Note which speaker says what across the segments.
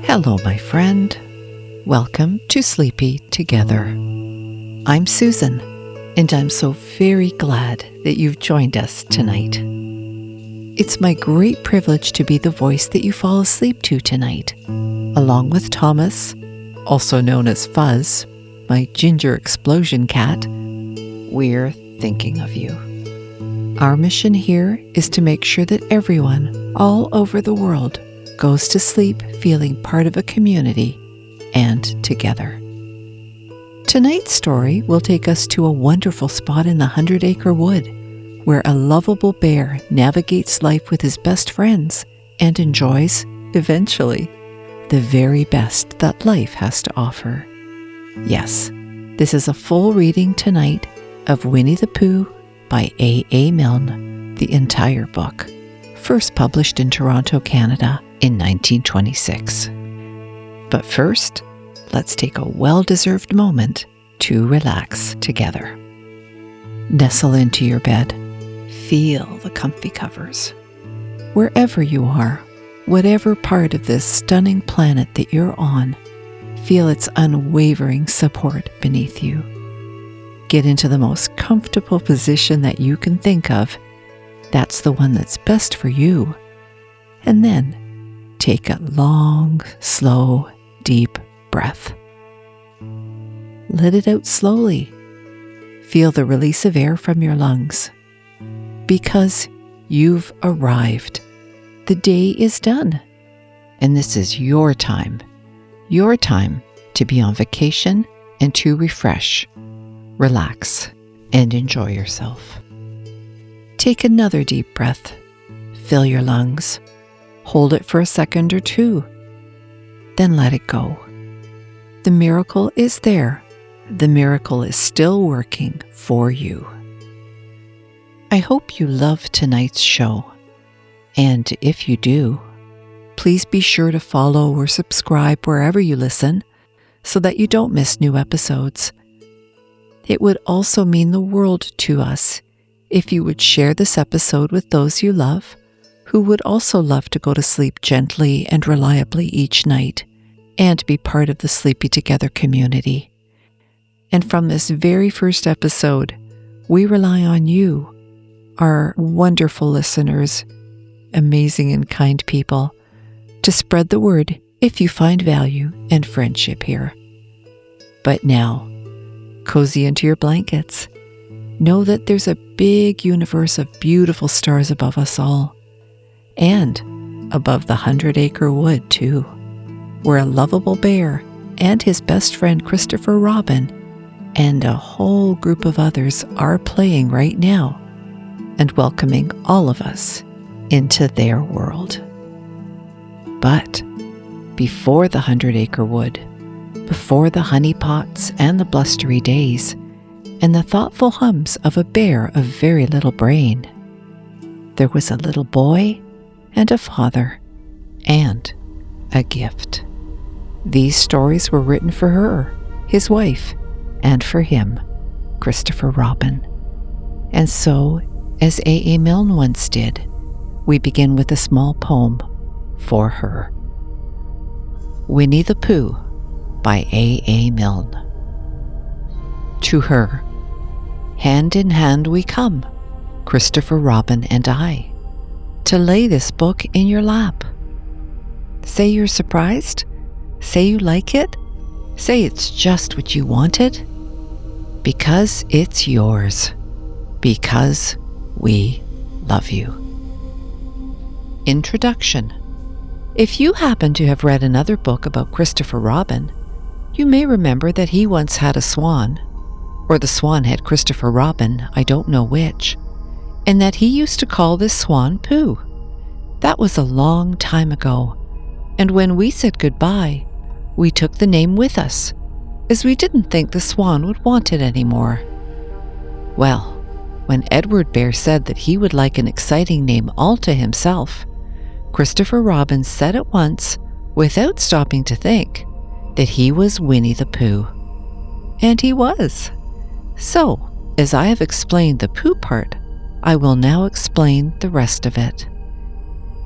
Speaker 1: Hello, my friend. Welcome to Sleepy Together. I'm Susan, and I'm so very glad that you've joined us tonight. It's my great privilege to be the voice that you fall asleep to tonight, along with Thomas, also known as Fuzz, my ginger explosion cat. We're thinking of you. Our mission here is to make sure that everyone all over the world goes to sleep feeling part of a community and together. Tonight's story will take us to a wonderful spot in the 100 Acre Wood, where a lovable bear navigates life with his best friends and enjoys, eventually, the very best that life has to offer. Yes, this is a full reading tonight of Winnie the Pooh by A. Milne, the entire book, first published in Toronto, Canada in 1926. But first, let's take a well-deserved moment to relax together. Nestle into your bed. Feel the comfy covers. Wherever you are, whatever part of this stunning planet that you're on, feel its unwavering support beneath you. Get into the most comfortable position that you can think of. That's the one that's best for you. And then take a long, slow, deep breath. Let it out slowly. Feel the release of air from your lungs. Because you've arrived. The day is done. And this is your time to be on vacation and to refresh, relax, and enjoy yourself. Take another deep breath. Fill your lungs. Hold it for a second or two. Then let it go. The miracle is there. The miracle is still working for you. I hope you love tonight's show. And if you do, please be sure to follow or subscribe wherever you listen so that you don't miss new episodes. It would also mean the world to us if you would share this episode with those you love, who would also love to go to sleep gently and reliably each night and be part of the Sleepy Together community. And from this very first episode, we rely on you, our wonderful listeners, amazing and kind people, to spread the word if you find value and friendship here. But now, cozy into your blankets. Know that there's a big universe of beautiful stars above us all. And above the 100 Acre Wood, too, where a lovable bear and his best friend Christopher Robin and a whole group of others are playing right now and welcoming all of us into their world. But before the 100 Acre Wood, before the honey pots and the blustery days, and the thoughtful hums of a bear of very little brain, there was a little boy and a father and a gift. These stories were written for her, his wife, and for him, Christopher Robin. And so, as A. Milne once did, we begin with a small poem for her. Winnie the Pooh by A. Milne. To her, hand in hand we come, Christopher Robin and I, to lay this book in your lap. Say you're surprised. Say you like it. Say it's just what you wanted. Because it's yours. Because we love you. Introduction. If you happen to have read another book about Christopher Robin, you may remember that he once had a swan, or the swan had Christopher Robin, I don't know which, and that he used to call this swan Pooh. That was a long time ago, and when we said goodbye, we took the name with us, as we didn't think the swan would want it anymore. Well, when Edward Bear said that he would like an exciting name all to himself, Christopher Robin said at once, without stopping to think, that he was Winnie the Pooh. And he was. So, as I have explained the Pooh part, I will now explain the rest of it.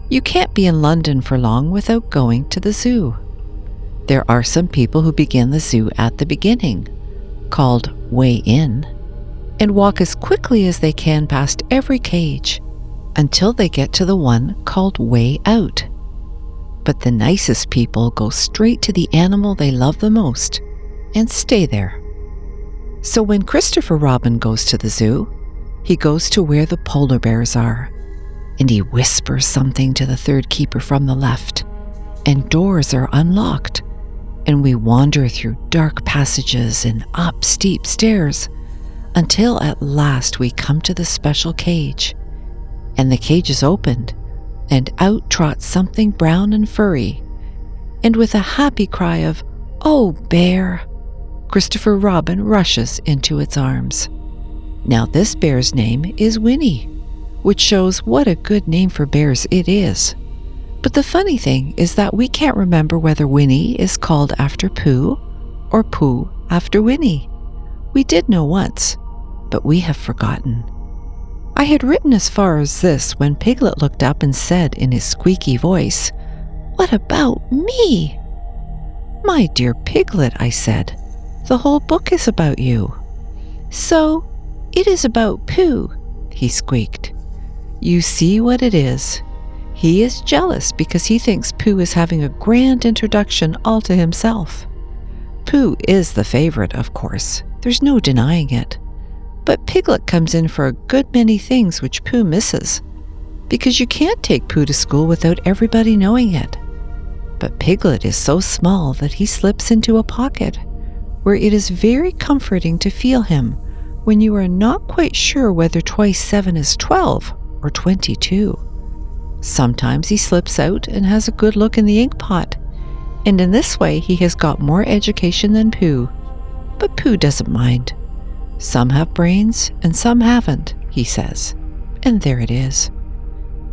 Speaker 1: You can't be in London for long without going to the zoo. There are some people who begin the zoo at the beginning, called way in, and walk as quickly as they can past every cage until they get to the one called way out. But the nicest people go straight to the animal they love the most and stay there. So when Christopher Robin goes to the zoo, he goes to where the polar bears are, and he whispers something to the third keeper from the left, and doors are unlocked, and we wander through dark passages and up steep stairs until at last we come to the special cage, and the cage is opened, and out trots something brown and furry, and with a happy cry of, "Oh, bear!" Christopher Robin rushes into its arms. Now this bear's name is Winnie, which shows what a good name for bears it is. But the funny thing is that we can't remember whether Winnie is called after Pooh or Pooh after Winnie. We did know once, but we have forgotten. I had written as far as this when Piglet looked up and said in his squeaky voice, "What about me?" "My dear Piglet," I said, "the whole book is about you." "So, it is about Pooh," he squeaked. "You see what it is. He is jealous because he thinks Pooh is having a grand introduction all to himself. Pooh is the favorite, of course. There's no denying it. But Piglet comes in for a good many things which Pooh misses, because you can't take Pooh to school without everybody knowing it. But Piglet is so small that he slips into a pocket, where it is very comforting to feel him when you are not quite sure whether twice 7 is 12 or 22. Sometimes he slips out and has a good look in the ink pot, and in this way he has got more education than Pooh. But Pooh doesn't mind. Some have brains and some haven't, he says. And there it is.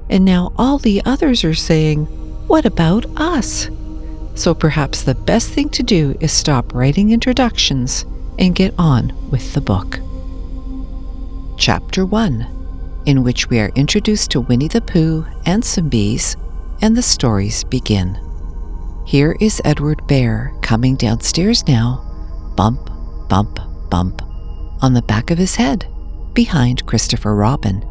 Speaker 1: And now all the others are saying, "What about us?" So perhaps the best thing to do is stop writing introductions and get on with the book. Chapter 1, in which we are introduced to Winnie the Pooh and some bees, and the stories begin. Here is Edward Bear coming downstairs now, bump, bump, bump, on the back of his head, behind Christopher Robin.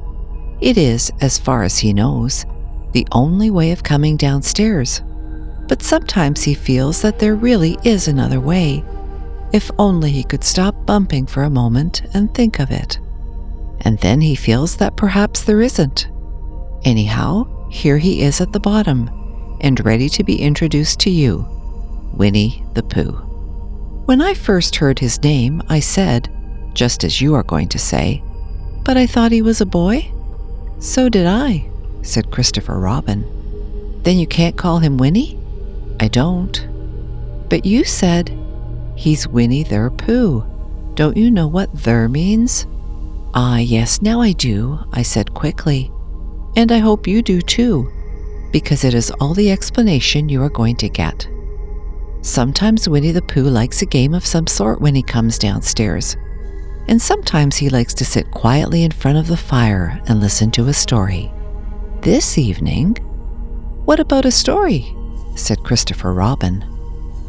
Speaker 1: It is, as far as he knows, the only way of coming downstairs, but sometimes he feels that there really is another way, if only he could stop bumping for a moment and think of it. And then he feels that perhaps there isn't. Anyhow, here he is at the bottom, and ready to be introduced to you, Winnie the Pooh. When I first heard his name, I said, just as you are going to say, "But I thought he was a boy?" "So did I," said Christopher Robin. "Then you can't call him Winnie?" "I don't." "But you said, 'He's Winnie the Pooh.' Don't you know what 'the' means?" "Ah, yes, now I do," I said quickly. "And I hope you do too, because it is all the explanation you are going to get. Sometimes Winnie the Pooh likes a game of some sort when he comes downstairs, and sometimes he likes to sit quietly in front of the fire and listen to a story. This evening—" "What about a story?" said Christopher Robin.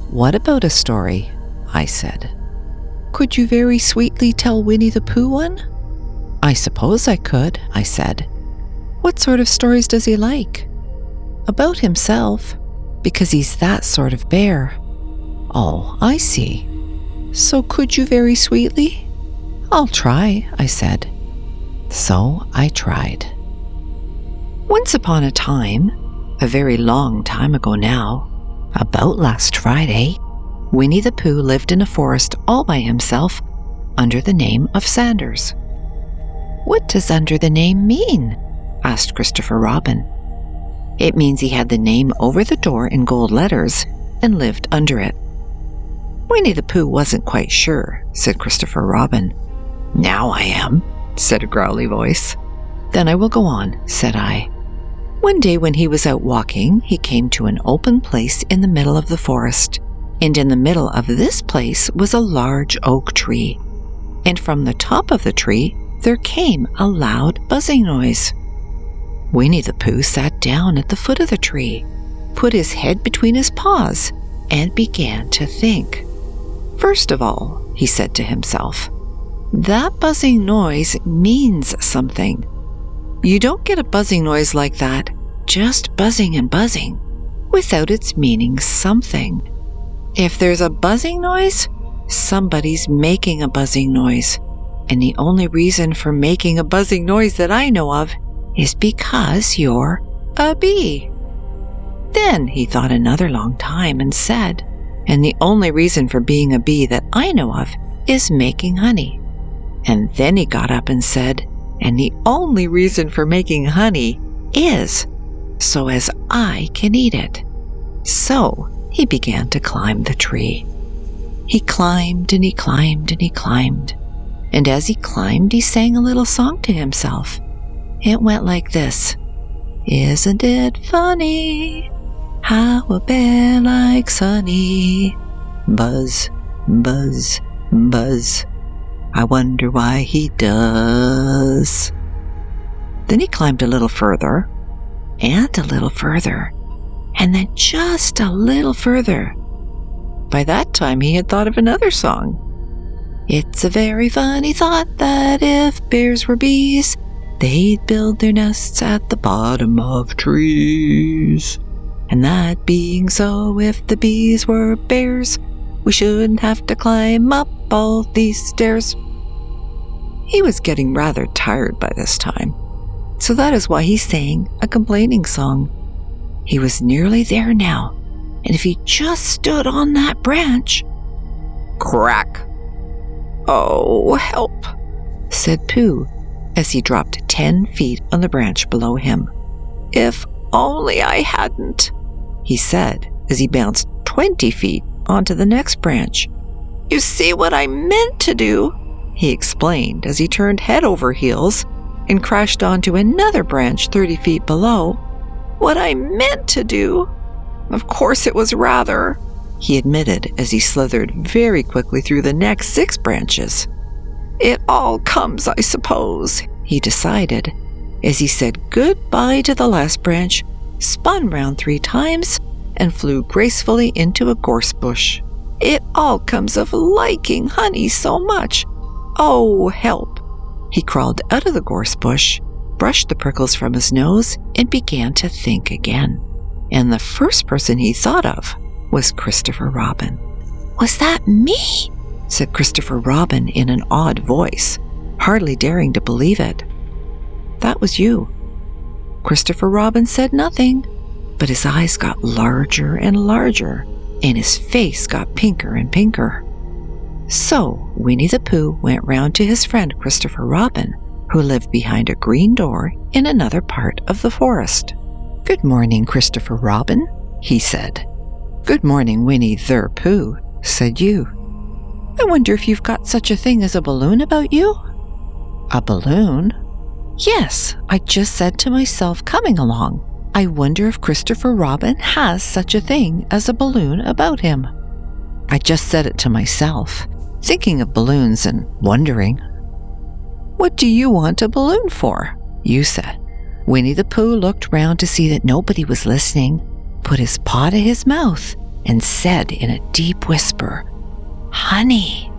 Speaker 1: "What about a story?" I said. "Could you very sweetly tell Winnie the Pooh one?" "I suppose I could," I said. "What sort of stories does he like?" "About himself, because he's that sort of bear." "Oh, I see. So could you very sweetly?" "I'll try," I said. So I tried. Once upon a time, a very long time ago now, about last Friday, Winnie the Pooh lived in a forest all by himself under the name of Sanders. "What does under the name mean?" asked Christopher Robin. "It means he had the name over the door in gold letters and lived under it." Winnie the Pooh wasn't quite sure, said Christopher Robin. "Now I am," said a growly voice. "Then I will go on," said I. One day when he was out walking, he came to an open place in the middle of the forest, and in the middle of this place was a large oak tree, and from the top of the tree there came a loud buzzing noise. Winnie the Pooh sat down at the foot of the tree, put his head between his paws, and began to think. First of all, he said to himself, that buzzing noise means something. You don't get a buzzing noise like that, just buzzing and buzzing, without its meaning something. If there's a buzzing noise, somebody's making a buzzing noise. And the only reason for making a buzzing noise that I know of is because you're a bee. Then he thought another long time and said, and the only reason for being a bee that I know of is making honey. And then he got up and said, and the only reason for making honey is so as I can eat it. So he began to climb the tree. He climbed and he climbed and he climbed. And as he climbed, he sang a little song to himself. It went like this. Isn't it funny how a bear likes honey? Buzz, buzz, buzz. I wonder why he does. Then he climbed a little further, and a little further, and then just a little further. By that time, he had thought of another song. It's a very funny thought that if bears were bees, they'd build their nests at the bottom of trees. And that being so, if the bees were bears, we shouldn't have to climb up all these stairs. He was getting rather tired by this time, so that is why he sang a complaining song. He was nearly there now, and if he just stood on that branch... Crack! Oh, help, said Pooh, as he dropped 10 feet on the branch below him. If only I hadn't, he said, as he bounced 20 feet onto the next branch. You see what I meant to do, he explained as he turned head over heels and crashed onto another branch 30 feet below. What I meant to do? Of course it was rather, he admitted as he slithered very quickly through the next 6 branches. It all comes, I suppose, he decided, as he said goodbye to the last branch, spun round 3 times, and flew gracefully into a gorse bush. It all comes of liking honey so much. Oh, help! He crawled out of the gorse bush, brushed the prickles from his nose, and began to think again. And the first person he thought of was Christopher Robin. Was that me? Said Christopher Robin in an odd voice, hardly daring to believe it. That was you. Christopher Robin said nothing, but his eyes got larger and larger, and his face got pinker and pinker. So Winnie the Pooh went round to his friend Christopher Robin, who lived behind a green door in another part of the forest. Good morning, Christopher Robin, he said. Good morning, Winnie the Pooh, said you. I wonder if you've got such a thing as a balloon about you? A balloon? Yes, I just said to myself coming along, I wonder if Christopher Robin has such a thing as a balloon about him. I just said it to myself, thinking of balloons and wondering. What do you want a balloon for? You said. Winnie the Pooh looked round to see that nobody was listening, put his paw to his mouth, and said in a deep whisper, Honey.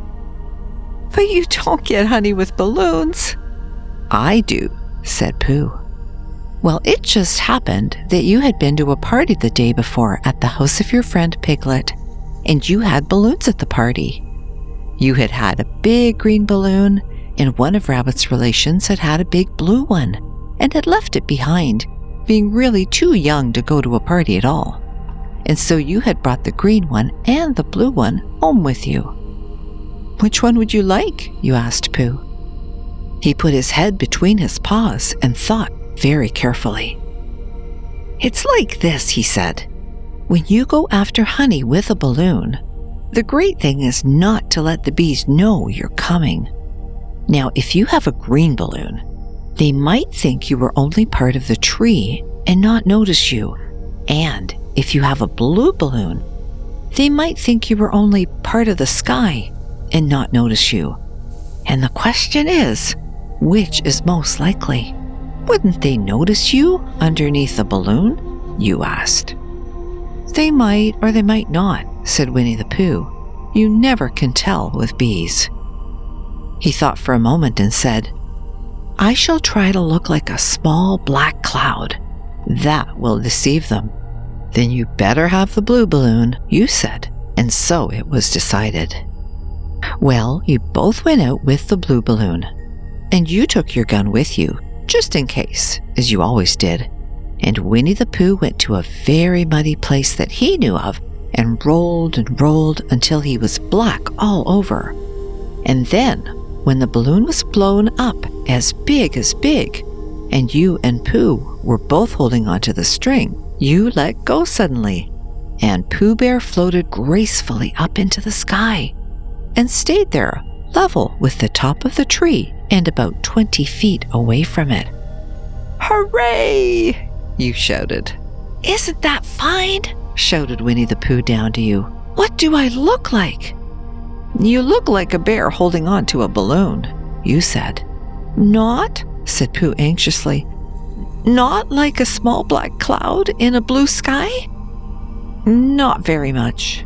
Speaker 1: But you don't get honey with balloons. I do, said Pooh. Well, it just happened that you had been to a party the day before at the house of your friend Piglet, and you had balloons at the party. You had had a big green balloon, and one of Rabbit's relations had had a big blue one, and had left it behind, being really too young to go to a party at all. And so you had brought the green one and the blue one home with you. Which one would you like? You asked Pooh. He put his head between his paws and thought very carefully. It's like this, he said. When you go after honey with a balloon, the great thing is not to let the bees know you're coming. Now, if you have a green balloon, they might think you were only part of the tree and not notice you. And if you have a blue balloon, they might think you were only part of the sky and not notice you. And the question is, which is most likely? Wouldn't they notice you underneath the balloon? You asked. They might or they might not, said Winnie the Pooh. "You never can tell with bees." He thought for a moment and said, "I shall try to look like a small black cloud. That will deceive them." "Then you better have the blue balloon," you said, and so it was decided. Well, you both went out with the blue balloon, and you took your gun with you, just in case, as you always did. And Winnie the Pooh went to a very muddy place that he knew of and rolled until he was black all over. And then, when the balloon was blown up as big, and you and Pooh were both holding onto the string, you let go suddenly, and Pooh Bear floated gracefully up into the sky and stayed there, level with the top of the tree and about 20 feet away from it. "Hooray!" you shouted. "Isn't that fine?" shouted Winnie the Pooh down to you. "What do I look like?" "You look like a bear holding on to a balloon," you said. "Not?" said Pooh anxiously. "Not like a small black cloud in a blue sky?" "Not very much."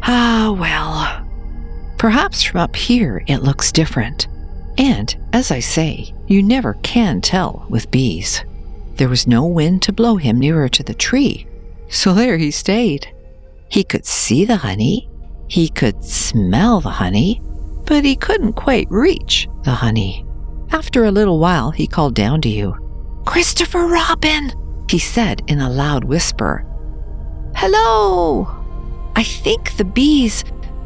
Speaker 1: "Ah, well, perhaps from up here it looks different. And, as I say, you never can tell with bees." There was no wind to blow him nearer to the tree, so there he stayed. He could see the honey, he could smell the honey, but he couldn't quite reach the honey. After a little while, he called down to you. "Christopher Robin," he said in a loud whisper. "Hello! I think the bees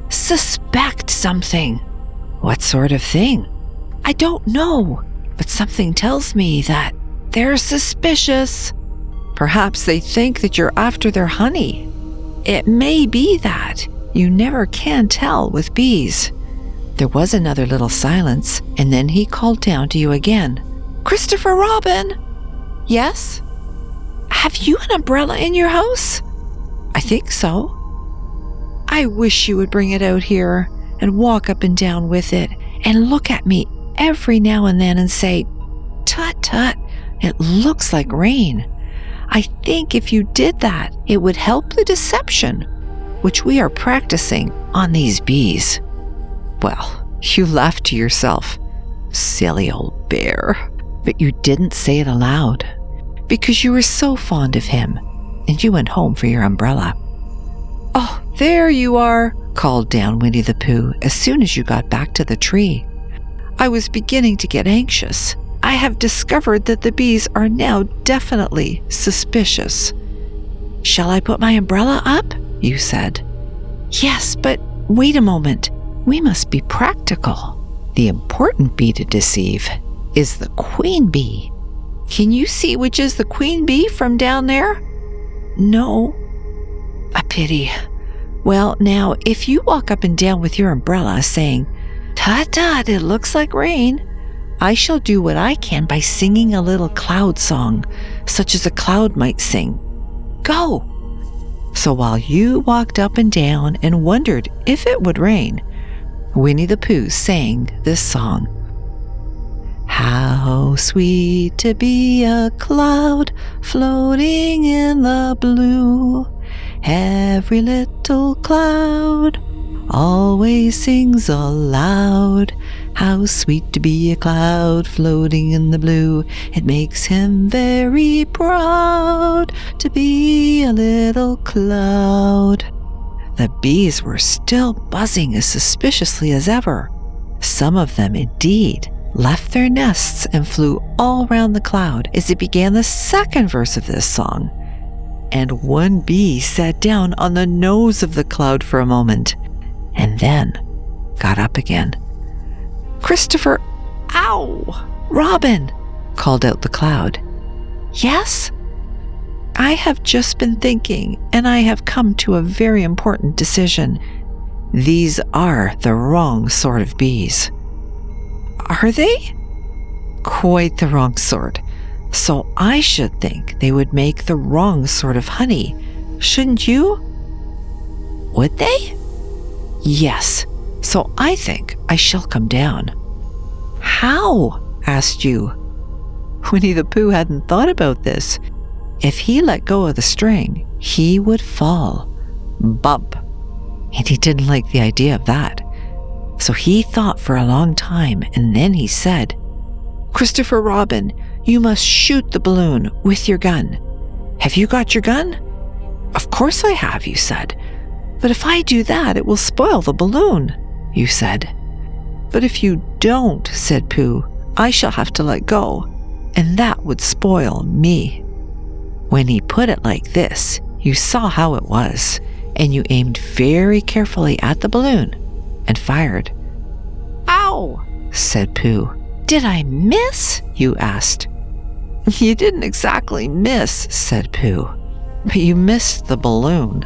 Speaker 1: suspect something." "What sort of thing?" "I don't know, but something tells me that they're suspicious. Perhaps they think that you're after their honey. It may be that. You never can tell with bees." There was another little silence, and then he called down to you again. "Christopher Robin!" "Yes?" "Have you an umbrella in your house?" "I think so." "I wish you would bring it out here and walk up and down with it and look at me every now and then and say, 'Tut, tut, it looks like rain.' I think if you did that, it would help the deception, which we are practicing on these bees." Well, you laughed to yourself. Silly old bear. But you didn't say it aloud, because you were so fond of him, and you went home for your umbrella. "Oh, there you are," called down Winnie the Pooh as soon as you got back to the tree. "I was beginning to get anxious. I have discovered that the bees are now definitely suspicious." "Shall I put my umbrella up?" you said. "Yes, but wait a moment. We must be practical. The important bee to deceive is the queen bee. Can you see which is the queen bee from down there?" "No." "A pity. Well, now, if you walk up and down with your umbrella saying, 'Tut, tut, it looks like rain,' I shall do what I can by singing a little cloud song, such as a cloud might sing. Go!" So while you walked up and down and wondered if it would rain, Winnie the Pooh sang this song. "How sweet to be a cloud floating in the blue. Every little cloud always sings aloud. How sweet to be a cloud floating in the blue. It makes him very proud to be a little cloud." The bees were still buzzing as suspiciously as ever. Some of them, indeed, left their nests and flew all round the cloud as it began the second verse of this song. And one bee sat down on the nose of the cloud for a moment, and then got up again. "Christopher, ow! Robin!" called out the cloud. "Yes?" "I have just been thinking, and I have come to a very important decision. These are the wrong sort of bees." "Are they?" "Quite the wrong sort. So I should think they would make the wrong sort of honey, shouldn't you?" "Would they?" "Yes. So I think I shall come down." "How?" asked you. Winnie the Pooh hadn't thought about this. If he let go of the string, he would fall. Bump and he didn't like the idea of that. So he thought for a long time, and then he said, "Christopher Robin, you must shoot the balloon with your gun. Have you got your gun?" "Of course I have," you said. "But if I do that, it will spoil the balloon," you said. "But if you don't," said Pooh, "I shall have to let go, and that would spoil me." When he put it like this, you saw how it was, and you aimed very carefully at the balloon and fired. "Ow!" said Pooh. "Did I miss?" you asked. "You didn't exactly miss," said Pooh, "but you missed the balloon."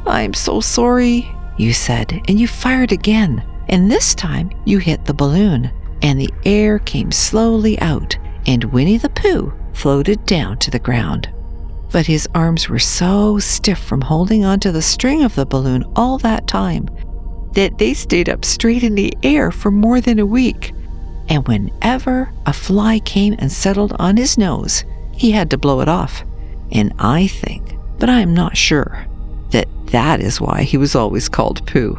Speaker 1: "I'm so sorry," you said, and you fired again, and this time you hit the balloon, and the air came slowly out, and Winnie the Pooh floated down to the ground. But his arms were so stiff from holding onto the string of the balloon all that time that they stayed up straight in the air for more than a week. And whenever a fly came and settled on his nose, he had to blow it off. And I think, but I am not sure, that is why he was always called Pooh.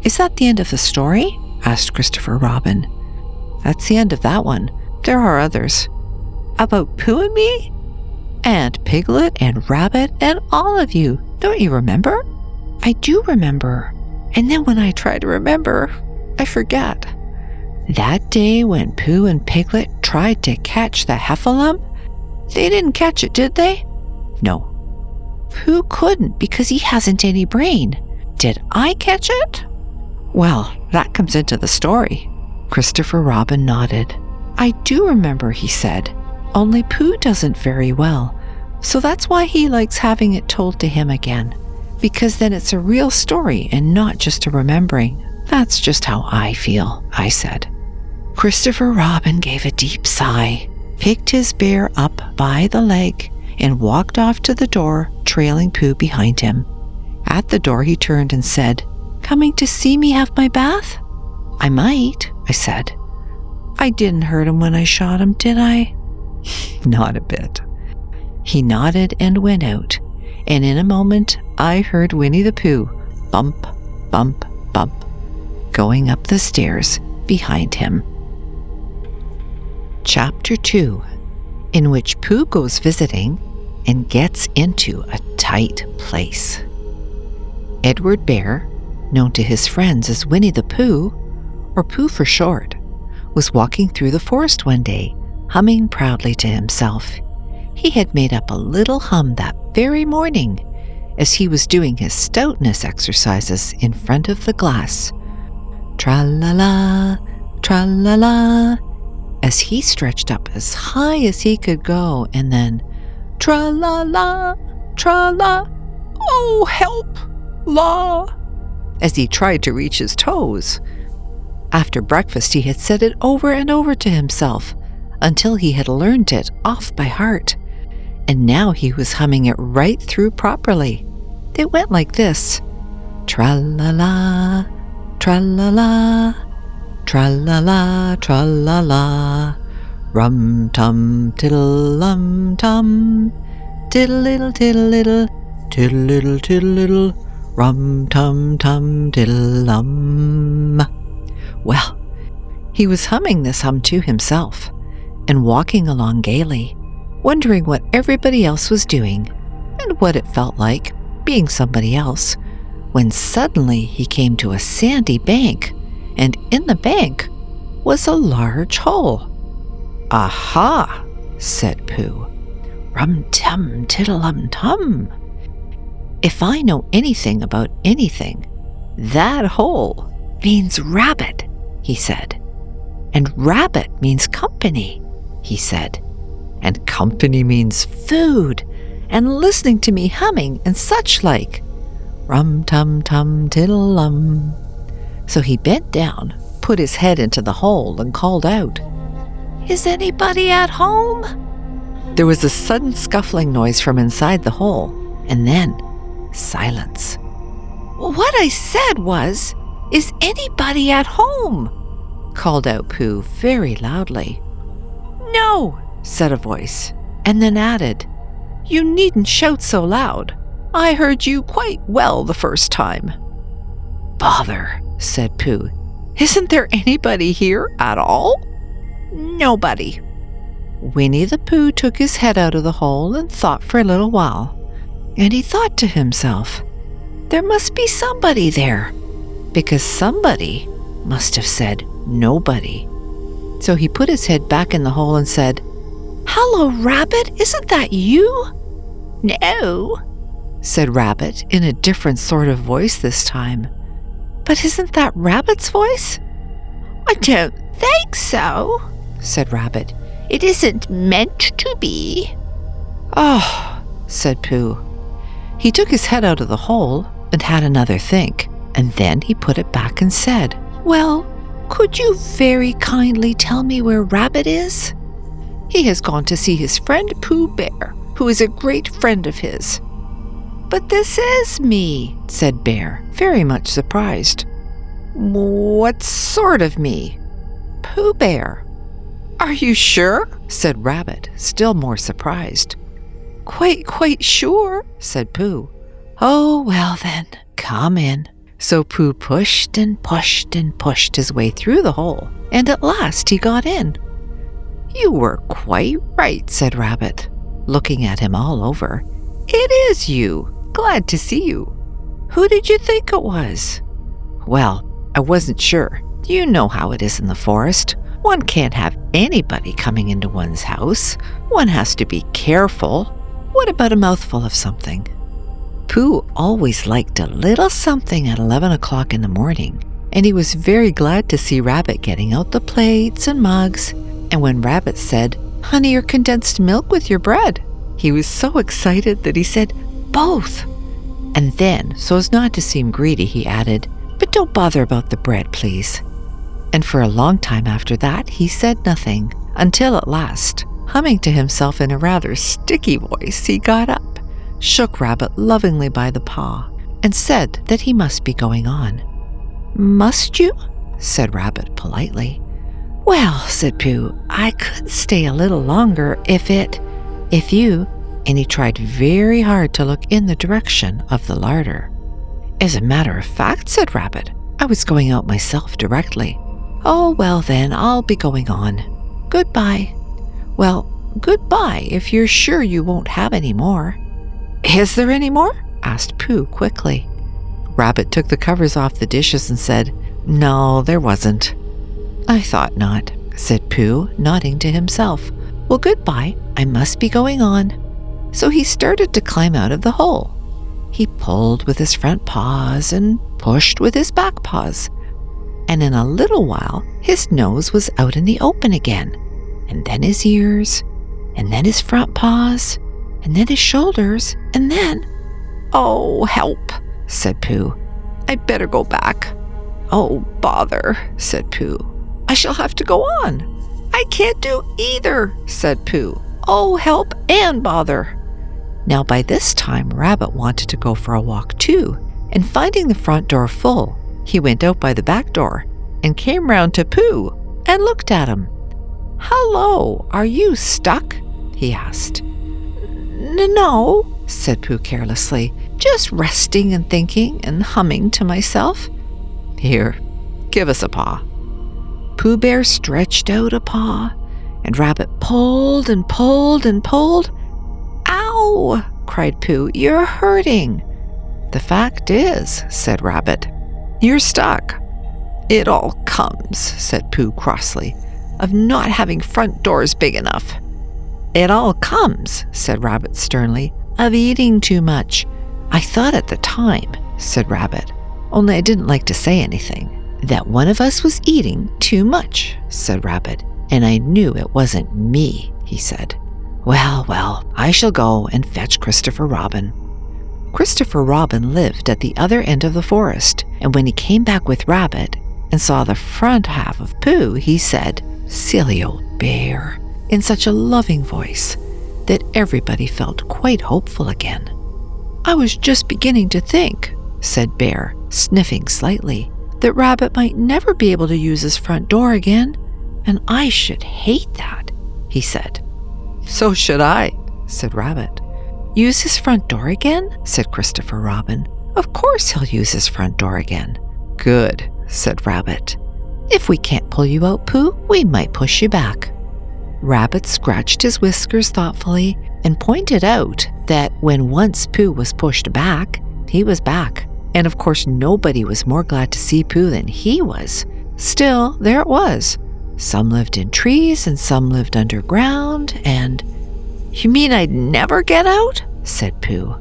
Speaker 1: "Is that the end of the story?" asked Christopher Robin. "That's the end of that one. There are others." "About Pooh and me?" "And Piglet and Rabbit and all of you. Don't you remember?" "I do remember. And then when I try to remember, I forget." "That day when Pooh and Piglet tried to catch the heffalump, they didn't catch it, did they?" "No. Pooh couldn't because he hasn't any brain. Did I catch it?" "Well, that comes into the story." Christopher Robin nodded. "I do remember," he said. "Only Pooh doesn't very well, so that's why he likes having it told to him again. Because then it's a real story and not just a remembering. That's just how I feel," I said. Christopher Robin gave a deep sigh, picked his bear up by the leg, and walked off to the door, trailing Pooh behind him. At the door he turned and said, "Coming to see me have my bath?" "I might," I said. "I didn't hurt him when I shot him, did I?" "Not a bit." He nodded and went out, and in a moment I heard Winnie the Pooh bump, bump, bump, going up the stairs behind him. Chapter 2, in which Pooh goes visiting and gets into a tight place. Edward Bear, known to his friends as Winnie the Pooh, or Pooh for short, was walking through the forest one day, humming proudly to himself. He had made up a little hum that very morning as he was doing his stoutness exercises in front of the glass. Tra-la-la, tra-la-la, as he stretched up as high as he could go, and then tra-la-la, tra-la, oh help, la, as he tried to reach his toes. After breakfast he had said it over and over to himself until he had learned it off by heart, and now he was humming it right through properly. It went like this: tra-la-la, tra-la-la, tra-la-la, tra-la-la, rum-tum, tiddle-lum-tum, tiddle-liddle, tiddle-liddle, tiddle-liddle, tiddle-liddle, rum-tum-tum, tiddle-lum. Well, he was humming this hum to himself and walking along gaily, wondering what everybody else was doing and what it felt like being somebody else, when suddenly he came to a sandy bank, and in the bank was a large hole. "Aha!" said Pooh. "Rum-tum, tiddle-lum-tum. If I know anything about anything, that hole means rabbit," he said. "And rabbit means company," he said. "And company means food, and listening to me humming and such like. Rum-tum-tum, tiddle-lum." So he bent down, put his head into the hole, and called out, "Is anybody at home?" There was a sudden scuffling noise from inside the hole, and then silence. "What I said was, 'Is anybody at home?'" called out Pooh very loudly. "No," said a voice, and then added, "You needn't shout so loud. I heard you quite well the first time." "Bother," said Pooh. "Isn't there anybody here at all?" "Nobody." Winnie the Pooh took his head out of the hole and thought for a little while. And he thought to himself, there must be somebody there, because somebody must have said nobody. So he put his head back in the hole and said, "Hello, Rabbit, isn't that you?" "No," said Rabbit in a different sort of voice this time. "But isn't that Rabbit's voice?" "I don't think so," said Rabbit. "It isn't meant to be." "Oh," said Pooh. He took his head out of the hole and had another think, and then he put it back and said, "Well, could you very kindly tell me where Rabbit is?" "He has gone to see his friend Pooh Bear, who is a great friend of his." "But this is me," said Bear, very much surprised. "What sort of me?" "Pooh Bear." "Are you sure?" said Rabbit, still more surprised. Quite sure," said Pooh. "Oh, well then, come in." So Pooh pushed and pushed and pushed his way through the hole, and at last he got in. "You were quite right," said Rabbit, looking at him all over. "It is you. Glad to see you. Who did you think it was?" "Well, I wasn't sure. You know how it is in the forest. One can't have anybody coming into one's house. One has to be careful. What about a mouthful of something?" Pooh always liked a little something at 11 o'clock in the morning, and he was very glad to see Rabbit getting out the plates and mugs. And when Rabbit said, "Honey or condensed milk with your bread?" he was so excited that he said, "Both." And then, so as not to seem greedy, he added, "But don't bother about the bread, please." And for a long time after that, he said nothing, until at last, humming to himself in a rather sticky voice, he got up, shook Rabbit lovingly by the paw, and said that he must be going on. "Must you?" said Rabbit politely. "Well," said Pooh, "I could stay a little longer if you," and he tried very hard to look in the direction of the larder. "As a matter of fact," said Rabbit, "I was going out myself directly." "Oh, well then, I'll be going on. Goodbye." "Well, goodbye if you're sure you won't have any more." "Is there any more?" asked Pooh quickly. Rabbit took the covers off the dishes and said, "No, there wasn't." "I thought not," said Pooh, nodding to himself. "Well, goodbye. I must be going on." So he started to climb out of the hole. He pulled with his front paws and pushed with his back paws. And in a little while, his nose was out in the open again, and then his ears, and then his front paws, and then his shoulders, and then— "Oh, help," said Pooh. "I'd better go back." "Oh, bother," said Pooh. "I shall have to go on." "I can't do either," said Pooh. "Oh, help and bother." Now by this time, Rabbit wanted to go for a walk too, and finding the front door full, he went out by the back door and came round to Pooh and looked at him. "Hello, are you stuck?" he asked. "No," said Pooh carelessly, "just resting and thinking and humming to myself." "Here, give us a paw." Pooh Bear stretched out a paw, and Rabbit pulled and pulled and pulled. "Ow!" cried Pooh, "you're hurting." "The fact is," said Rabbit, "you're stuck." "It all comes," said Pooh crossly, "of not having front doors big enough." "It all comes," said Rabbit sternly, "of eating too much." "I thought at the time," said Rabbit, "only I didn't like to say anything, that one of us was eating too much," said Rabbit, "and I knew it wasn't me," he said. Well, I shall go and fetch Christopher Robin." Christopher Robin lived at the other end of the forest, and when he came back with Rabbit and saw the front half of Pooh, he said, "Silly old bear," in such a loving voice that everybody felt quite hopeful again. "I was just beginning to think," said Bear, sniffing slightly, "that Rabbit might never be able to use his front door again, and I should hate that," he said. "So should I," said Rabbit. use his front door again?" said Christopher Robin. "Of course he'll use his front door again." "Good," said Rabbit. "If we can't pull you out, Pooh, we might push you back." Rabbit scratched his whiskers thoughtfully and pointed out that when once Pooh was pushed back, he was back. And of course nobody was more glad to see Pooh than he was. Still, there it was. Some lived in trees and some lived underground, and... "You mean I'd never get out?" said Pooh.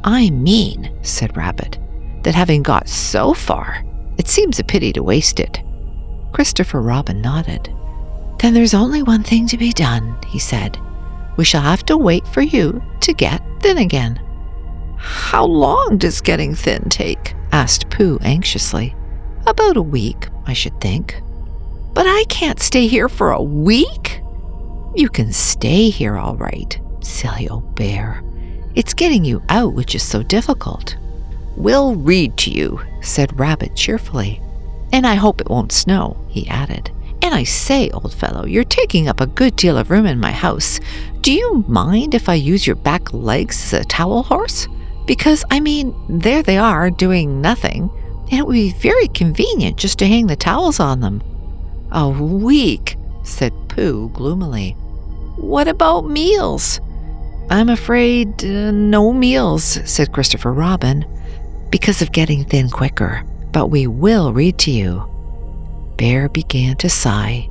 Speaker 1: "I mean," said Rabbit, "that having got so far, it seems a pity to waste it." Christopher Robin nodded. "Then there's only one thing to be done," he said. "We shall have to wait for you to get thin again." "How long does getting thin take?" asked Pooh anxiously. "About a week, I should think." "But I can't stay here for a week." "You can stay here all right, silly old bear. It's getting you out which is so difficult." "We'll read to you," said Rabbit cheerfully. "And I hope it won't snow," he added. "And I say, old fellow, you're taking up a good deal of room in my house. Do you mind if I use your back legs as a towel horse? Because, I mean, there they are, doing nothing, and it would be very convenient just to hang the towels on them." "A week," said Pooh gloomily. "What about meals?" "I'm afraid no meals," said Christopher Robin, "because of getting thin quicker. But we will read to you." Bear began to sigh,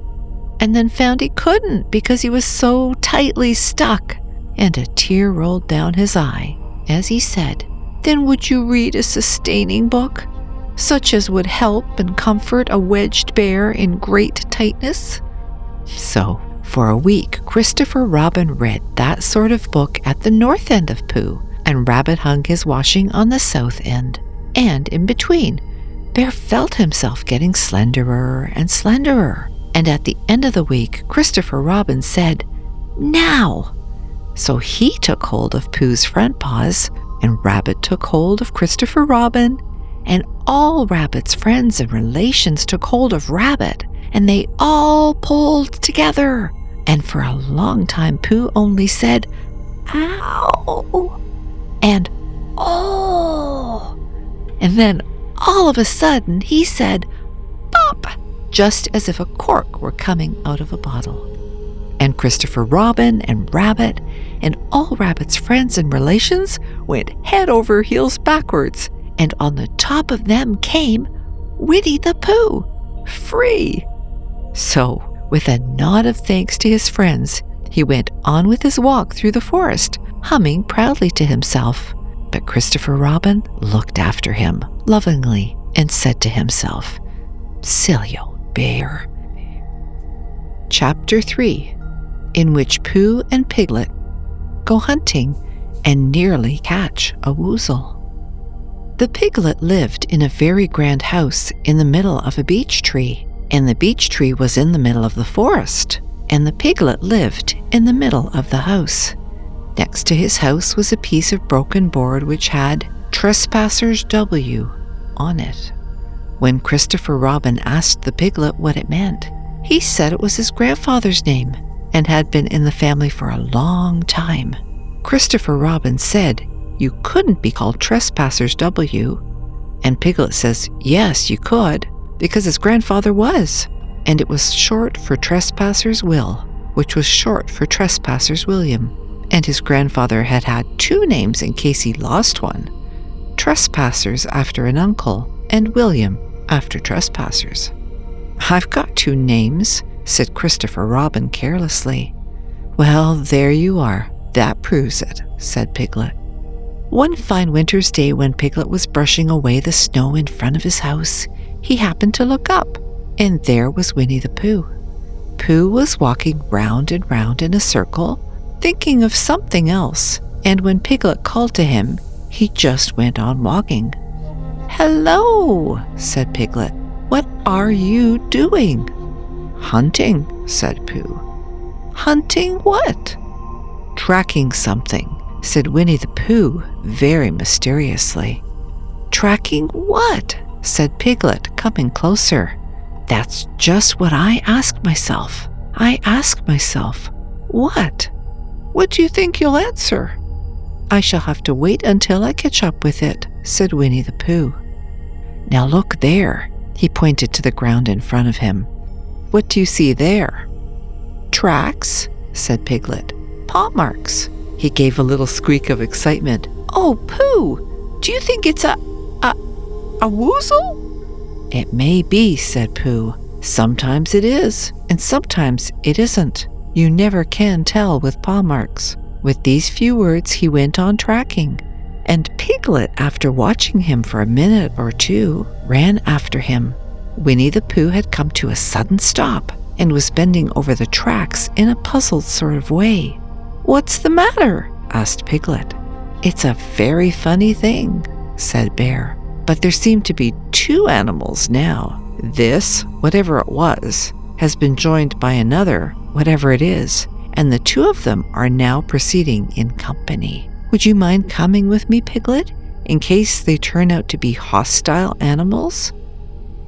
Speaker 1: and then found he couldn't because he was so tightly stuck, and a tear rolled down his eye as he said, "Then would you read a sustaining book, such as would help and comfort a wedged bear in great tightness?" So, for a week, Christopher Robin read that sort of book at the north end of Pooh, and Rabbit hung his washing on the south end. And in between, Bear felt himself getting slenderer and slenderer. And at the end of the week, Christopher Robin said, "Now!" So he took hold of Pooh's front paws, and Rabbit took hold of Christopher Robin, and all Rabbit's friends and relations took hold of Rabbit, and they all pulled together. And for a long time, Pooh only said, "Ow!" and "Oh!" And then all of a sudden he said, "Pop!" just as if a cork were coming out of a bottle. And Christopher Robin and Rabbit and all Rabbit's friends and relations went head over heels backwards, and on the top of them came Winnie the Pooh, free. So, with a nod of thanks to his friends, he went on with his walk through the forest, humming proudly to himself. But Christopher Robin looked after him lovingly and said to himself, "Silly old bear." Chapter 3, in which Pooh and Piglet go hunting and nearly catch a woozle. The Piglet lived in a very grand house in the middle of a beech tree, and the beech tree was in the middle of the forest, and the Piglet lived in the middle of the house. Next to his house was a piece of broken board which had "Trespassers W" on it. When Christopher Robin asked the Piglet what it meant, he said it was his grandfather's name and had been in the family for a long time. Christopher Robin said, "You couldn't be called Trespassers W." And Piglet says, "Yes, you could, because his grandfather was." And it was short for Trespassers Will, which was short for Trespassers William. And his grandfather had had two names in case he lost one: Trespassers after an uncle, and William after Trespassers. "I've got two names," said Christopher Robin carelessly. "Well, there you are. That proves it," said Piglet. One fine winter's day when Piglet was brushing away the snow in front of his house, he happened to look up, and there was Winnie the Pooh. Pooh was walking round and round in a circle, thinking of something else, and when Piglet called to him, he just went on walking. "Hello," said Piglet. "What are you doing?" "Hunting," said Pooh. "Hunting what?" "Tracking something," said Winnie the Pooh very mysteriously. "Tracking what?" said Piglet, coming closer. "That's just what I ask myself. I ask myself, what? What do you think you'll answer?" I shall have to wait until I catch up with it," said Winnie the Pooh. "Now look there." He pointed to the ground in front of him. "What do you see there?" "Tracks," said Piglet. "Paw marks." He gave a little squeak of excitement. "Oh, Pooh, do you think it's a woozle?" "It may be," said Pooh. "Sometimes it is, and sometimes it isn't. You never can tell with paw marks." With these few words, he went on tracking, and Piglet, after watching him for a minute or two, ran after him. Winnie the Pooh had come to a sudden stop and was bending over the tracks in a puzzled sort of way. "What's the matter?" asked Piglet. "It's a very funny thing," said Bear. "But there seem to be two animals now. This, whatever it was, has been joined by another, whatever it is, and the two of them are now proceeding in company. Would you mind coming with me, Piglet, in case they turn out to be hostile animals?"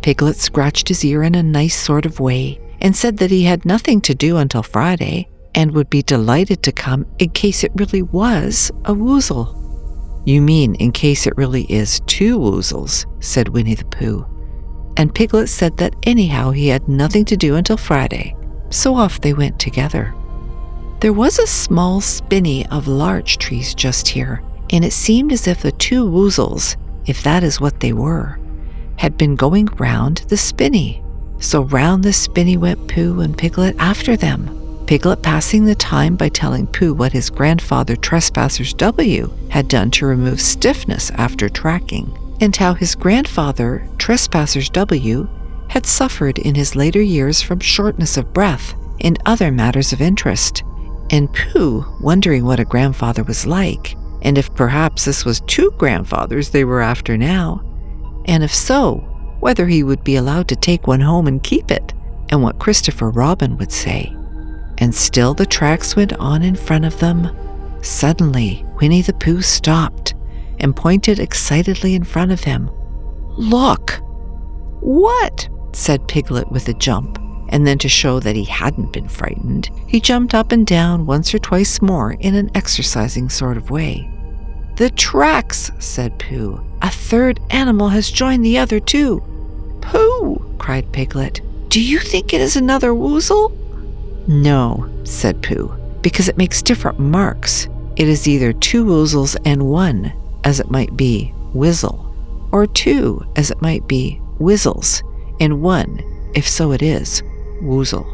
Speaker 1: Piglet scratched his ear in a nice sort of way and said that he had nothing to do until Friday and would be delighted to come in case it really was a woozle. "You mean in case it really is two woozles," said Winnie the Pooh. And Piglet said that anyhow he had nothing to do until Friday, so off they went together. There was a small spinney of larch trees just here, and it seemed as if the two woozles, if that is what they were, had been going round the spinney. So round the spinney went Pooh and Piglet after them, Piglet passing the time by telling Pooh what his grandfather Trespassers W had done to remove stiffness after tracking, and how his grandfather Trespassers W had suffered in his later years from shortness of breath and other matters of interest, and Pooh wondering what a grandfather was like, and if perhaps this was two grandfathers they were after now, and if so, whether he would be allowed to take one home and keep it, and what Christopher Robin would say. And still the tracks went on in front of them. Suddenly, Winnie the Pooh stopped and pointed excitedly in front of him. "Look!" "What?" said Piglet with a jump, and then to show that he hadn't been frightened, he jumped up and down once or twice more in an exercising sort of way. "The tracks," said Pooh. "A third animal has joined the other two." "Pooh!" cried Piglet. "Do you think it is another woozle?" "No," said Pooh, "because it makes different marks. It is either two woozles and one, as it might be whizzle, or two, as it might be whizzles, and one, if so it is, woozle.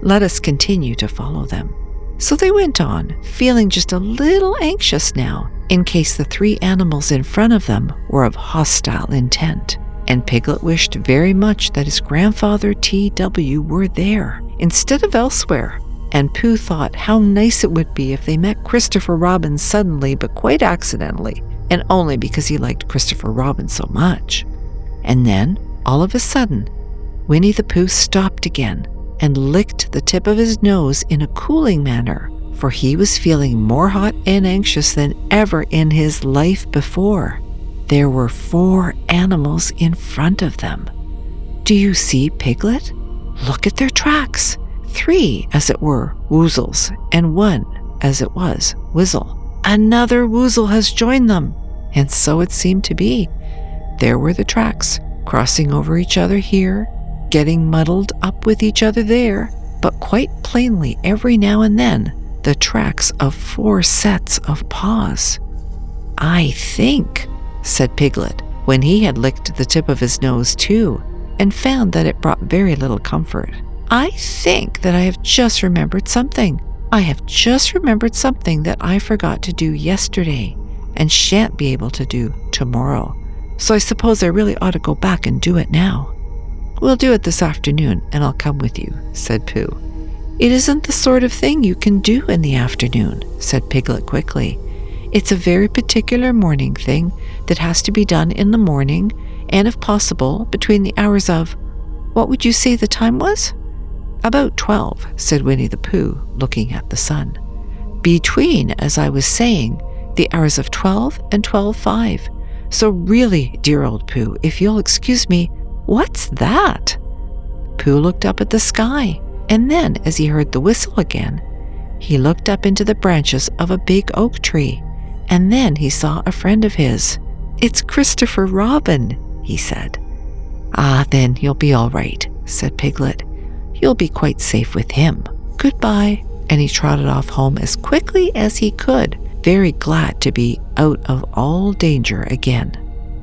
Speaker 1: Let us continue to follow them." So they went on, feeling just a little anxious now, in case the three animals in front of them were of hostile intent. And Piglet wished very much that his grandfather T.W. were there, instead of elsewhere. And Pooh thought how nice it would be if they met Christopher Robin suddenly but quite accidentally, and only because he liked Christopher Robin so much. And then, all of a sudden, Winnie the Pooh stopped again and licked the tip of his nose in a cooling manner, for he was feeling more hot and anxious than ever in his life before. There were 4 animals in front of them. Do you see, Piglet? Look at their tracks. 3, as it were, woozles, and 1, as it was, whizzle. Another woozle has joined them. And so it seemed to be. There were the tracks, crossing over each other here, getting muddled up with each other there, but quite plainly every now and then, the tracks of 4 sets of paws. "I think," said Piglet, when he had licked the tip of his nose too, and found that it brought very little comfort. "I think that I have just remembered something. I have just remembered something that I forgot to do yesterday, and shan't be able to do tomorrow. So I suppose I really ought to go back and do it now." "We'll do it this afternoon, and I'll come with you," said Pooh. "It isn't the sort of thing you can do in the afternoon," said Piglet quickly. "It's a very particular morning thing that has to be done in the morning, and if possible, between the hours of— what would you say the time was?" "About 12, said Winnie the Pooh, looking at the sun. "Between, as I was saying, the hours of 12 and 12:05. So really, dear old Pooh, if you'll excuse me— what's that?" Pooh looked up at the sky, and then, as he heard the whistle again, he looked up into the branches of a big oak tree, and then he saw a friend of his. "It's Christopher Robin," he said. "Ah, then you'll be all right," said Piglet. "You'll be quite safe with him. Goodbye." And he trotted off home as quickly as he could, very glad to be out of all danger again.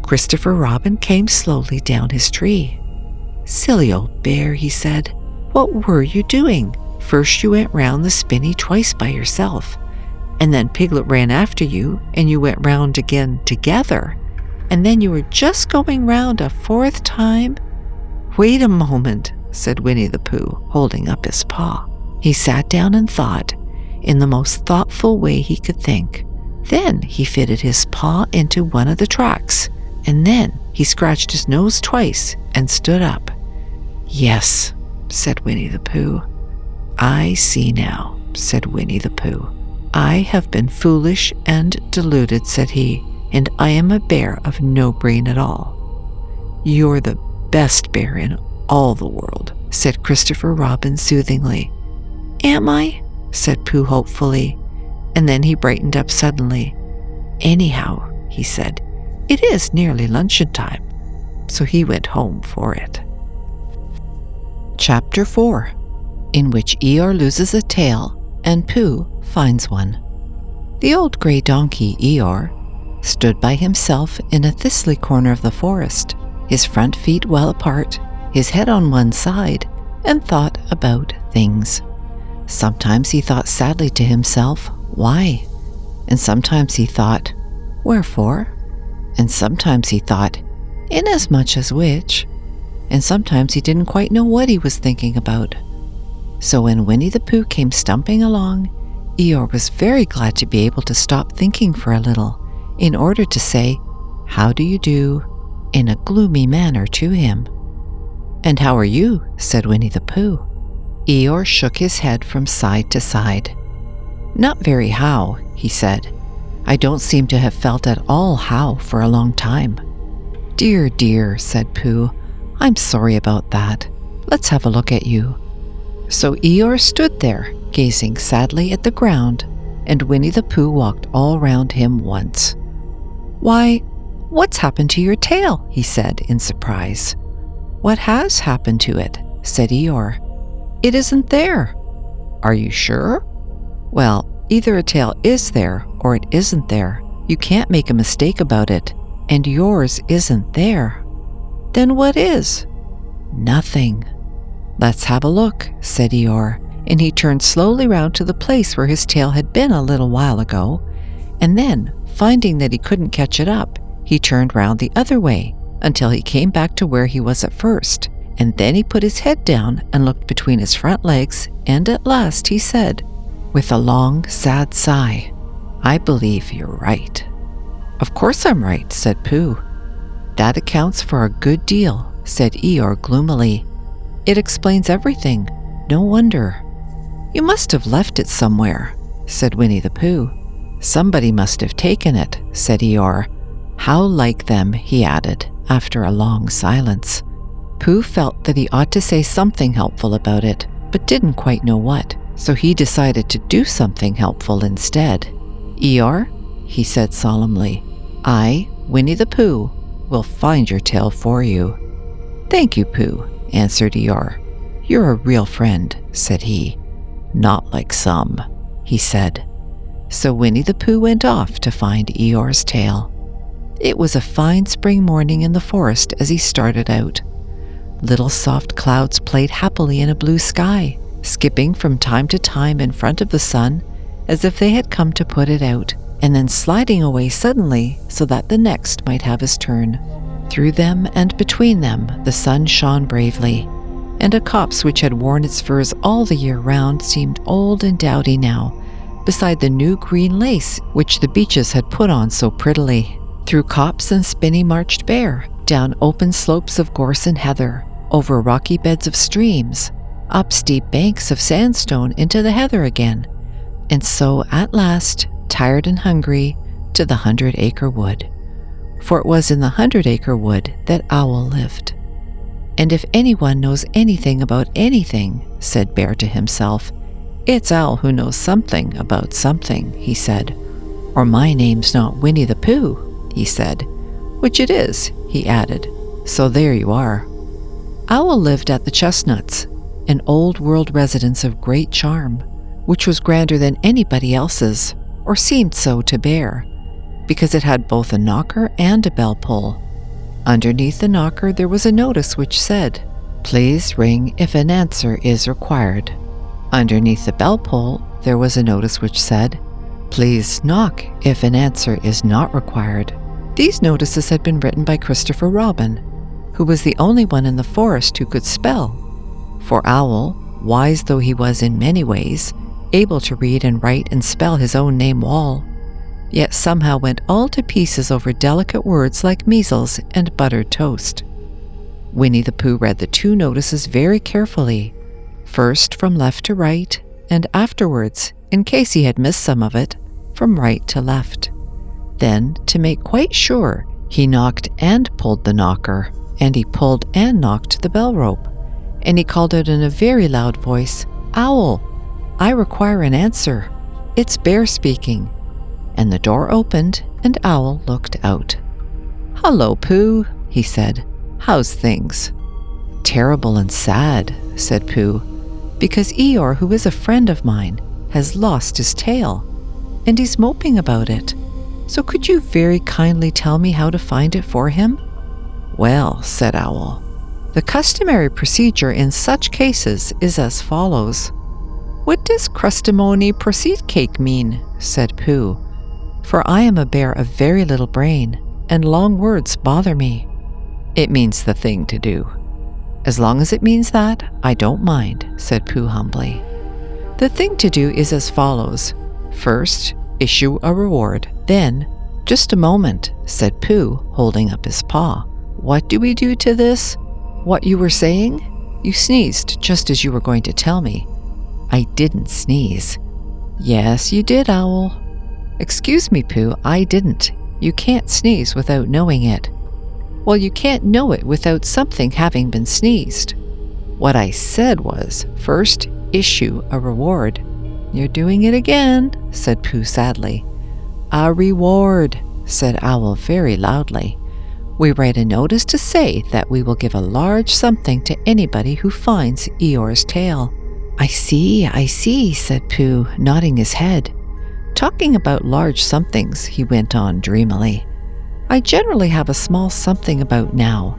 Speaker 1: Christopher Robin came slowly down his tree. "Silly old bear," he said. "What were you doing? First you went round the spinney twice by yourself, and then Piglet ran after you, and you went round again together, and then you were just going round a fourth time." "Wait a moment," said Winnie the Pooh, holding up his paw. He sat down and thought, in the most thoughtful way he could think. Then he fitted his paw into one of the tracks, and then he scratched his nose twice and stood up. "Yes," said Winnie the Pooh. "I see now," said Winnie the Pooh. "I have been foolish and deluded," said he, "and I am a bear of no brain at all." "You're the best bear in all the world," said Christopher Robin soothingly. "Am I?" said Pooh hopefully, and then he brightened up suddenly. "Anyhow," he said, "it is nearly luncheon time." So he went home for it. Chapter 4, in which Eeyore loses a tail and Pooh finds one. The old grey donkey, Eeyore, stood by himself in a thistly corner of the forest, his front feet well apart, his head on one side, and thought about things. Sometimes he thought sadly to himself, "Why?" And sometimes he thought, "Wherefore?" And sometimes he thought, "Inasmuch as which?" And sometimes he didn't quite know what he was thinking about. So when Winnie the Pooh came stumping along, Eeyore was very glad to be able to stop thinking for a little, in order to say, "How do you do?" in a gloomy manner to him. "And how are you?" said Winnie the Pooh. Eeyore shook his head from side to side. "Not very how," he said. "I don't seem to have felt at all how for a long time." "Dear, dear," said Pooh, "I'm sorry about that. Let's have a look at you." So Eeyore stood there, gazing sadly at the ground, and Winnie the Pooh walked all round him once. "Why, what's happened to your tail?" he said in surprise. "What has happened to it?" said Eeyore. "It isn't there." "Are you sure?" "Well, either a tail is there or it isn't there. You can't make a mistake about it, and yours isn't there." "Then what is?" "Nothing." "Let's have a look," said Eeyore, and he turned slowly round to the place where his tail had been a little while ago, and then, finding that he couldn't catch it up, he turned round the other way until he came back to where he was at first, and then he put his head down and looked between his front legs, and at last he said, with a long, sad sigh, "I believe you're right." "Of course I'm right," said Pooh. "That accounts for a good deal," said Eeyore gloomily. "It explains everything. No wonder." "You must have left it somewhere," said Winnie the Pooh. "Somebody must have taken it," said Eeyore. "How like them," he added, after a long silence. Pooh felt that he ought to say something helpful about it, but didn't quite know what, so he decided to do something helpful instead. "Eeyore," he said solemnly, "I, Winnie the Pooh, will find your tail for you." "Thank you, Pooh," answered Eeyore. "You're a real friend," said he. "Not like some," he said. So Winnie the Pooh went off to find Eeyore's tail. It was a fine spring morning in the forest as he started out. Little soft clouds played happily in a blue sky, skipping from time to time in front of the sun as if they had come to put it out, and then sliding away suddenly so that the next might have his turn. Through them and between them the sun shone bravely, and a copse which had worn its furs all the year round seemed old and dowdy now, beside the new green lace which the beeches had put on so prettily. Through copse and spinney marched Bear, down open slopes of gorse and heather, over rocky beds of streams, up steep banks of sandstone into the heather again, and so at last, tired and hungry, to the 100-acre wood. For it was in the 100-acre wood that Owl lived. "And if anyone knows anything about anything," said Bear to himself, "it's Owl who knows something about something," he said. Or my name's not Winnie the Pooh, he said. Which it is, he added. So there you are. Owl lived at the Chestnuts, an old world residence of great charm, which was grander than anybody else's, or seemed so to bear, because it had both a knocker and a bell pull. Underneath the knocker there was a notice which said, "Please ring if an answer is required." Underneath the bell pull there was a notice which said, "Please knock if an answer is not required." These notices had been written by Christopher Robin, who was the only one in the forest who could spell. For Owl, wise though he was in many ways, able to read and write and spell his own name Wall, yet somehow went all to pieces over delicate words like measles and buttered toast. Winnie the Pooh read the two notices very carefully, first from left to right, and afterwards, in case he had missed some of it, from right to left. Then, to make quite sure, he knocked and pulled the knocker, and he pulled and knocked the bell rope, and he called out in a very loud voice, "Owl, I require an answer. It's Bear speaking." And the door opened, and Owl looked out. "Hello, Pooh," he said. "How's things?" "Terrible and sad," said Pooh, "because Eeyore, who is a friend of mine, has lost his tail, and he's moping about it. So could you very kindly tell me how to find it for him?" "Well," said Owl, "the customary procedure in such cases is as follows." "What does crustimony proceed cake mean?" said Pooh. "For I am a bear of very little brain, and long words bother me." "It means the thing to do." "As long as it means that, I don't mind," said Pooh humbly. "The thing to do is as follows. First, issue a reward. Then—" "Just a moment," said Pooh, holding up his paw. "What do we do to this? What you were saying? You sneezed just as you were going to tell me." "I didn't sneeze." "Yes, you did, Owl." "Excuse me, Pooh, I didn't. You can't sneeze without knowing it." "Well, you can't know it without something having been sneezed." "What I said was, first, issue a reward." "You're doing it again," said Pooh sadly. "A reward," said Owl very loudly. "We write a notice to say that we will give a large something to anybody who finds Eeyore's tail." I see, said Pooh, nodding his head. "Talking about large somethings," he went on dreamily. "I generally have a small something about now,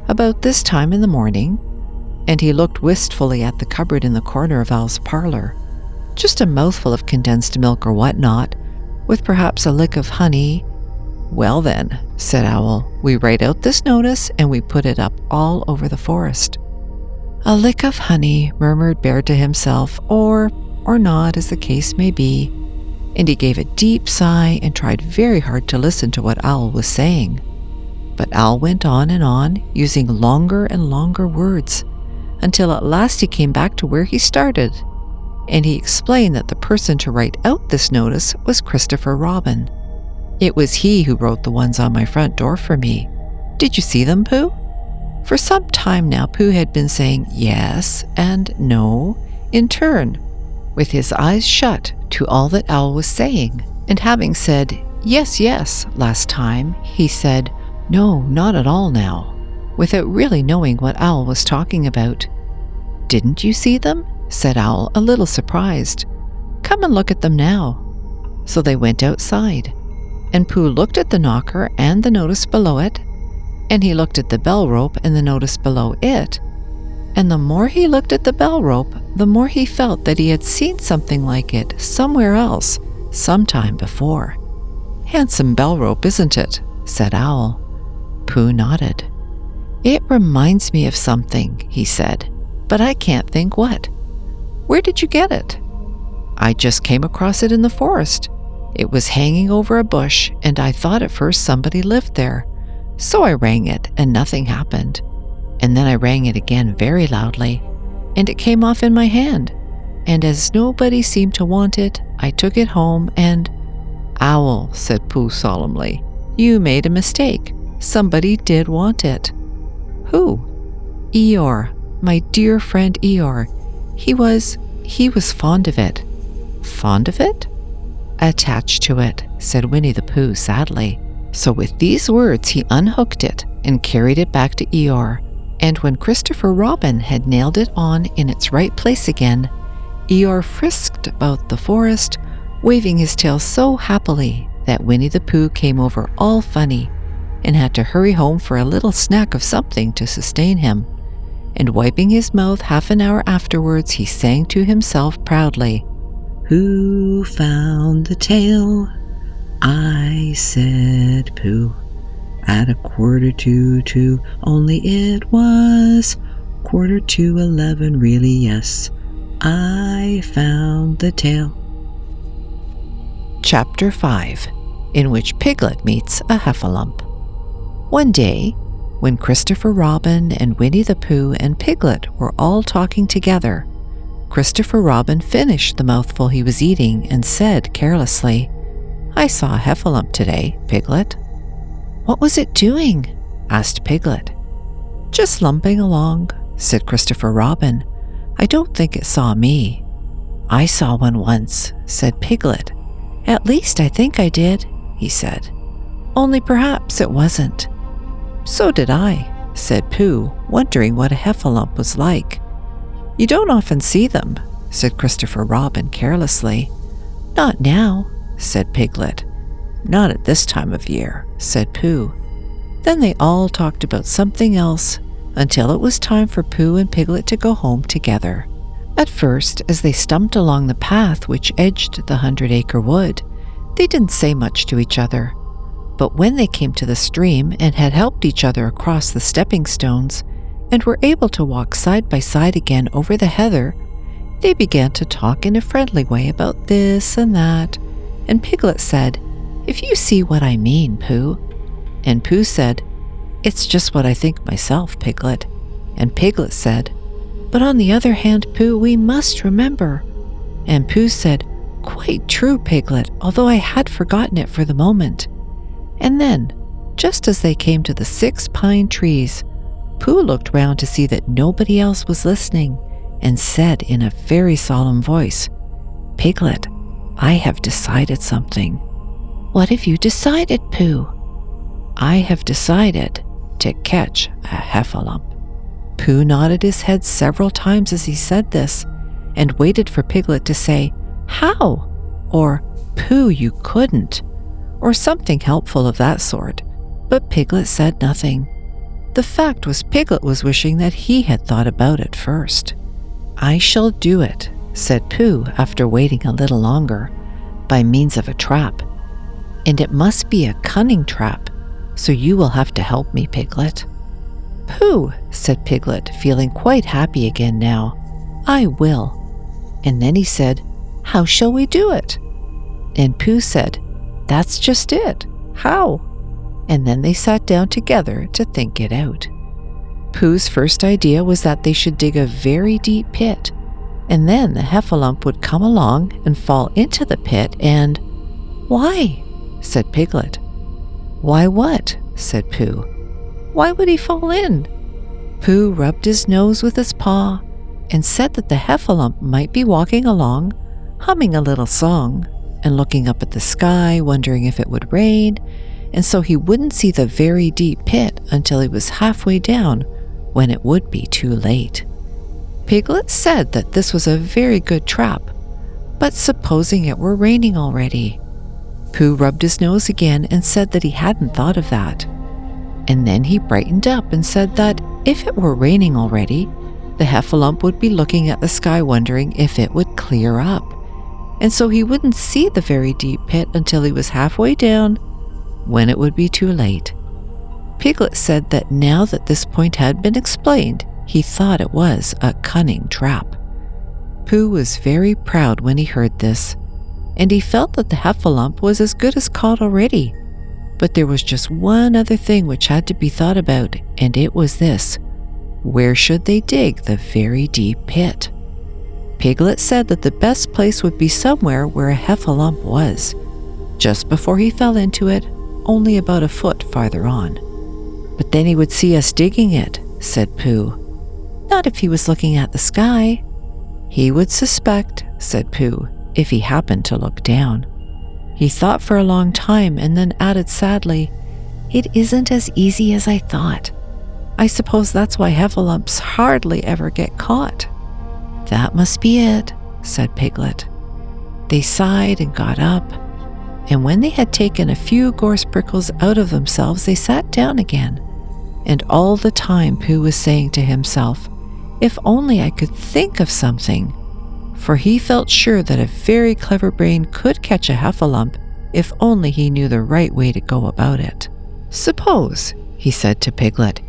Speaker 1: about this time in the morning," and he looked wistfully at the cupboard in the corner of Owl's parlor. "Just a mouthful of condensed milk or whatnot, with perhaps a lick of honey." "Well then," said Owl, "we write out this notice and we put it up all over the forest." "A lick of honey," murmured Bear to himself, or not, as the case may be, and he gave a deep sigh and tried very hard to listen to what Owl was saying. But Owl went on and on, using longer and longer words, until at last he came back to where he started, and he explained that the person to write out this notice was Christopher Robin. It was he who wrote the ones on my front door for me. Did you see them, Pooh? For some time now, Pooh had been saying yes and no in turn, with his eyes shut to all that Owl was saying, and having said yes, yes last time, he said no, not at all now, without really knowing what Owl was talking about. "Didn't you see them?" said Owl, a little surprised. "Come and look at them now." So they went outside, and Pooh looked at the knocker and the notice below it, and he looked at the bell rope and the notice below it, and the more he looked at the bell rope, the more he felt that he had seen something like it somewhere else, sometime before. "Handsome bell rope, isn't it?" said Owl. Pooh nodded. "It reminds me of something," he said, "but I can't think what." "Where did you get it?" "I just came across it in the forest. It was hanging over a bush, and I thought at first somebody lived there. So I rang it, and nothing happened. And then I rang it again very loudly, and it came off in my hand. And as nobody seemed to want it, I took it home and—" "Owl," said Pooh solemnly, "you made a mistake. Somebody did want it." "Who?" "Eeyore, my dear friend Eeyore. He was fond of it." "Fond of it?" attached to it," said Winnie the Pooh sadly. So with these words he unhooked it and carried it back to Eeyore. And when Christopher Robin had nailed it on in its right place again, Eeyore frisked about the forest, waving his tail so happily that Winnie the Pooh came over all funny and had to hurry home for a little snack of something to sustain him. And wiping his mouth half an hour afterwards, he sang to himself proudly, "Who found the tail? I said Pooh. At 11:45, only it was 11:45, really, yes. I found the tail." Chapter 5, in which Piglet meets a heffalump. One day, when Christopher Robin and Winnie the Pooh and Piglet were all talking together, Christopher Robin finished the mouthful he was eating and said carelessly, "I saw a heffalump today, Piglet." "What was it doing?" asked Piglet. "Just lumping along," said Christopher Robin. "I don't think it saw me." "I saw one once," said Piglet. "At least I think I did," he said. "Only perhaps it wasn't." "So did I," said Pooh, wondering what a heffalump was like. "You don't often see them," said Christopher Robin carelessly. "Not now," said Piglet. "Not at this time of year," said Pooh. Then they all talked about something else until it was time for Pooh and Piglet to go home together. At first, as they stumped along the path which edged the 100-acre wood, they didn't say much to each other. But when they came to the stream and had helped each other across the stepping stones and were able to walk side by side again over the heather, they began to talk in a friendly way about this and that. And Piglet said, "If you see what I mean, Pooh." And Pooh said, "It's just what I think myself, Piglet." And Piglet said, "But on the other hand, Pooh, we must remember." And Pooh said, "Quite true, Piglet, although I had forgotten it for the moment." And then, just as they came to the 6 pine trees, Pooh looked round to see that nobody else was listening and said in a very solemn voice, "Piglet, I have decided something." "What have you decided, Pooh?" "I have decided to catch a heffalump." Pooh nodded his head several times as he said this and waited for Piglet to say, "How?" or "Pooh, you couldn't," or something helpful of that sort, but Piglet said nothing. The fact was, Piglet was wishing that he had thought about it first. "I shall do it," said Pooh after waiting a little longer, "by means of a trap. And it must be a cunning trap, so you will have to help me, Piglet." "Pooh," said Piglet, feeling quite happy again now, "I will." And then he said, "How shall we do it?" And Pooh said, "That's just it. How?" And then they sat down together to think it out. Pooh's first idea was that they should dig a very deep pit, and then the heffalump would come along and fall into the pit and— "Why?" said Piglet. "Why what?" said Pooh. "Why would he fall in?" Pooh rubbed his nose with his paw and said that the heffalump might be walking along, humming a little song, and looking up at the sky, wondering if it would rain, and so he wouldn't see the very deep pit until he was halfway down, when it would be too late. Piglet said that this was a very good trap, but supposing it were raining already? Pooh rubbed his nose again and said that he hadn't thought of that. And then he brightened up and said that if it were raining already, the heffalump would be looking at the sky wondering if it would clear up, and so he wouldn't see the very deep pit until he was halfway down, when it would be too late. Piglet said that now that this point had been explained, he thought it was a cunning trap. Pooh was very proud when he heard this, and he felt that the heffalump was as good as caught already. But there was just one other thing which had to be thought about, and it was this: where should they dig the very deep pit? Piglet said that the best place would be somewhere where a heffalump was, just before he fell into it, only about a foot farther on. "But then he would see us digging it," said Pooh. "Not if he was looking at the sky." "He would suspect," said Pooh, "if he happened to look down." He thought for a long time and then added sadly, "It isn't as easy as I thought. I suppose that's why heffalumps hardly ever get caught." "That must be it," said Piglet. They sighed and got up, and when they had taken a few gorse prickles out of themselves, they sat down again. And all the time Pooh was saying to himself, "If only I could think of something," for he felt sure that a very clever brain could catch a heffalump if only he knew the right way to go about it. "Suppose," he said to Piglet,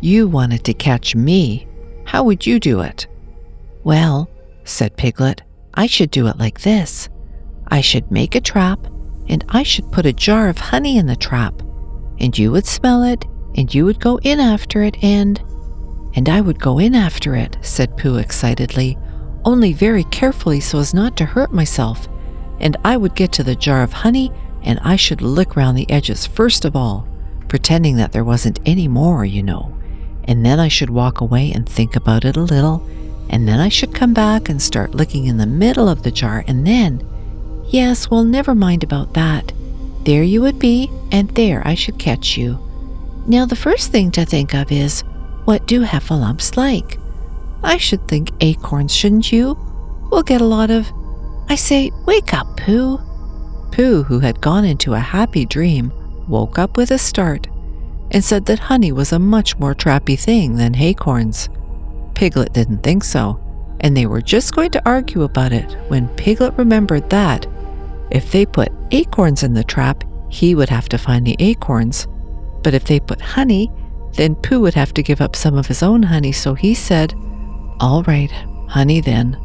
Speaker 1: "you wanted to catch me. How would you do it?" "Well," said Piglet, "I should do it like this. I should make a trap, and I should put a jar of honey in the trap, and you would smell it, and you would go in after it, and I would go in after it," said Pooh excitedly, "only very carefully so as not to hurt myself, and I would get to the jar of honey, and I should lick round the edges first of all, pretending that there wasn't any more, you know, and then I should walk away and think about it a little, and then I should come back and start licking in the middle of the jar, and then, yes, well, never mind about that. There you would be, and there I should catch you. Now the first thing to think of is, what do heffalumps like? I should think acorns, shouldn't you? We'll get a lot of... I say, wake up, Pooh." Pooh, who had gone into a happy dream, woke up with a start and said that honey was a much more trappy thing than acorns. Piglet didn't think so, and they were just going to argue about it when Piglet remembered that if they put acorns in the trap, he would have to find the acorns, but if they put honey, then Pooh would have to give up some of his own honey, so he said, "All right, honey then,"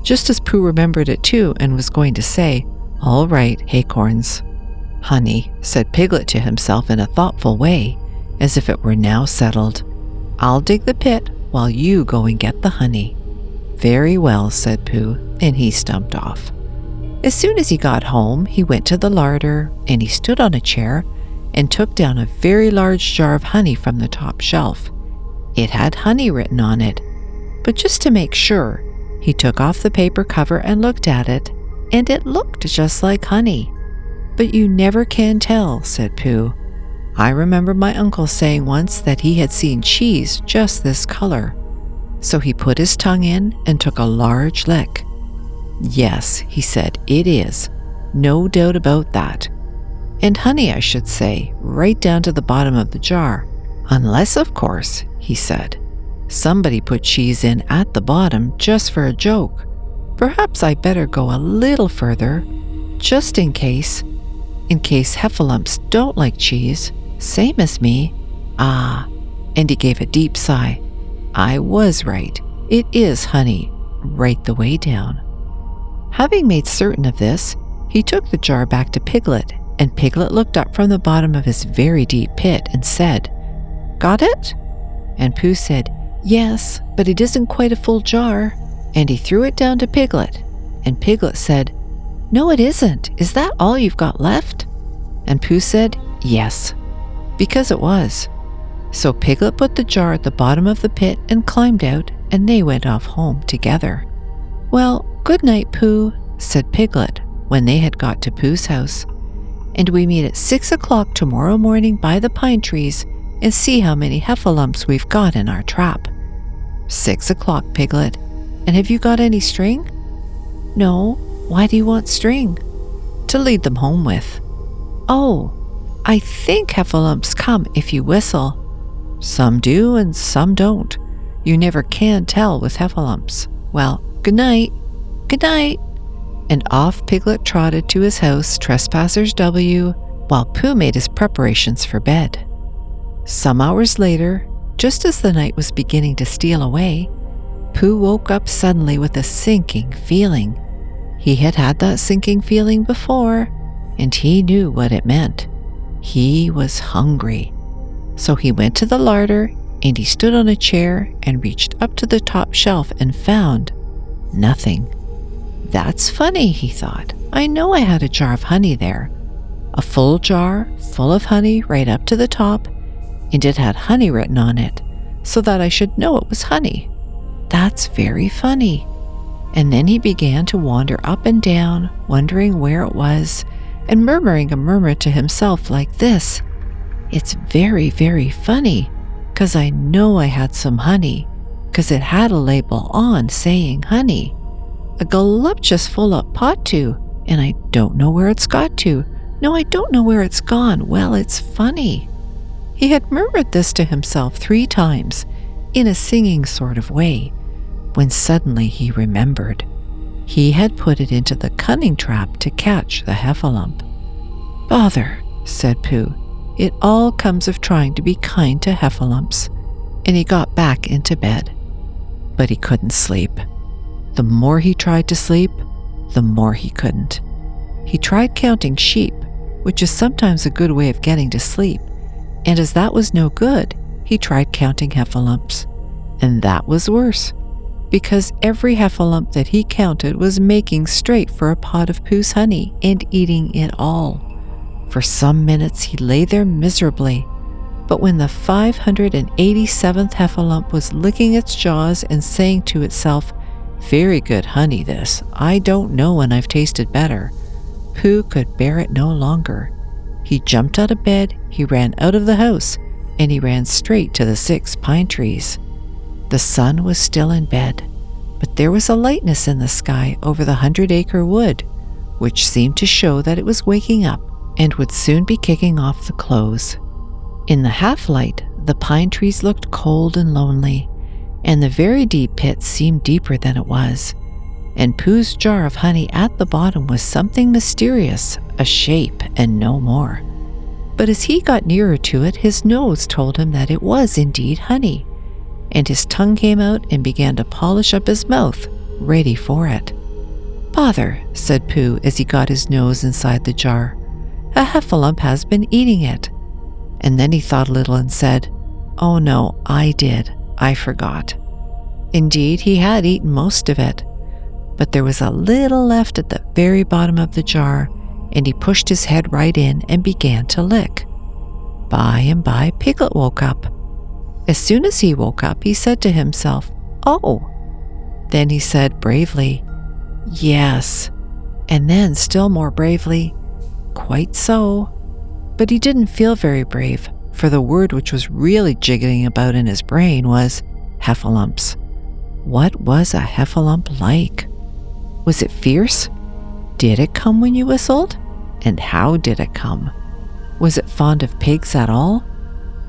Speaker 1: just as Pooh remembered it too and was going to say, "All right, acorns." "Honey," said Piglet to himself in a thoughtful way, as if it were now settled. "I'll dig the pit while you go and get the honey." "Very well," said Pooh, and he stumped off. As soon as he got home, he went to the larder, and he stood on a chair and took down a very large jar of honey from the top shelf. It had honey written on it, but just to make sure, he took off the paper cover and looked at it, and it looked just like honey. "But you never can tell," said Pooh. "I remember my uncle saying once that he had seen cheese just this color." So he put his tongue in and took a large lick. "Yes," he said, "it is. No doubt about that. And honey, I should say, right down to the bottom of the jar. Unless, of course," he said, "somebody put cheese in at the bottom just for a joke. Perhaps I better go a little further, just in case heffalumps don't like cheese, same as me. Ah," and he gave a deep sigh. "I was right. It is honey, right the way down." Having made certain of this, he took the jar back to Piglet, and Piglet looked up from the bottom of his very deep pit and said, "Got it?" And Pooh said, "Yes, but it isn't quite a full jar." And he threw it down to Piglet, and Piglet said, "No, it isn't. Is that all you've got left?" And Pooh said, "Yes," because it was. So Piglet put the jar at the bottom of the pit and climbed out, and they went off home together. "Well, good night, Pooh," said Piglet when they had got to Pooh's house, "and we meet at 6 o'clock tomorrow morning by the pine trees and see how many heffalumps we've got in our trap." 6 o'clock, Piglet. "And have you got any string?" "No. Why do you want string?" "To lead them home with." "Oh, I think heffalumps come if you whistle." "Some do and some don't. You never can tell with heffalumps. Well, good night." "Good night." And off Piglet trotted to his house, Trespassers W, while Pooh made his preparations for bed. Some hours later, just as the night was beginning to steal away, Pooh woke up suddenly with a sinking feeling. He had had that sinking feeling before, and he knew what it meant. He was hungry. So he went to the larder, and he stood on a chair and reached up to the top shelf and found nothing. "That's funny," he thought. "I know I had a jar of honey there. A full jar full of honey right up to the top, and it had honey written on it, so that I should know it was honey. That's very funny." And then he began to wander up and down, wondering where it was, and murmuring a murmur to himself like this: "It's very, very funny, 'cause I know I had some honey, 'cause it had a label on saying honey. A galuptious full-up pot too, and I don't know where it's got to. No, I don't know where it's gone. Well, it's funny." He had murmured this to himself 3 times, in a singing sort of way, when suddenly he remembered. He had put it into the cunning trap to catch the heffalump. "Bother," said Pooh. "It all comes of trying to be kind to heffalumps." And he got back into bed. But he couldn't sleep. The more he tried to sleep, the more he couldn't. He tried counting sheep, which is sometimes a good way of getting to sleep, and as that was no good, he tried counting heffalumps. And that was worse, because every heffalump that he counted was making straight for a pot of Pooh's honey and eating it all. For some minutes he lay there miserably, but when the 587th heffalump was licking its jaws and saying to itself, "Very good honey this, I don't know when I've tasted better," Pooh could bear it no longer. He jumped out of bed, he ran out of the house, and he ran straight to the 6 pine trees. The sun was still in bed, but there was a lightness in the sky over the 100-acre wood, which seemed to show that it was waking up and would soon be kicking off the clothes. In the half-light, the pine trees looked cold and lonely, and the very deep pit seemed deeper than it was, and Pooh's jar of honey at the bottom was something mysterious, a shape and no more. But as he got nearer to it, his nose told him that it was indeed honey, and his tongue came out and began to polish up his mouth, ready for it. "Bother," said Pooh as he got his nose inside the jar. "A heffalump has been eating it." And then he thought a little and said, "Oh no, I did. I forgot." Indeed, he had eaten most of it, but there was a little left at the very bottom of the jar, and he pushed his head right in and began to lick. By and by, Piglet woke up. As soon as he woke up, he said to himself, "Oh." Then he said bravely, "Yes," and then still more bravely, "Quite so." But he didn't feel very brave, for the word which was really jiggling about in his brain was heffalumps. What was a heffalump like? Was it fierce? Did it come when you whistled? And how did it come? Was it fond of pigs at all?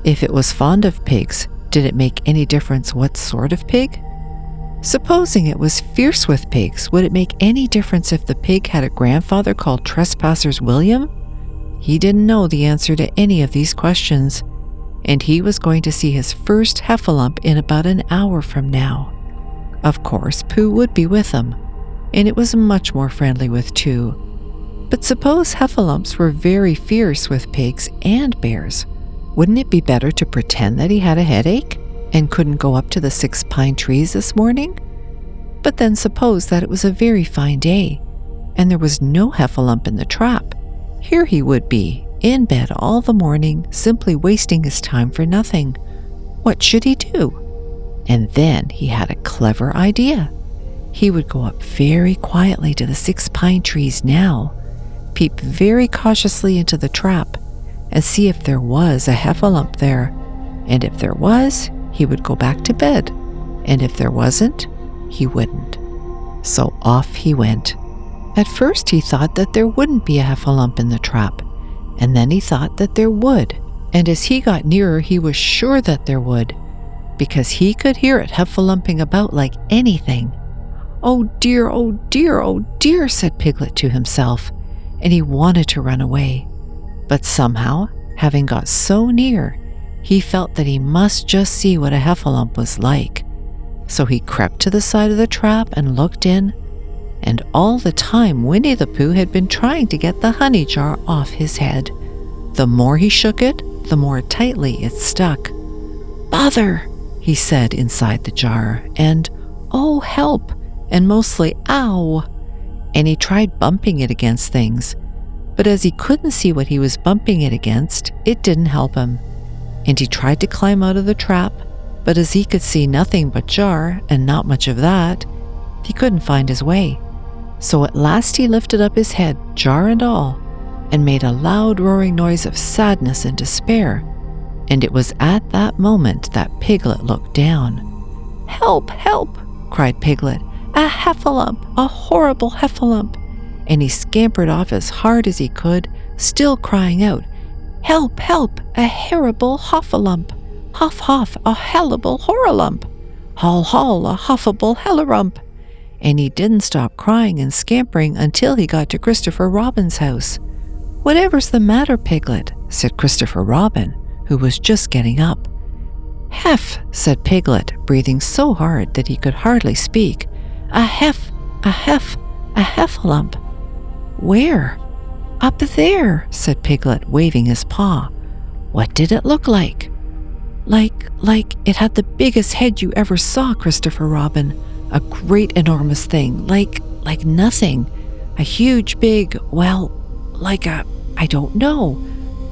Speaker 1: If it was fond of pigs, did it make any difference what sort of pig? Supposing it was fierce with pigs, would it make any difference if the pig had a grandfather called Trespassers William? He didn't know the answer to any of these questions, and he was going to see his first heffalump in about an hour from now. Of course, Pooh would be with him, and it was much more friendly with 2. But suppose heffalumps were very fierce with pigs and bears. Wouldn't it be better to pretend that he had a headache and couldn't go up to the 6 pine trees this morning? But then suppose that it was a very fine day, and there was no heffalump in the trap. Here he would be, in bed all the morning, simply wasting his time for nothing. What should he do? And then he had a clever idea. He would go up very quietly to the 6 pine trees now, peep very cautiously into the trap, and see if there was a heffalump there. And if there was, he would go back to bed. And if there wasn't, he wouldn't. So off he went. At first he thought that there wouldn't be a heffalump in the trap, and then he thought that there would. And as he got nearer, he was sure that there would, because he could hear it heffalumping about like anything. "Oh dear, oh dear, oh dear," said Piglet to himself, and he wanted to run away. But somehow, having got so near, he felt that he must just see what a heffalump was like. So he crept to the side of the trap and looked in, and all the time Winnie the Pooh had been trying to get the honey jar off his head. The more he shook it, the more tightly it stuck. "Bother," he said inside the jar, and "Oh, help," and mostly "Ow." And he tried bumping it against things, but as he couldn't see what he was bumping it against, it didn't help him. And he tried to climb out of the trap, but as he could see nothing but jar, and not much of that, he couldn't find his way. So at last he lifted up his head, jar and all, and made a loud roaring noise of sadness and despair, and it was at that moment that Piglet looked down. "Help! Help!" cried Piglet. "A heffalump! A horrible heffalump!" And he scampered off as hard as he could, still crying out, "Help! Help! A horrible hoffalump! Huff! Huff! A hellable horralump! Haul! Haul! A huffable hellarump!" And he didn't stop crying and scampering until he got to Christopher Robin's house. "Whatever's the matter, Piglet?" said Christopher Robin, who was just getting up. "Hef," said Piglet, breathing so hard that he could hardly speak. "A hef, a hef, a heffalump." "Where?" "Up there," said Piglet, waving his paw. "What did it look like?" Like it had the biggest head you ever saw, Christopher Robin. A great enormous thing, like nothing. A huge big, well, I don't know,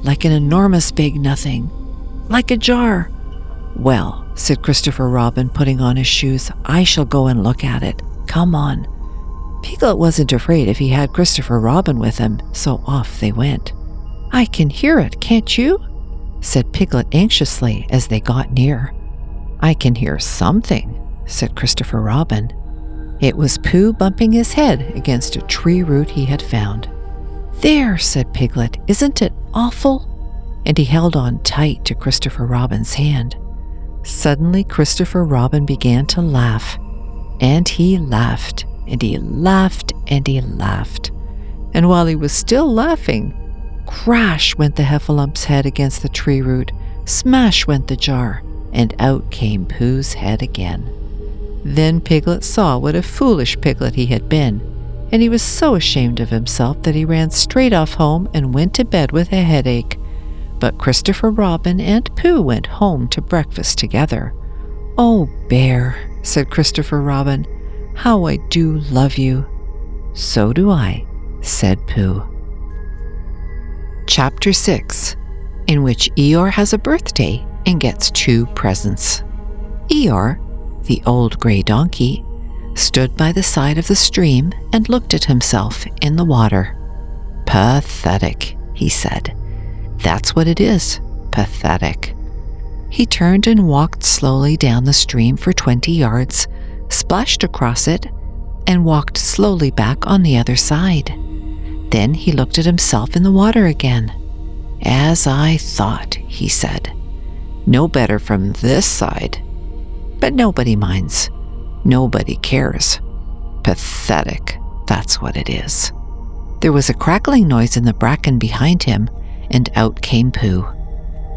Speaker 1: like an enormous big nothing. Like a jar." "Well," said Christopher Robin, putting on his shoes, "I shall go and look at it. Come on." Piglet wasn't afraid if he had Christopher Robin with him, so off they went. "I can hear it, can't you?" said Piglet anxiously as they got near. "I can hear something," said Christopher Robin. It was Pooh bumping his head against a tree root he had found. "There," said Piglet, "isn't it awful?" And he held on tight to Christopher Robin's hand. Suddenly Christopher Robin began to laugh, and he laughed, and he laughed, and he laughed. And while he was still laughing, crash went the heffalump's head against the tree root, smash went the jar, and out came Pooh's head again. Then Piglet saw what a foolish Piglet he had been, and he was so ashamed of himself that he ran straight off home and went to bed with a headache. But Christopher Robin and Pooh went home to breakfast together. "Oh, Bear," said Christopher Robin, "how I do love you." "So do I," said Pooh. Chapter 6, in which Eeyore has a birthday and gets 2 presents. Eeyore, the old grey donkey, stood by the side of the stream and looked at himself in the water. "Pathetic," he said. "That's what it is, pathetic." He turned and walked slowly down the stream for 20 yards, splashed across it, and walked slowly back on the other side. Then he looked at himself in the water again. "As I thought," he said. "No better from this side. But nobody minds. Nobody cares. Pathetic, that's what it is." There was a crackling noise in the bracken behind him, and out came Pooh.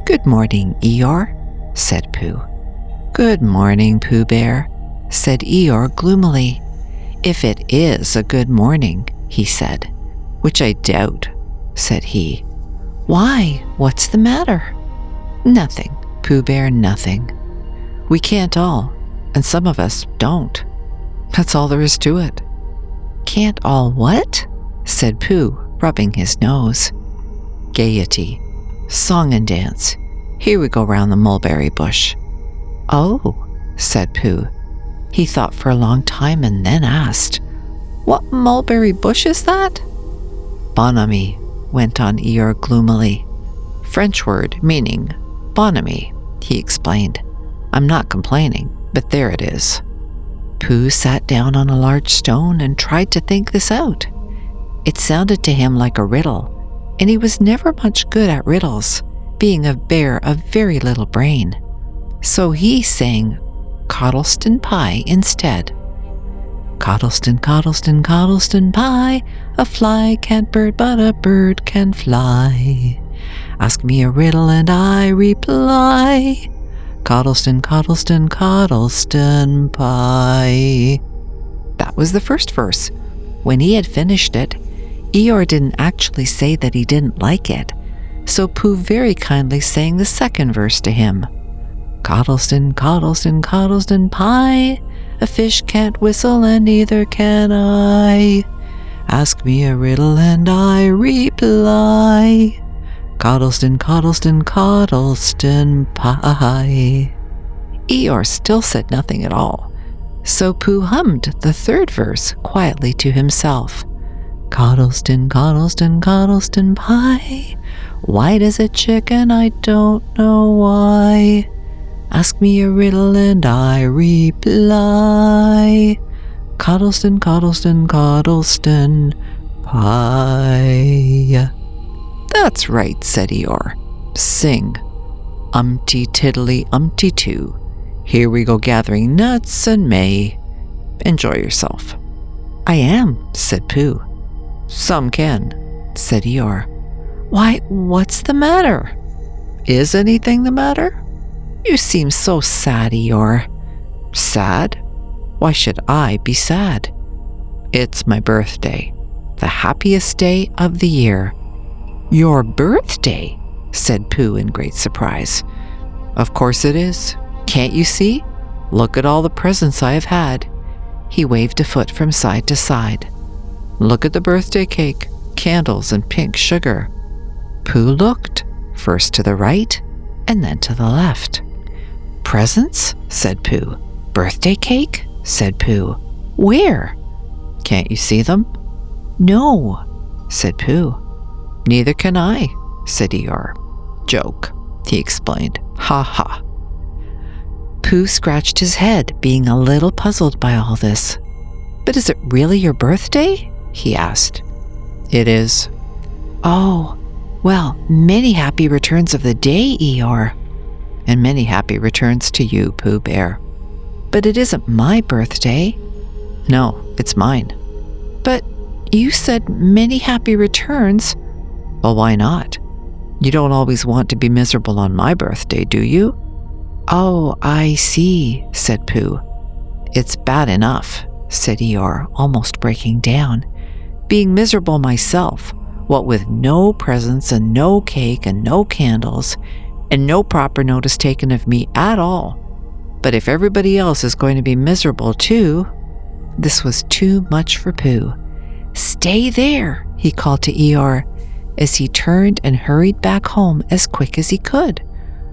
Speaker 1: "Good morning, Eeyore," said Pooh. "Good morning, Pooh Bear," said Eeyore gloomily. "If it is a good morning," he said. "Which I doubt," said he. "Why, what's the matter?" "Nothing, Pooh Bear, nothing. We can't all, and some of us don't. That's all there is to it." "Can't all what?" said Pooh, rubbing his nose. "Gaiety, song and dance. Here we go round the mulberry bush." "Oh," said Pooh. He thought for a long time and then asked, "What mulberry bush is that?" "Bonhomie," went on Eeyore gloomily. "French word meaning bonhomie," he explained. "I'm not complaining, but there it is." Pooh sat down on a large stone and tried to think this out. It sounded to him like a riddle, and he was never much good at riddles, being a bear of very little brain. So he sang Coddleston Pie instead. "Coddleston, Coddleston, Coddleston Pie, a fly can't bird, but a bird can fly. Ask me a riddle and I reply. Coddleston, Coddleston, Coddleston Pie." That was the first verse. When he had finished it, Eeyore didn't actually say that he didn't like it, so Pooh very kindly sang the second verse to him. "Coddleston, Coddleston, Coddleston Pie, a fish can't whistle and neither can I. Ask me a riddle and I reply. Coddleston, Coddleston, Coddleston Pie." Eeyore still said nothing at all, so Pooh hummed the third verse quietly to himself. Coddleston, Coddleston, Coddleston pie. White as a chicken, I don't know why. Ask me a riddle and I reply. Coddleston, Coddleston, Coddleston pie. That's right, said Eeyore. Sing. Umpty tiddly umpty too. Here we go gathering nuts and may. Enjoy yourself. I am, said Pooh. Some can, said Eeyore. Why, what's the matter? Is anything the matter? You seem so sad, Eeyore. Sad? Why should I be sad? It's my birthday, the happiest day of the year. Your birthday? Said Pooh in great surprise. Of course it is. Can't you see? Look at all the presents I have had. He waved a foot from side to side. Look at the birthday cake, candles, and pink sugar. Pooh looked, first to the right and then to the left. Presents? Said Pooh. Birthday cake? Said Pooh. Where? Can't you see them? No, said Pooh. Neither can I, said Eeyore. Joke, he explained. Ha ha. Pooh scratched his head, being a little puzzled by all this. But is it really your birthday? He asked. It is. Oh, well, many happy returns of the day, Eeyore. And many happy returns to you, Pooh Bear. But it isn't my birthday. No, it's mine. But you said many happy returns. Well, why not? You don't always want to be miserable on my birthday, do you? Oh, I see, said Pooh. It's bad enough, said Eeyore, almost breaking down. Being miserable myself, what with no presents and no cake and no candles, and no proper notice taken of me at all. But if everybody else is going to be miserable too, this was too much for Pooh. Stay there, he called to Eeyore, as he turned and hurried back home as quick as he could,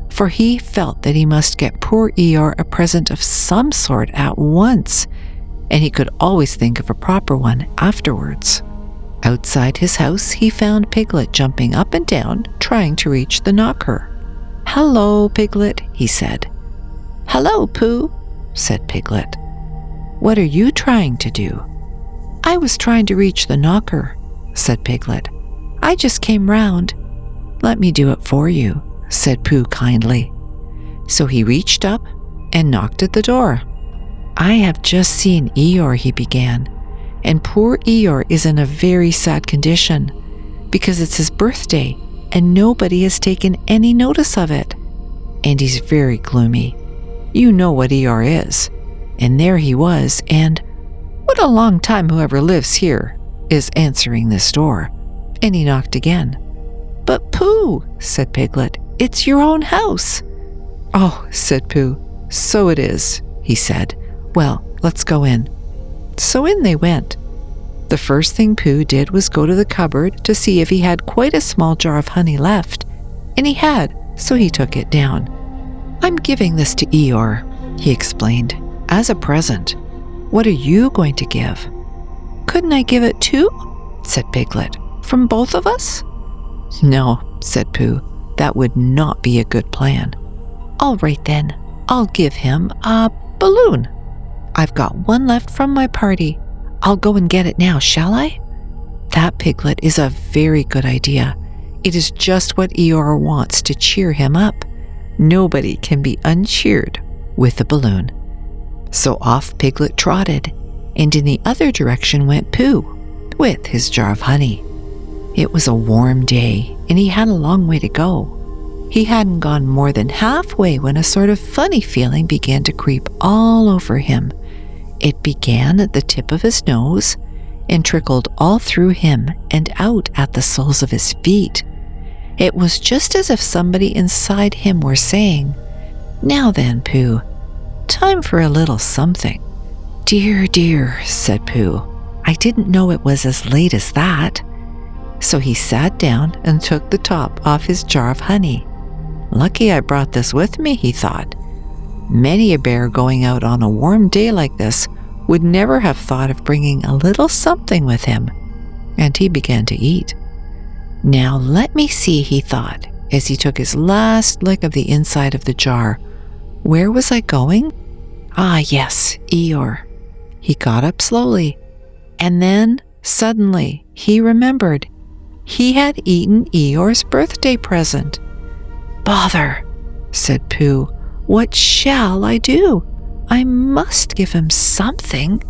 Speaker 1: for he felt that he must get poor Eeyore a present of some sort at once, and he could always think of a proper one afterwards. Outside his house, he found Piglet jumping up and down, trying to reach the knocker. Hello, Piglet, he said. Hello, Pooh, said Piglet. What are you trying to do? I was trying to reach the knocker, said Piglet. I just came round. Let me do it for you, said Pooh kindly. So he reached up and knocked at the door. I have just seen Eeyore, he began, and poor Eeyore is in a very sad condition because it's his birthday and nobody has taken any notice of it. And he's very gloomy. You know what Eeyore is. And there he was, and what a long time whoever lives here is answering this door. And he knocked again. But Pooh, said Piglet, it's your own house. Oh, said Pooh, so it is, he said. Well, let's go in. So in they went. The first thing Pooh did was go to the cupboard to see if he had quite a small jar of honey left. And he had, so he took it down. I'm giving this to Eeyore, he explained, as a present. What are you going to give? Couldn't I give it too? Said Piglet. From both of us? No, said Pooh. That would not be a good plan. All right then, I'll give him a balloon. I've got one left from my party. I'll go and get it now, shall I? That, Piglet, is a very good idea. It is just what Eeyore wants to cheer him up. Nobody can be uncheered with a balloon. So off Piglet trotted, and in the other direction went Pooh, with his jar of honey. It was a warm day, and he had a long way to go. He hadn't gone more than halfway when a sort of funny feeling began to creep all over him. It began at the tip of his nose and trickled all through him and out at the soles of his feet. It was just as if somebody inside him were saying, Now then, Pooh, time for a little something. Dear, dear, said Pooh, I didn't know it was as late as that. So he sat down and took the top off his jar of honey. Lucky I brought this with me, he thought. Many a bear going out on a warm day like this would never have thought of bringing a little something with him. and he began to eat. Now let me see, he thought, as he took his last lick of the inside of the jar. Where was I going? Ah, yes, Eeyore. He got up slowly, and then, suddenly, he remembered. He had eaten Eeyore's birthday present. Bother, said Pooh. What shall I do? I must give him something.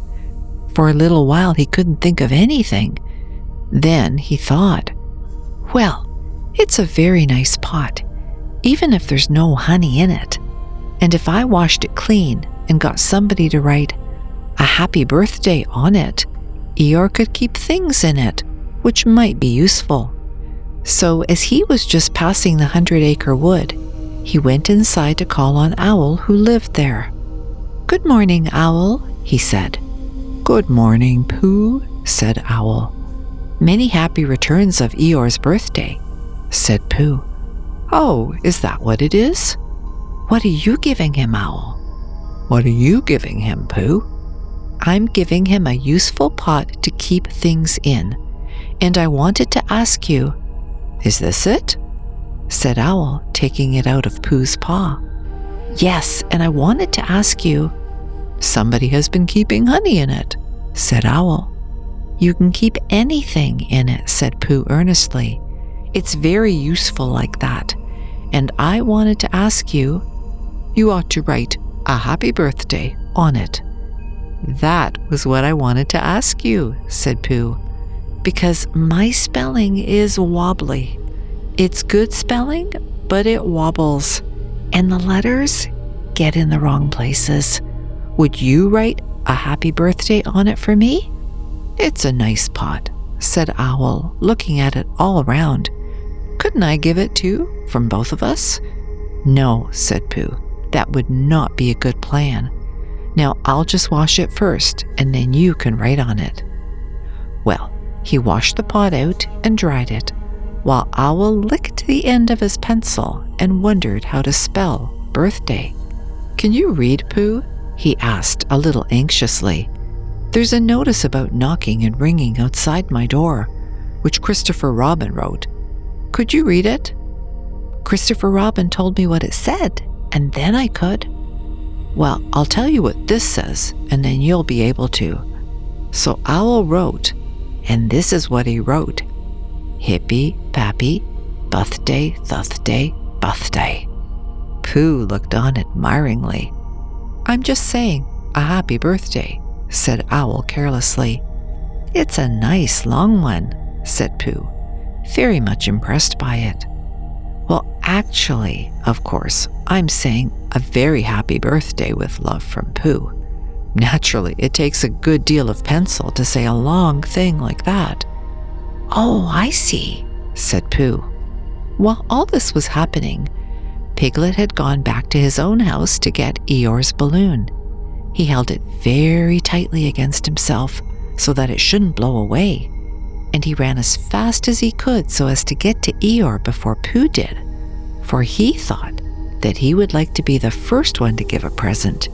Speaker 1: For a little while he couldn't think of anything. Then he thought, well, it's a very nice pot, even if there's no honey in it. And if I washed it clean and got somebody to write a happy birthday on it, Eeyore could keep things in it, which might be useful. So as he was just passing the 100 Acre Wood, he went inside to call on Owl, who lived there. Good morning, Owl, he said. Good morning, Pooh, said Owl. Many happy returns of Eeyore's birthday, said Pooh. Oh, is that what it is? What are you giving him, Owl? What are you giving him, Pooh? I'm giving him a useful pot to keep things in, and I wanted to ask you, is this it? Said Owl, taking it out of Pooh's paw. Yes, and I wanted to ask you, somebody has been keeping honey in it, said Owl. You can keep anything in it, said Pooh earnestly. It's very useful like that, and I wanted to ask you, you ought to write a happy birthday on it. That was what I wanted to ask you, said Pooh, because my spelling is wobbly. It's good spelling, but it wobbles, and the letters get in the wrong places. Would you write a happy birthday on it for me? It's a nice pot, said Owl, looking at it all around. Couldn't I give it too, from both of us? No, said Pooh, that would not be a good plan. Now I'll just wash it first, and then you can write on it. Well, he washed the pot out and dried it, while Owl licked the end of his pencil and wondered how to spell birthday. Can you read, Pooh? He asked a little anxiously. There's a notice about knocking and ringing outside my door, which Christopher Robin wrote. Could you read it? Christopher Robin told me what it said, and then I could. Well, I'll tell you what this says, and then you'll be able to. So Owl wrote, and this is what he wrote. Hippy, pappy, birthday, thuthday, birthday. Pooh looked on admiringly. I'm just saying a happy birthday, said Owl carelessly. It's a nice long one, said Pooh, very much impressed by it. Well, actually, of course, I'm saying a very happy birthday with love from Pooh. Naturally, it takes a good deal of pencil to say a long thing like that. Oh, I see, said Pooh. While all this was happening, Piglet had gone back to his own house to get Eeyore's balloon. He held it very tightly against himself so that it shouldn't blow away, and he ran as fast as he could so as to get to Eeyore before Pooh did, for he thought that he would like to be the first one to give a present,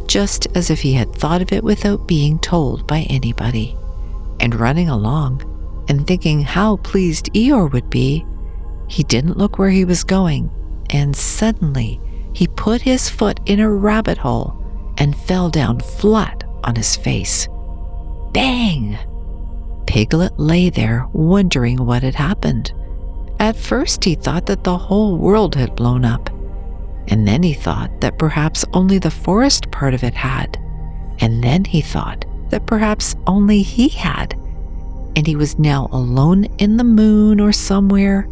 Speaker 1: just as if he had thought of it without being told by anybody. And running along, and thinking how pleased Eeyore would be, he didn't look where he was going, and suddenly he put his foot in a rabbit hole and fell down flat on his face. Bang! Piglet lay there wondering what had happened. At first he thought that the whole world had blown up, and then he thought that perhaps only the forest part of it had, and then he thought that perhaps only he had, and he was now alone in the moon or somewhere,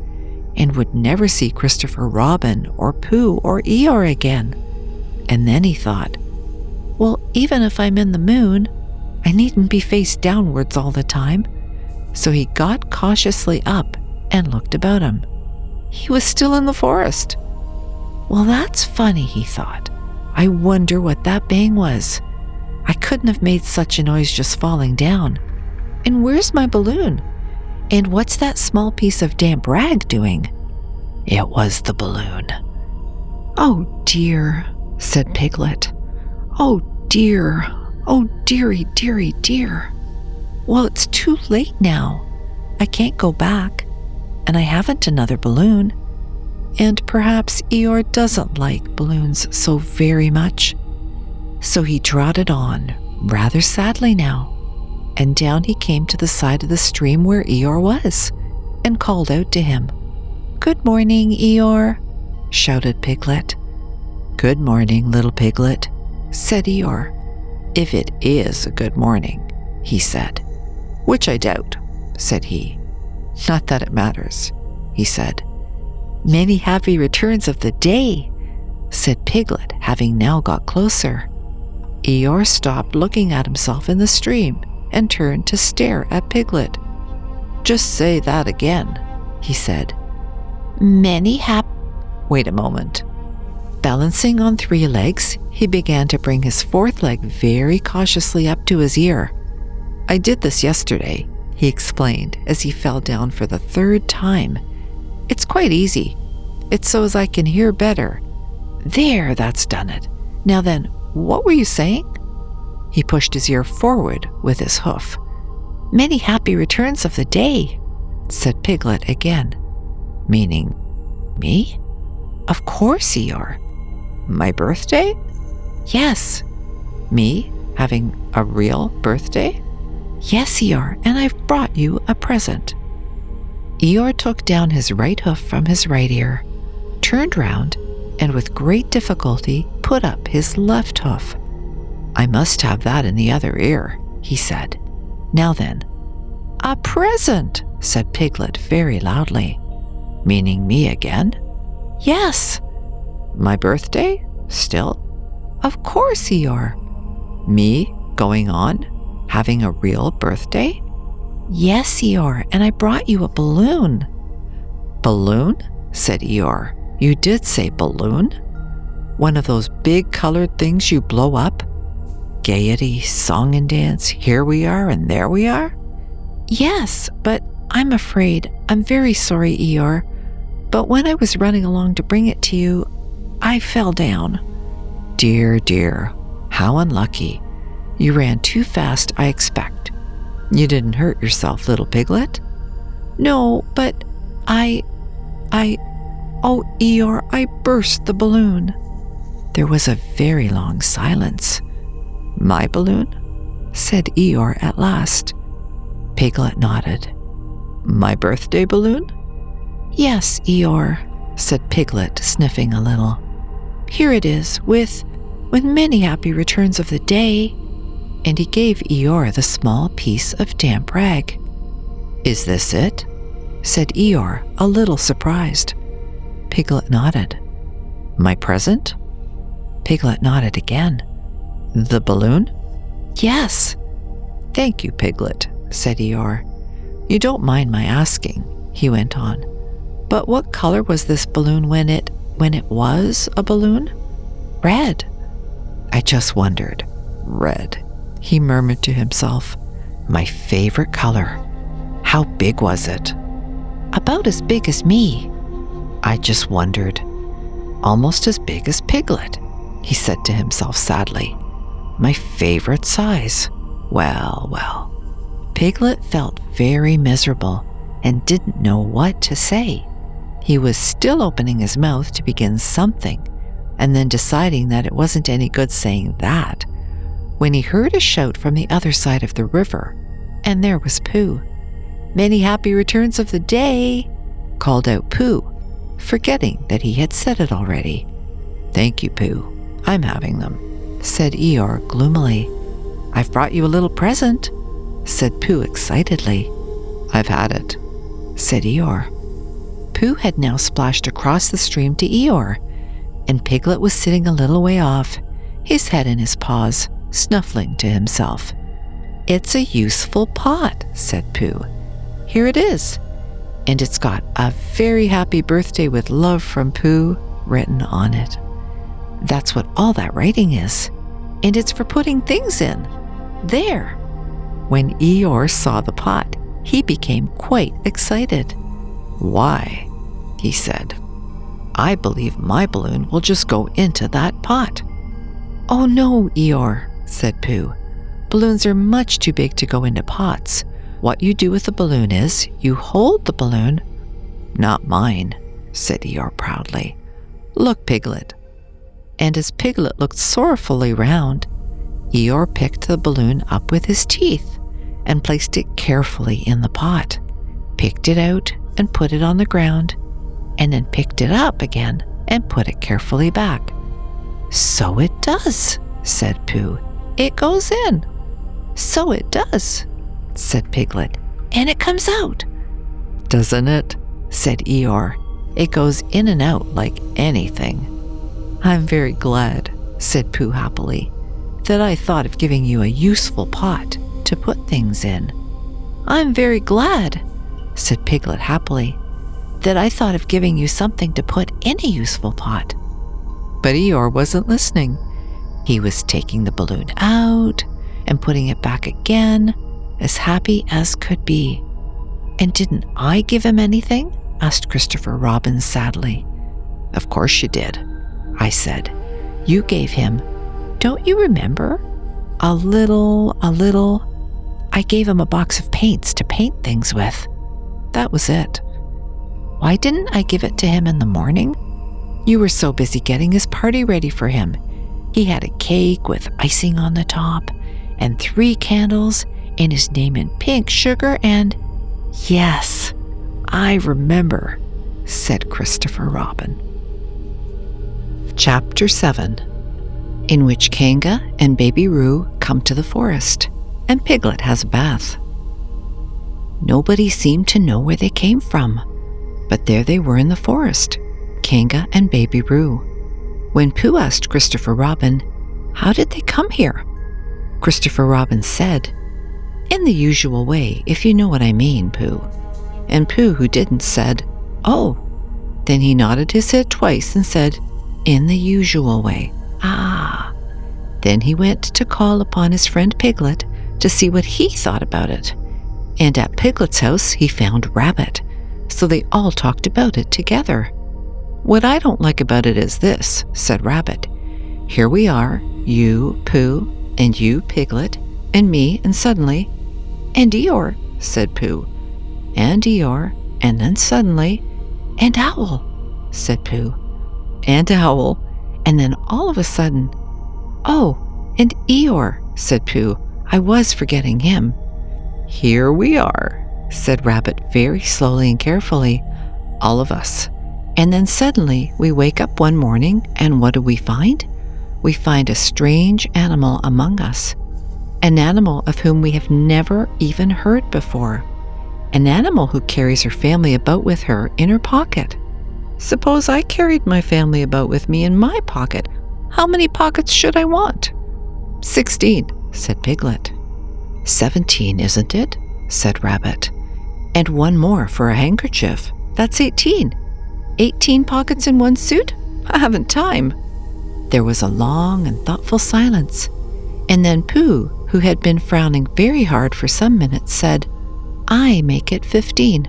Speaker 1: and would never see Christopher Robin or Pooh or Eeyore again. And then he thought, well, even if I'm in the moon, I needn't be face downwards all the time. So he got cautiously up and looked about him. He was still in the forest. Well, that's funny, he thought. I wonder what that bang was. I couldn't have made such a noise just falling down. And where's my balloon? And what's that small piece of damp rag doing? It was the balloon. Oh dear, said Piglet. Oh dear, oh dearie, dearie, dear. Well, it's too late now. I can't go back, and I haven't another balloon. And perhaps Eeyore doesn't like balloons so very much. So he trotted on, rather sadly now, and down he came to the side of the stream where Eeyore was, and called out to him. "Good morning, Eeyore," shouted Piglet. "Good morning, little Piglet," said Eeyore. "If it is a good morning," he said. "Which I doubt," said he. "Not that it matters," he said. "Many happy returns of the day," said Piglet, having now got closer. Eeyore stopped looking at himself in the stream and turned to stare at Piglet. "Just say that again," he said. Wait a moment. Balancing on 3 legs, he began to bring his 4th leg very cautiously up to his ear. "I did this yesterday," he explained as he fell down for the 3rd time. "It's quite easy. It's so as I can hear better. There, that's done it. Now then, what were you saying?" He pushed his ear forward with his hoof. "Many happy returns of the day," said Piglet again. "Meaning me?" "Of course, Eeyore." "My birthday?" "Yes." "Me having a real birthday?" "Yes, Eeyore, and I've brought you a present." Eeyore took down his right hoof from his right ear, turned round, and with great difficulty put up his left hoof. "I must have that in the other ear," he said. "Now then." "A present," said Piglet very loudly. "Meaning me again?" "Yes." "My birthday? Still?" "Of course, Eeyore." "Me going on? Having a real birthday?" "Yes, Eeyore, and I brought you a balloon." "Balloon?" said Eeyore. "You did say balloon? One of those big colored things you blow up? Gaiety, song and dance, here we are and there we are?" "Yes, but I'm very sorry, Eeyore, but when I was running along to bring it to you, I fell down." "Dear, dear, how unlucky. You ran too fast, I expect. You didn't hurt yourself, little Piglet?" "No, but oh, Eeyore, I burst the balloon." There was a very long silence. "My balloon?" said Eeyore at last. Piglet nodded. "My birthday balloon?" "Yes, Eeyore," said Piglet, sniffing a little. "Here it is, with many happy returns of the day." And he gave Eeyore the small piece of damp rag. "Is this it?" said Eeyore, a little surprised. Piglet nodded. "My present?" Piglet nodded again. "The balloon?" "Yes." "Thank you, Piglet," said Eeyore. "You don't mind my asking," he went on, "but what color was this balloon when it was a balloon?" "Red." "I just wondered. Red," he murmured to himself. "My favorite color. How big was it?" "About as big as me." "I just wondered. Almost as big as Piglet," he said to himself sadly. "My favorite size. Well, well." Piglet felt very miserable and didn't know what to say. He was still opening his mouth to begin something, and then deciding that it wasn't any good saying that, when he heard a shout from the other side of the river, and there was Pooh. "Many happy returns of the day," called out Pooh, forgetting that he had said it already. "Thank you, Pooh. I'm having them," said Eeyore gloomily. "I've brought you a little present," said Pooh excitedly. "I've had it," said Eeyore. Pooh had now splashed across the stream to Eeyore, and Piglet was sitting a little way off, his head in his paws, snuffling to himself. "It's a useful pot," said Pooh. "Here it is. And it's got a very happy birthday with love from Pooh written on it. That's what all that writing is. And it's for putting things in. There." When Eeyore saw the pot, he became quite excited. "Why," he said, "I believe my balloon will just go into that pot." "Oh no, Eeyore," said Pooh. "Balloons are much too big to go into pots. What you do with the balloon is you hold the balloon." "Not mine," said Eeyore proudly. "Look, Piglet." And as Piglet looked sorrowfully round, Eeyore picked the balloon up with his teeth and placed it carefully in the pot, picked it out and put it on the ground, and then picked it up again and put it carefully back. "So it does," said Pooh. "It goes in." "So it does," said Piglet. "And it comes out." "Doesn't it?" said Eeyore. "It goes in and out like anything." "I'm very glad," said Pooh happily, "that I thought of giving you a useful pot to put things in." "I'm very glad," said Piglet happily, "that I thought of giving you something to put in a useful pot." But Eeyore wasn't listening. He was taking the balloon out and putting it back again, as happy as could be. "And didn't I give him anything?" asked Christopher Robin sadly. "Of course you did," I said. "You gave him, don't you remember? A little. I gave him a box of paints to paint things with. That was it." "Why didn't I give it to him in the morning?" "You were so busy getting his party ready for him. He had a cake with icing on the top, and 3 candles, and his name in pink sugar, and—" "Yes, I remember," said Christopher Robin. Chapter 7, in which Kanga and Baby Roo come to the forest, and Piglet has a bath. Nobody seemed to know where they came from, but there they were in the forest, Kanga and Baby Roo. When Pooh asked Christopher Robin, "How did they come here?" Christopher Robin said, "In the usual way, if you know what I mean, Pooh." And Pooh, who didn't, said, "Oh." Then he nodded his head twice and said, "In the usual way. Ah." Then he went to call upon his friend Piglet to see what he thought about it. And at Piglet's house he found Rabbit, so they all talked about it together. "What I don't like about it is this," said Rabbit. "Here we are, you, Pooh, and you, Piglet, and me, and suddenly—" "And Eeyore," said Pooh. "And Eeyore, and then suddenly—" "And Owl," said Pooh. "And Owl, and then all of a sudden—" "Oh, and Eeyore," said Pooh. "I was forgetting him." "Here we are," said Rabbit very slowly and carefully, "all of us. And then suddenly we wake up one morning, and what do we find? We find a strange animal among us. An animal of whom we have never even heard before. An animal who carries her family about with her in her pocket. Suppose I carried my family about with me in my pocket. How many pockets should I want?" 16, said Piglet. 17, isn't it? Said Rabbit. And one more for a handkerchief. That's 18. 18 pockets in one suit? I haven't time. There was a long and thoughtful silence, and then Pooh, who had been frowning very hard for some minutes, said, "I make it 15.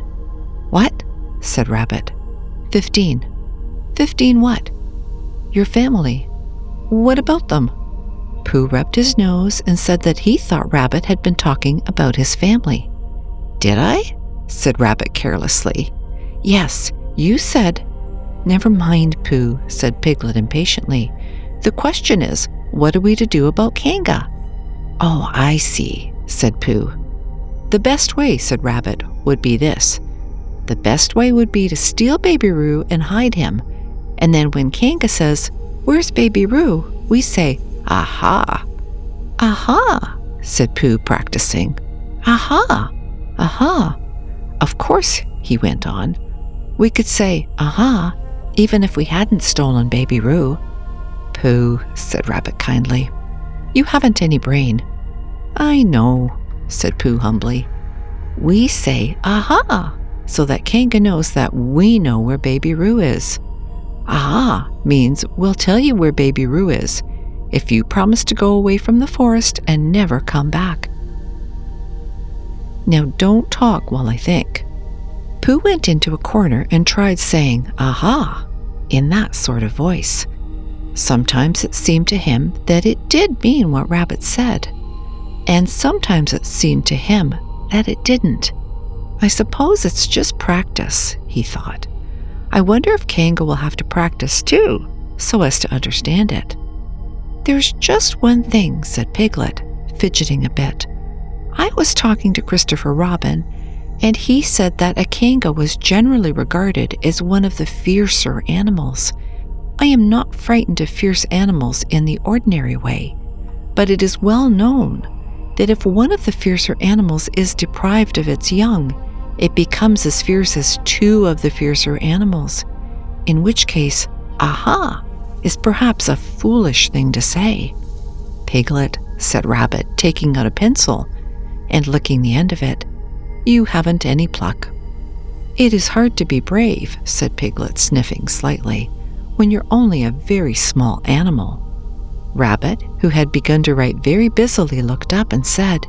Speaker 1: "What?" said Rabbit. 15. 15 what? "Your family." "What about them?" Pooh rubbed his nose and said that he thought Rabbit had been talking about his family. "Did I?" said Rabbit carelessly. "Yes, you said—" "Never mind, Pooh," said Piglet impatiently. "The question is, what are we to do about Kanga?" "Oh, I see," said Pooh. "The best way," said Rabbit, "would be this. The best way would be to steal Baby Roo and hide him, and then when Kanga says, 'Where's Baby Roo?' we say, 'Aha!'" "Aha!" said Pooh, practicing. "Aha! Aha! Of course," he went on, "we could say, 'Aha!' even if we hadn't stolen Baby Roo." "Pooh," said Rabbit kindly, "you haven't any brain." "I know," said Pooh humbly. "We say, 'Aha!' so that Kanga knows that we know where Baby Roo is. 'Aha!' means we'll tell you where Baby Roo is if you promise to go away from the forest and never come back. Now don't talk while I think." Pooh went into a corner and tried saying, "Aha!" in that sort of voice. Sometimes it seemed to him that it did mean what Rabbit said, and sometimes it seemed to him that it didn't. I suppose it's just practice, he thought. I wonder if Kanga will have to practice too, so as to understand it. There's just one thing, said Piglet, fidgeting a bit. I was talking to Christopher Robin, and he said that a Kanga was generally regarded as one of the fiercer animals. I am not frightened of fierce animals in the ordinary way, but it is well known that if one of the fiercer animals is deprived of its young, it becomes as fierce as two of the fiercer animals, in which case, aha, is perhaps a foolish thing to say. Piglet, said Rabbit, taking out a pencil and licking the end of it, you haven't any pluck. It is hard to be brave, said Piglet, sniffing slightly, when you're only a very small animal. Rabbit, who had begun to write very busily, looked up and said,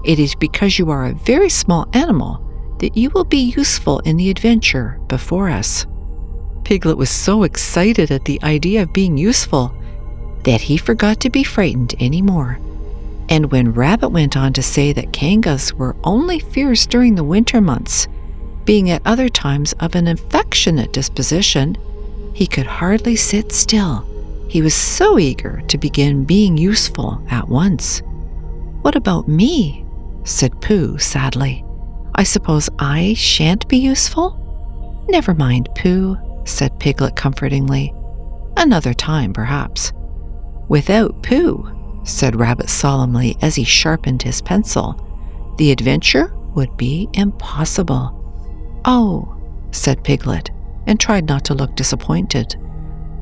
Speaker 1: It is because you are a very small animal that you will be useful in the adventure before us. Piglet was so excited at the idea of being useful that he forgot to be frightened any more. And when Rabbit went on to say that Kangas were only fierce during the winter months, being at other times of an affectionate disposition, he could hardly sit still. He was so eager to begin being useful at once. What about me? Said Pooh sadly. I suppose I shan't be useful? Never mind, Pooh, said Piglet comfortingly. Another time, perhaps. Without Pooh, said Rabbit solemnly as he sharpened his pencil, the adventure would be impossible. Oh, said Piglet, and tried not to look disappointed.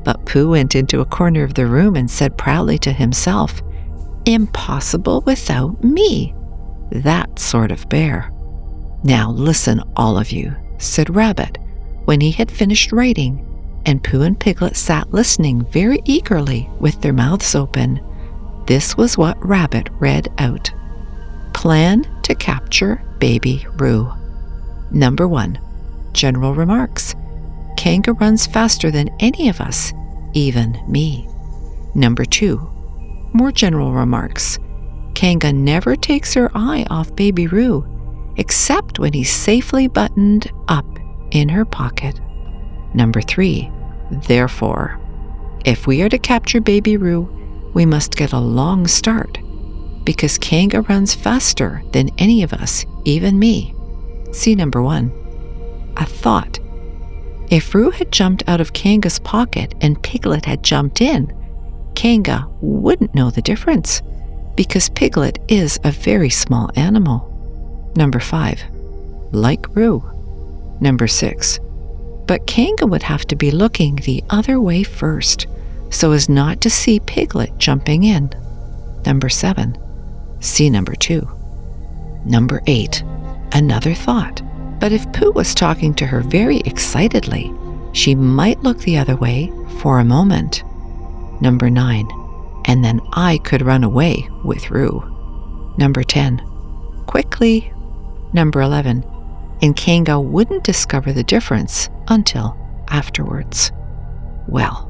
Speaker 1: But Pooh went into a corner of the room and said proudly to himself, Impossible without me. That sort of bear. Now listen, all of you, said Rabbit, when he had finished writing, and Pooh and Piglet sat listening very eagerly with their mouths open. This was what Rabbit read out. Plan to capture Baby Roo. Number 1. General remarks. Kanga runs faster than any of us, even me. Number 2. More general remarks. Kanga never takes her eye off Baby Roo, except when he's safely buttoned up in her pocket. Number 3. Therefore, if we are to capture Baby Roo, we must get a long start, because Kanga runs faster than any of us, even me. See number 1. A thought. If Roo had jumped out of Kanga's pocket and Piglet had jumped in, Kanga wouldn't know the difference, because Piglet is a very small animal. Number 5. Like Roo. Number 6. But Kanga would have to be looking the other way first, so as not to see Piglet jumping in. Number 7. See number 2. Number 8. Another thought. But if Pooh was talking to her very excitedly, she might look the other way for a moment. Number 9. And then I could run away with Roo. Number 10. Quickly. Number 11. And Kanga wouldn't discover the difference until afterwards. Well,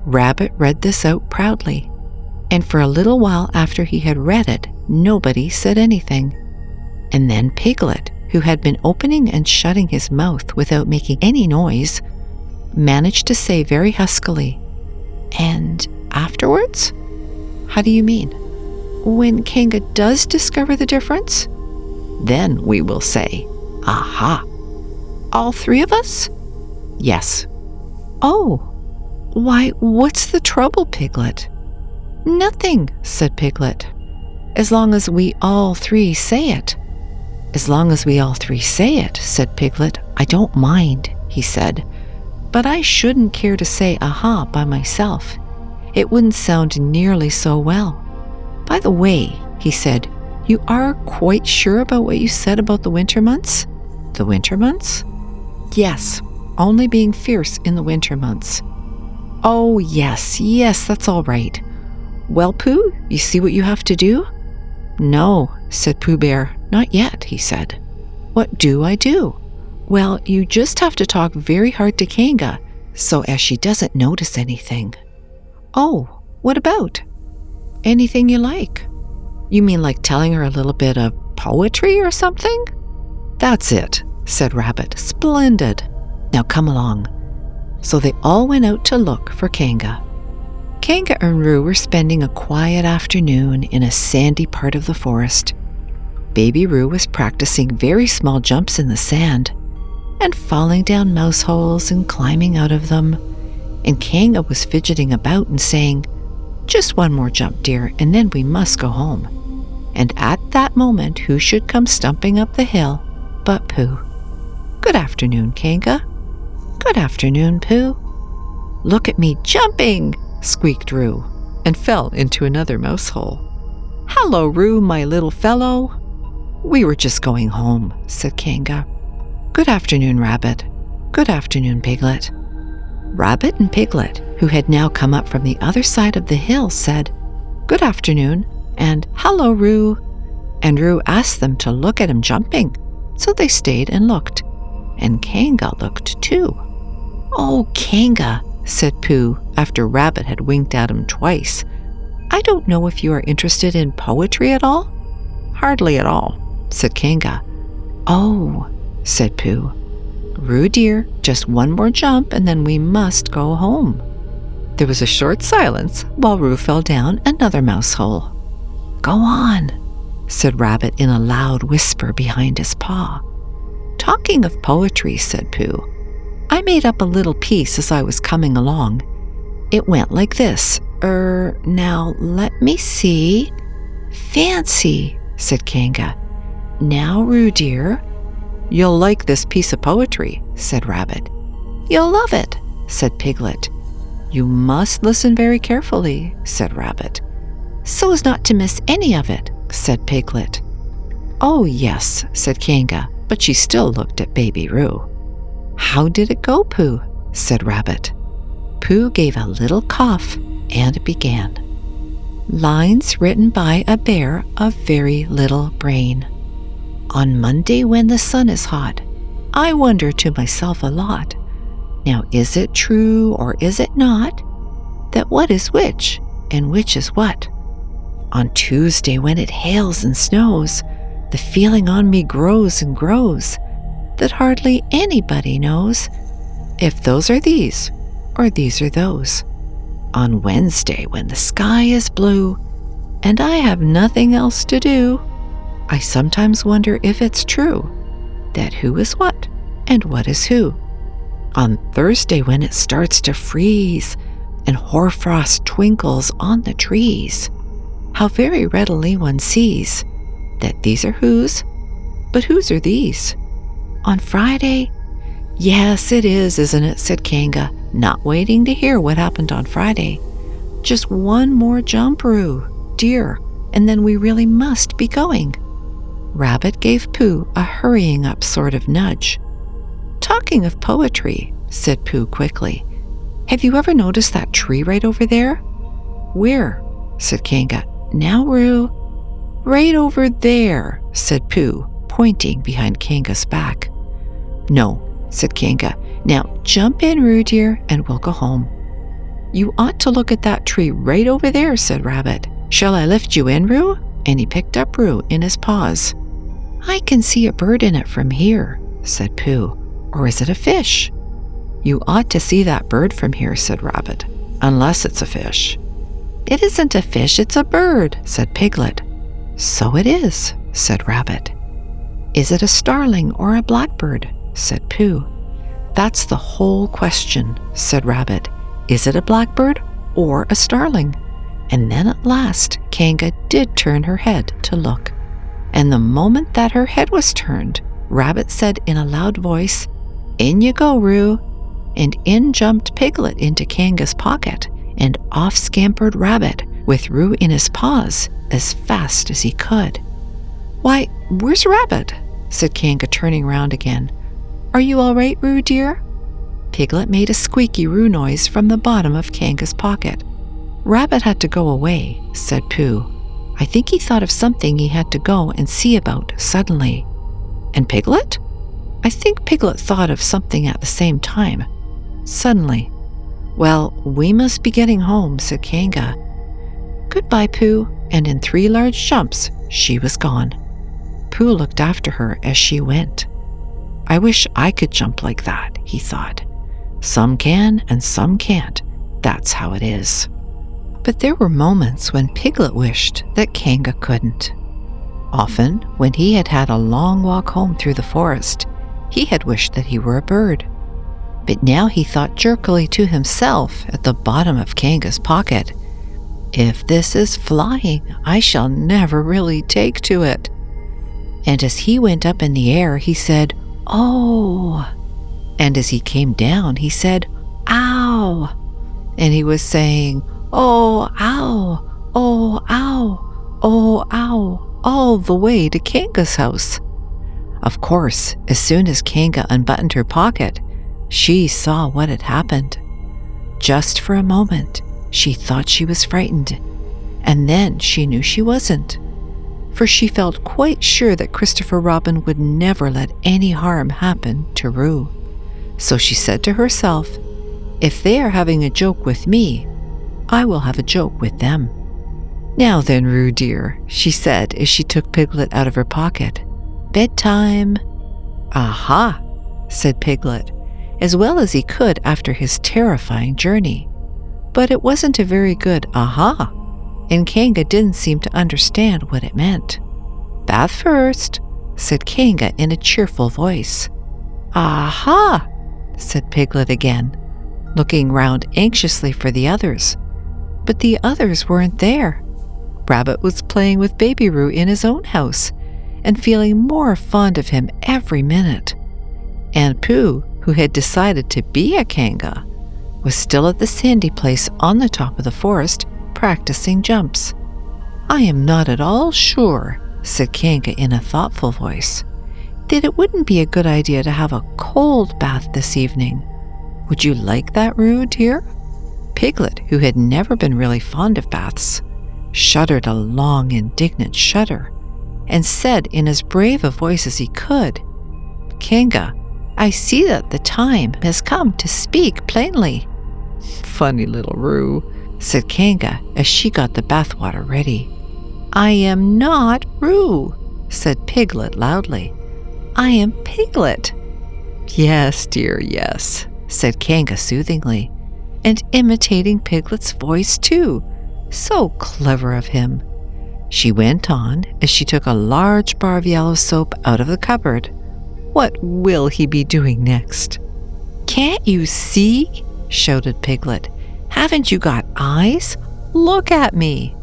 Speaker 1: Rabbit read this out proudly, and for a little while after he had read it, nobody said anything. And then Piglet, who had been opening and shutting his mouth without making any noise, managed to say very huskily, And afterwards? How do you mean? When Kanga does discover the difference? Then we will say, Aha! All 3 of us? Yes. Oh! Why, what's the trouble, Piglet? Nothing, said Piglet. As long as we all 3 say it. As long as we all 3 say it, said Piglet. I don't mind, he said. But I shouldn't care to say aha by myself. It wouldn't sound nearly so well. By the way, he said, you are quite sure about what you said about the winter months? The winter months? Yes, only being fierce in the winter months. Oh, yes, that's all right. Well, Pooh, you see what you have to do? No, said Pooh Bear, not yet, he said. What do I do? Well, you just have to talk very hard to Kanga, so as she doesn't notice anything. Oh, what about? Anything you like. You mean like telling her a little bit of poetry or something?" "That's it," said Rabbit. "Splendid. Now come along." So they all went out to look for Kanga. Kanga and Roo were spending a quiet afternoon in a sandy part of the forest. Baby Roo was practicing very small jumps in the sand and falling down mouse holes and climbing out of them. And Kanga was fidgeting about and saying, "Just one more jump, dear, and then we must go home." And at that moment, who should come stumping up the hill but Pooh. "Good afternoon, Kanga." "Good afternoon, Pooh." "Look at me jumping," squeaked Roo, and fell into another mouse hole. "Hello, Roo, my little fellow." "We were just going home," said Kanga. "Good afternoon, Rabbit." "Good afternoon, Piglet." Rabbit and Piglet, who had now come up from the other side of the hill, said, "Good afternoon," and "Hello, Roo." And Roo asked them to look at him jumping, so they stayed and looked. And Kanga looked too. "Oh, Kanga," said Pooh, after Rabbit had winked at him twice, "I don't know if you are interested in poetry at all?" "Hardly at all," said Kanga. "Oh," said Pooh. "Roo dear, just one more jump and then we must go home." There was a short silence while Roo fell down another mouse hole. "Go on," said Rabbit in a loud whisper behind his paw. "Talking of poetry," said Pooh, "I made up a little piece as I was coming along. It went like this. Now let me see." "Fancy," said Kanga. "Now, Roo dear." "You'll like this piece of poetry," said Rabbit. "You'll love it," said Piglet. "You must listen very carefully," said Rabbit. "So as not to miss any of it," said Piglet. "Oh, yes," said Kanga, but she still looked at Baby Roo. "How did it go, Pooh?" said Rabbit. Pooh gave a little cough and began. "Lines written by a bear of very little brain. On Monday when the sun is hot, I wonder to myself a lot. Now is it true or is it not, that what is which and which is what? On Tuesday when it hails and snows, the feeling on me grows and grows, that hardly anybody knows if those are these or these are those. On Wednesday when the sky is blue and I have nothing else to do, I sometimes wonder if it's true that who is what and what is who. On Thursday when it starts to freeze and hoarfrost twinkles on the trees, how very readily one sees that these are whose, but whose are these. On Friday—" "Yes, it is, isn't it?" said Kanga, not waiting to hear what happened on Friday. "Just one more jump, Roo, dear, and then we really must be going." Rabbit gave Pooh a hurrying up sort of nudge. "Talking of poetry," said Pooh quickly, "have you ever noticed that tree right over there?" "Where?" said Kanga. "Now, Roo." "Right over there," said Pooh, pointing behind Kanga's back. "No," said Kanga. "Now jump in, Roo dear, and we'll go home." "You ought to look at that tree right over there," said Rabbit. "Shall I lift you in, Roo?" And he picked up Roo in his paws. "I can see a bird in it from here," said Pooh. "Or is it a fish?" "You ought to see that bird from here," said Rabbit, "unless it's a fish." "It isn't a fish, it's a bird," said Piglet. "So it is," said Rabbit. "Is it a starling or a blackbird?" said Pooh. "That's the whole question," said Rabbit. "Is it a blackbird or a starling?" And then at last Kanga did turn her head to look. And the moment that her head was turned, Rabbit said in a loud voice, "In you go, Roo." And in jumped Piglet into Kanga's pocket, and off scampered Rabbit with Roo in his paws as fast as he could. "Why, where's Rabbit?" said Kanga, turning round again. "Are you all right, Roo dear?" Piglet made a squeaky Roo noise from the bottom of Kanga's pocket. "Rabbit had to go away," said Pooh. "I think he thought of something he had to go and see about suddenly." "And Piglet?" "I think Piglet thought of something at the same time. Suddenly." "Well, we must be getting home," said Kanga. "Goodbye, Pooh," and in 3 large jumps she was gone. Pooh looked after her as she went. I wish I could jump like that, he thought. Some can and some can't. That's how it is. But there were moments when Piglet wished that Kanga couldn't. Often, when he had had a long walk home through the forest, he had wished that he were a bird. But now he thought jerkily to himself at the bottom of Kanga's pocket, "If this is flying, I shall never really take to it." And as he went up in the air, he said, "Oh!" And as he came down, he said, "Ow!" And he was saying, "Oh, ow! Oh, ow! Oh, ow!" all the way to Kanga's house. Of course, as soon as Kanga unbuttoned her pocket, she saw what had happened. Just for a moment, she thought she was frightened, and then she knew she wasn't, for she felt quite sure that Christopher Robin would never let any harm happen to Roo. So she said to herself, "If they are having a joke with me, I will have a joke with them." "Now then, Roo dear," she said as she took Piglet out of her pocket. "Bedtime." "Aha," said Piglet, as well as he could after his terrifying journey. But it wasn't a very good aha, and Kanga didn't seem to understand what it meant. "Bath first," said Kanga in a cheerful voice. "Aha," said Piglet again, looking round anxiously for the others. But the others weren't there. Rabbit was playing with Baby Roo in his own house and feeling more fond of him every minute. And Pooh, who had decided to be a Kanga, was still at the sandy place on the top of the forest practicing jumps. "I am not at all sure," said Kanga in a thoughtful voice, "that it wouldn't be a good idea to have a cold bath this evening. Would you like that, Roo, dear?" Piglet, who had never been really fond of baths, shuddered a long, indignant shudder, and said in as brave a voice as he could, "Kanga, I see that the time has come to speak plainly." "Funny little Roo," said Kanga as she got the bathwater ready. "I am not Roo," said Piglet loudly. "I am Piglet." "Yes, dear, yes," said Kanga soothingly, and imitating Piglet's voice too. So clever of him. She went on as she took a large bar of yellow soap out of the cupboard. What will he be doing next? "Can't you see?" shouted Piglet. "Haven't you got eyes? Look at me."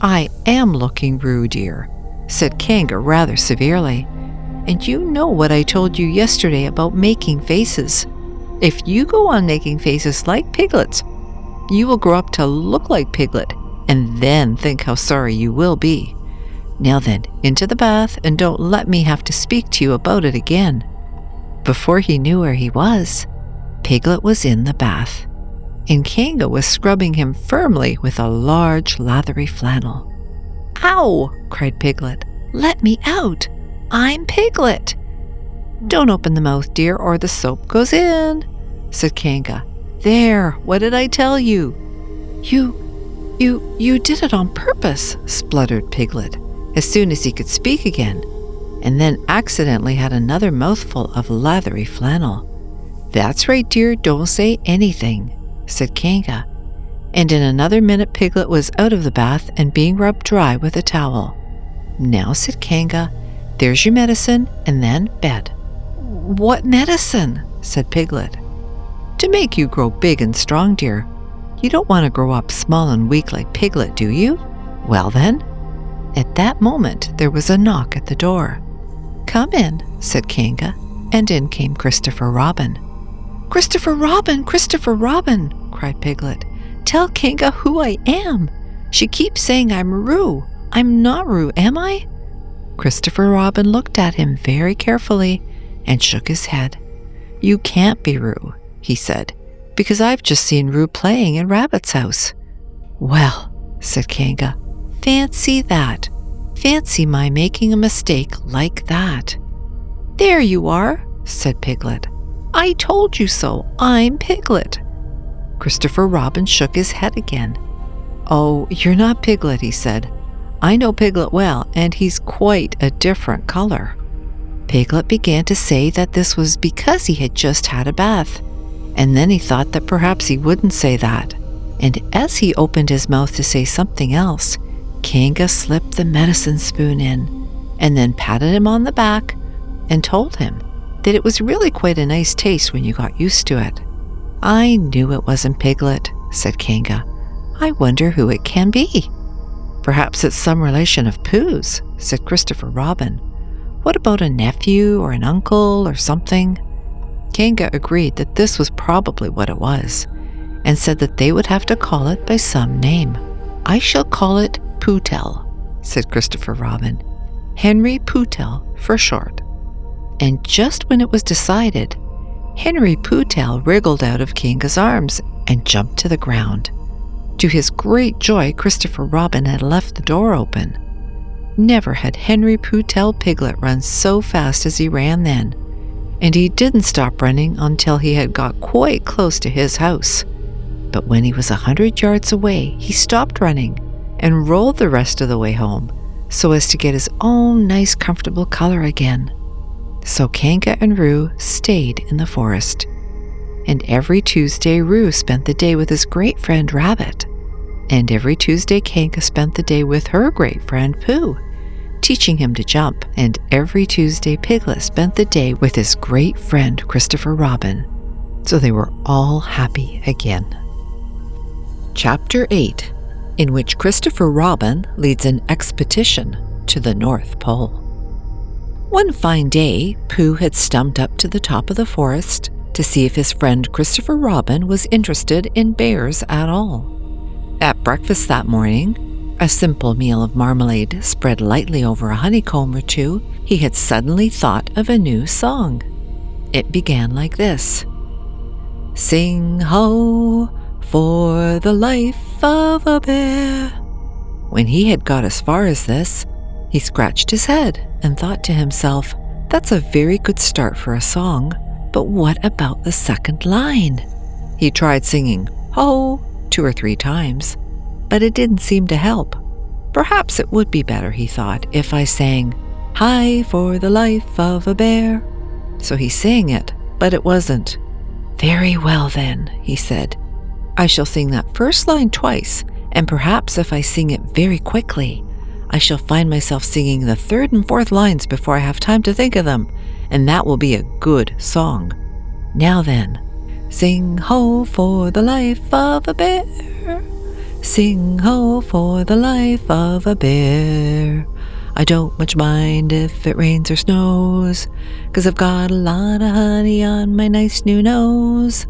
Speaker 1: "I am looking, Roo dear," said Kanga rather severely. "And you know what I told you yesterday about making faces. If you go on making faces like Piglet's, you will grow up to look like Piglet, and then think how sorry you will be. Now then, into the bath, and don't let me have to speak to you about it again." Before he knew where he was, Piglet was in the bath, and Kanga was scrubbing him firmly with a large lathery flannel. "Ow!" cried Piglet. "Let me out! I'm Piglet!" "Don't open the mouth, dear, or the soap goes in," said Kanga. "There, what did I tell you?" You did it on purpose," spluttered Piglet, as soon as he could speak again, and then accidentally had another mouthful of lathery flannel. "That's right, dear, don't say anything," said Kanga, and in another minute Piglet was out of the bath and being rubbed dry with a towel. "Now," said Kanga, "there's your medicine, and then bed." "What medicine?" said Piglet. "To make you grow big and strong, dear. You don't want to grow up small and weak like Piglet, do you? Well then." At that moment there was a knock at the door. "Come in," said Kanga, and in came Christopher Robin. "Christopher Robin! Christopher Robin!" cried Piglet. "Tell Kanga who I am. She keeps saying I'm Roo. I'm not Roo, am I?" Christopher Robin looked at him very carefully and shook his head. "You can't be Roo," he said, "because I've just seen Roo playing in Rabbit's house." "Well," said Kanga, "fancy that. Fancy my making a mistake like that." "There you are," said Piglet. "I told you so. I'm Piglet." Christopher Robin shook his head again. "Oh, you're not Piglet," he said. I know Piglet well, and he's quite a different color." Piglet began to say that this was because he had just had a bath, and then he thought that perhaps he wouldn't say that. And as he opened his mouth to say something else, Kanga slipped the medicine spoon in, and then patted him on the back and told him that it was really quite a nice taste when you got used to it. "I knew it wasn't Piglet," said Kanga. "I wonder who it can be." "Perhaps it's some relation of Pooh's," said Christopher Robin. "What about a nephew or an uncle or something?" Kanga agreed that this was probably what it was, and said that they would have to call it by some name. "I shall call it Poohtel," said Christopher Robin. "Henry Poohtel for short." And just when it was decided, Henry Poohtel wriggled out of Kanga's arms and jumped to the ground. To his great joy, Christopher Robin had left the door open. Never had Henry Poohtel Piglet run so fast as he ran then, and he didn't stop running until he had got quite close to his house. But when he was 100 yards away, he stopped running and rolled the rest of the way home so as to get his own nice comfortable color again. So Kanga and Roo stayed in the forest. And every Tuesday Roo spent the day with his great friend Rabbit. And every Tuesday Kanga spent the day with her great friend Pooh, teaching him to jump. And every Tuesday Piglet spent the day with his great friend Christopher Robin. So they were all happy again. Chapter 8, in which Christopher Robin leads an expedition to the North Pole. One fine day, Pooh had stumped up to the top of the forest to see if his friend Christopher Robin was interested in bears at all. At breakfast that morning, a simple meal of marmalade spread lightly over a honeycomb or two, he had suddenly thought of a new song. It began like this: "Sing ho, for the life of a bear." When he had got as far as this, he scratched his head and thought to himself, "That's a very good start for a song, but what about the second line?" He tried singing "ho" 2 or 3 times, but it didn't seem to help. Perhaps it would be better, he thought, if I sang "Hi for the life of a bear." So he sang it, but it wasn't. "Very well then," he said. "I shall sing that first line twice, and perhaps if I sing it very quickly, I shall find myself singing the 3rd and 4th lines before I have time to think of them, and that will be a good song. Now then, sing ho for the life of a bear. Sing ho for the life of a bear. I don't much mind if it rains or snows, 'cause I've got a lot of honey on my nice new nose.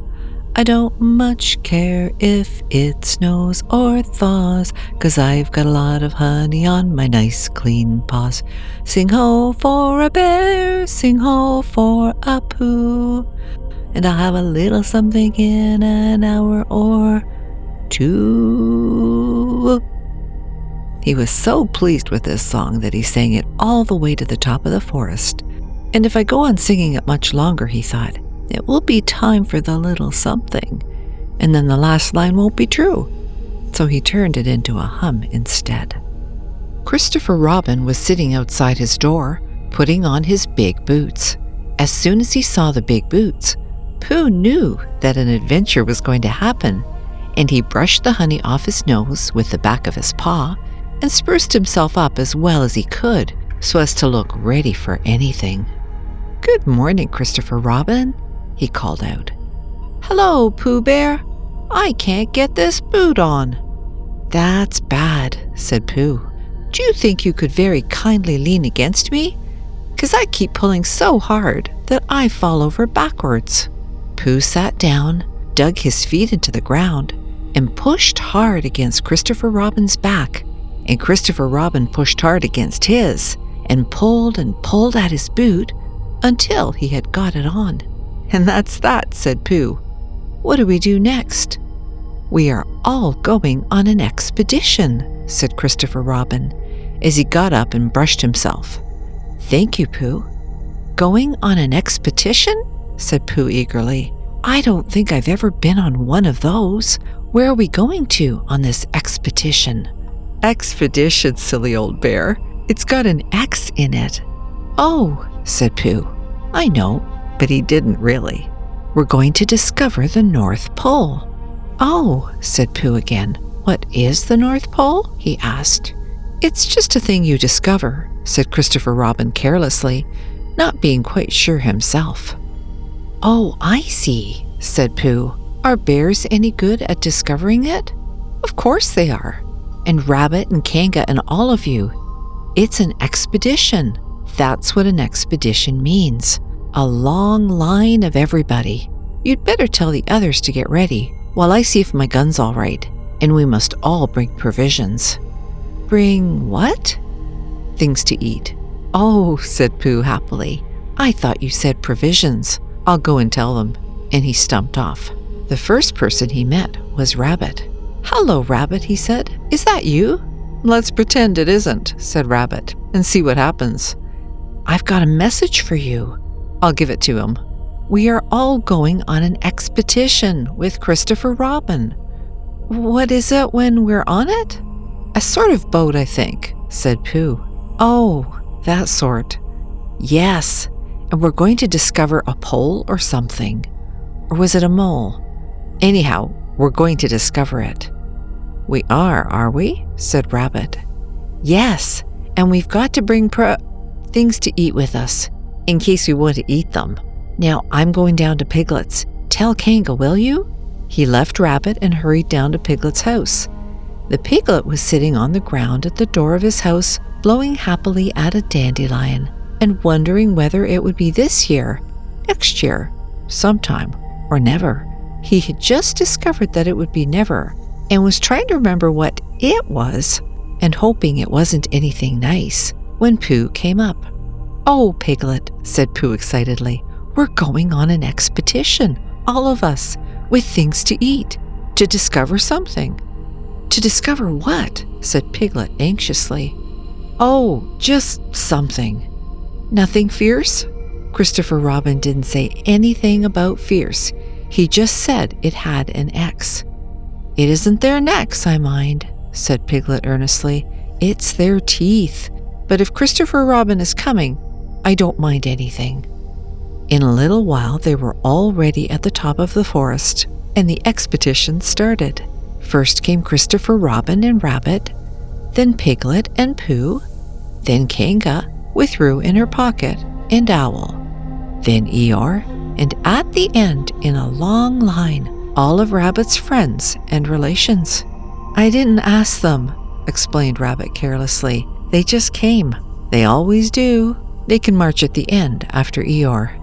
Speaker 1: I don't much care if it snows or thaws, 'cause I've got a lot of honey on my nice clean paws. Sing ho for a bear, sing ho for a Pooh, and I'll have a little something in an hour or 2. He was so pleased with this song that he sang it all the way to the top of the forest. And if I go on singing it much longer, he thought, it will be time for the little something, and then the last line won't be true. So he turned it into a hum instead. Christopher Robin was sitting outside his door, putting on his big boots. As soon as he saw the big boots, Pooh knew that an adventure was going to happen, and he brushed the honey off his nose with the back of his paw and spruced himself up as well as he could so as to look ready for anything. "Good morning, Christopher Robin," he called out. "Hello, Pooh Bear. I can't get this boot on." "That's bad," said Pooh. "Do you think you could very kindly lean against me? 'Cause I keep pulling so hard that I fall over backwards." Pooh sat down, dug his feet into the ground, and pushed hard against Christopher Robin's back, and Christopher Robin pushed hard against his, and pulled at his boot until he had got it on. "And that's that," said Pooh. "What do we do next?" "We are all going on an expedition," said Christopher Robin, as he got up and brushed himself. "Thank you, Pooh." "Going on an expedition?" said Pooh eagerly. "I don't think I've ever been on one of those. Where are we going to on this expedition?" Expedition, silly old bear. It's got an X in it. Oh, said Pooh. I know, but he didn't really. We're going to discover the North Pole. Oh, said Pooh again. What is the North Pole? He asked. It's just a thing you discover, said Christopher Robin carelessly, not being quite sure himself. Oh, I see, said Pooh. Are bears any good at discovering it? Of course they are. And Rabbit and Kanga and all of you. It's an expedition. That's what an expedition means. A long line of everybody. You'd better tell the others to get ready while I see if my gun's all right. And we must all bring provisions. Bring what? Things to eat. Oh, said Pooh happily. I thought you said provisions. I'll go and tell them. And he stumped off. The first person he met was Rabbit. Hello, Rabbit, he said. Is that you? Let's pretend it isn't, said Rabbit, and see what happens. I've got a message for you. I'll give it to him. We are all going on an expedition with Christopher Robin. What is it when we're on it? A sort of boat, I think, said Pooh. Oh, that sort. Yes, and we're going to discover a pole or something. Or was it a mole? Anyhow, we're going to discover it. We are we? Said Rabbit. Yes, and we've got to bring things to eat with us, in case we want to eat them. Now I'm going down to Piglet's. Tell Kanga, will you? He left Rabbit and hurried down to Piglet's house. The Piglet was sitting on the ground at the door of his house, blowing happily at a dandelion, and wondering whether it would be this year, next year, sometime, or never. He had just discovered that it would be never, and was trying to remember what it was, and hoping it wasn't anything nice, when Pooh came up. Oh, Piglet, said Pooh excitedly, we're going on an expedition, all of us, with things to eat, to discover something. To discover what? Said Piglet anxiously. Oh, just something. Nothing fierce? Christopher Robin didn't say anything about fierce. He just said it had an X. It isn't their necks I mind, said Piglet earnestly. It's their teeth. But if Christopher Robin is coming, I don't mind anything. In a little while they were already at the top of the forest, and the expedition started. First came Christopher Robin and Rabbit, then Piglet and Pooh, then Kanga with Roo in her pocket and Owl, then Eeyore, and at the end, in a long line, all of Rabbit's friends and relations. I didn't ask them, explained Rabbit carelessly. They just came. They always do. They can march at the end after Eeyore.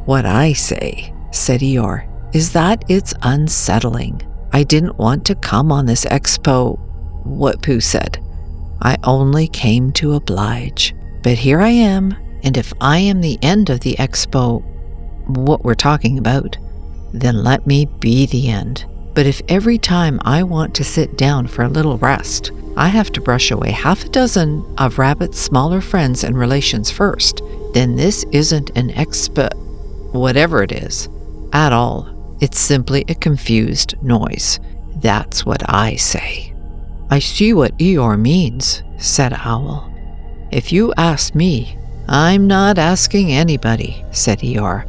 Speaker 1: What I say, said Eeyore, is that it's unsettling. I didn't want to come on this expo, what Pooh said. I only came to oblige. But here I am, and if I am the end of the expo, what we're talking about, then let me be the end. But if every time I want to sit down for a little rest, I have to brush away half a dozen of Rabbit's smaller friends and relations first, then this isn't an whatever it is, at all. It's simply a confused noise. That's what I say. I see what Eeyore means, said Owl. If you ask me, I'm not asking anybody, said Eeyore.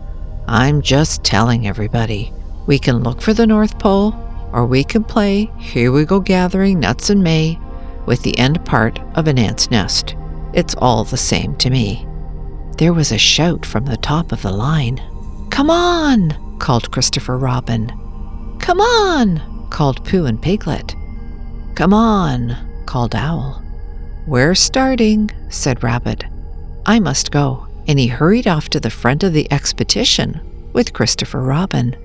Speaker 1: I'm just telling everybody. We can look for the North Pole, or we can play Here We Go Gathering Nuts in May with the end part of an ant's nest. It's all the same to me. There was a shout from the top of the line. Come on, called Christopher Robin. Come on, called Pooh and Piglet. Come on, called Owl. We're starting, said Rabbit. I must go. And he hurried off to the front of the expedition with Christopher Robin.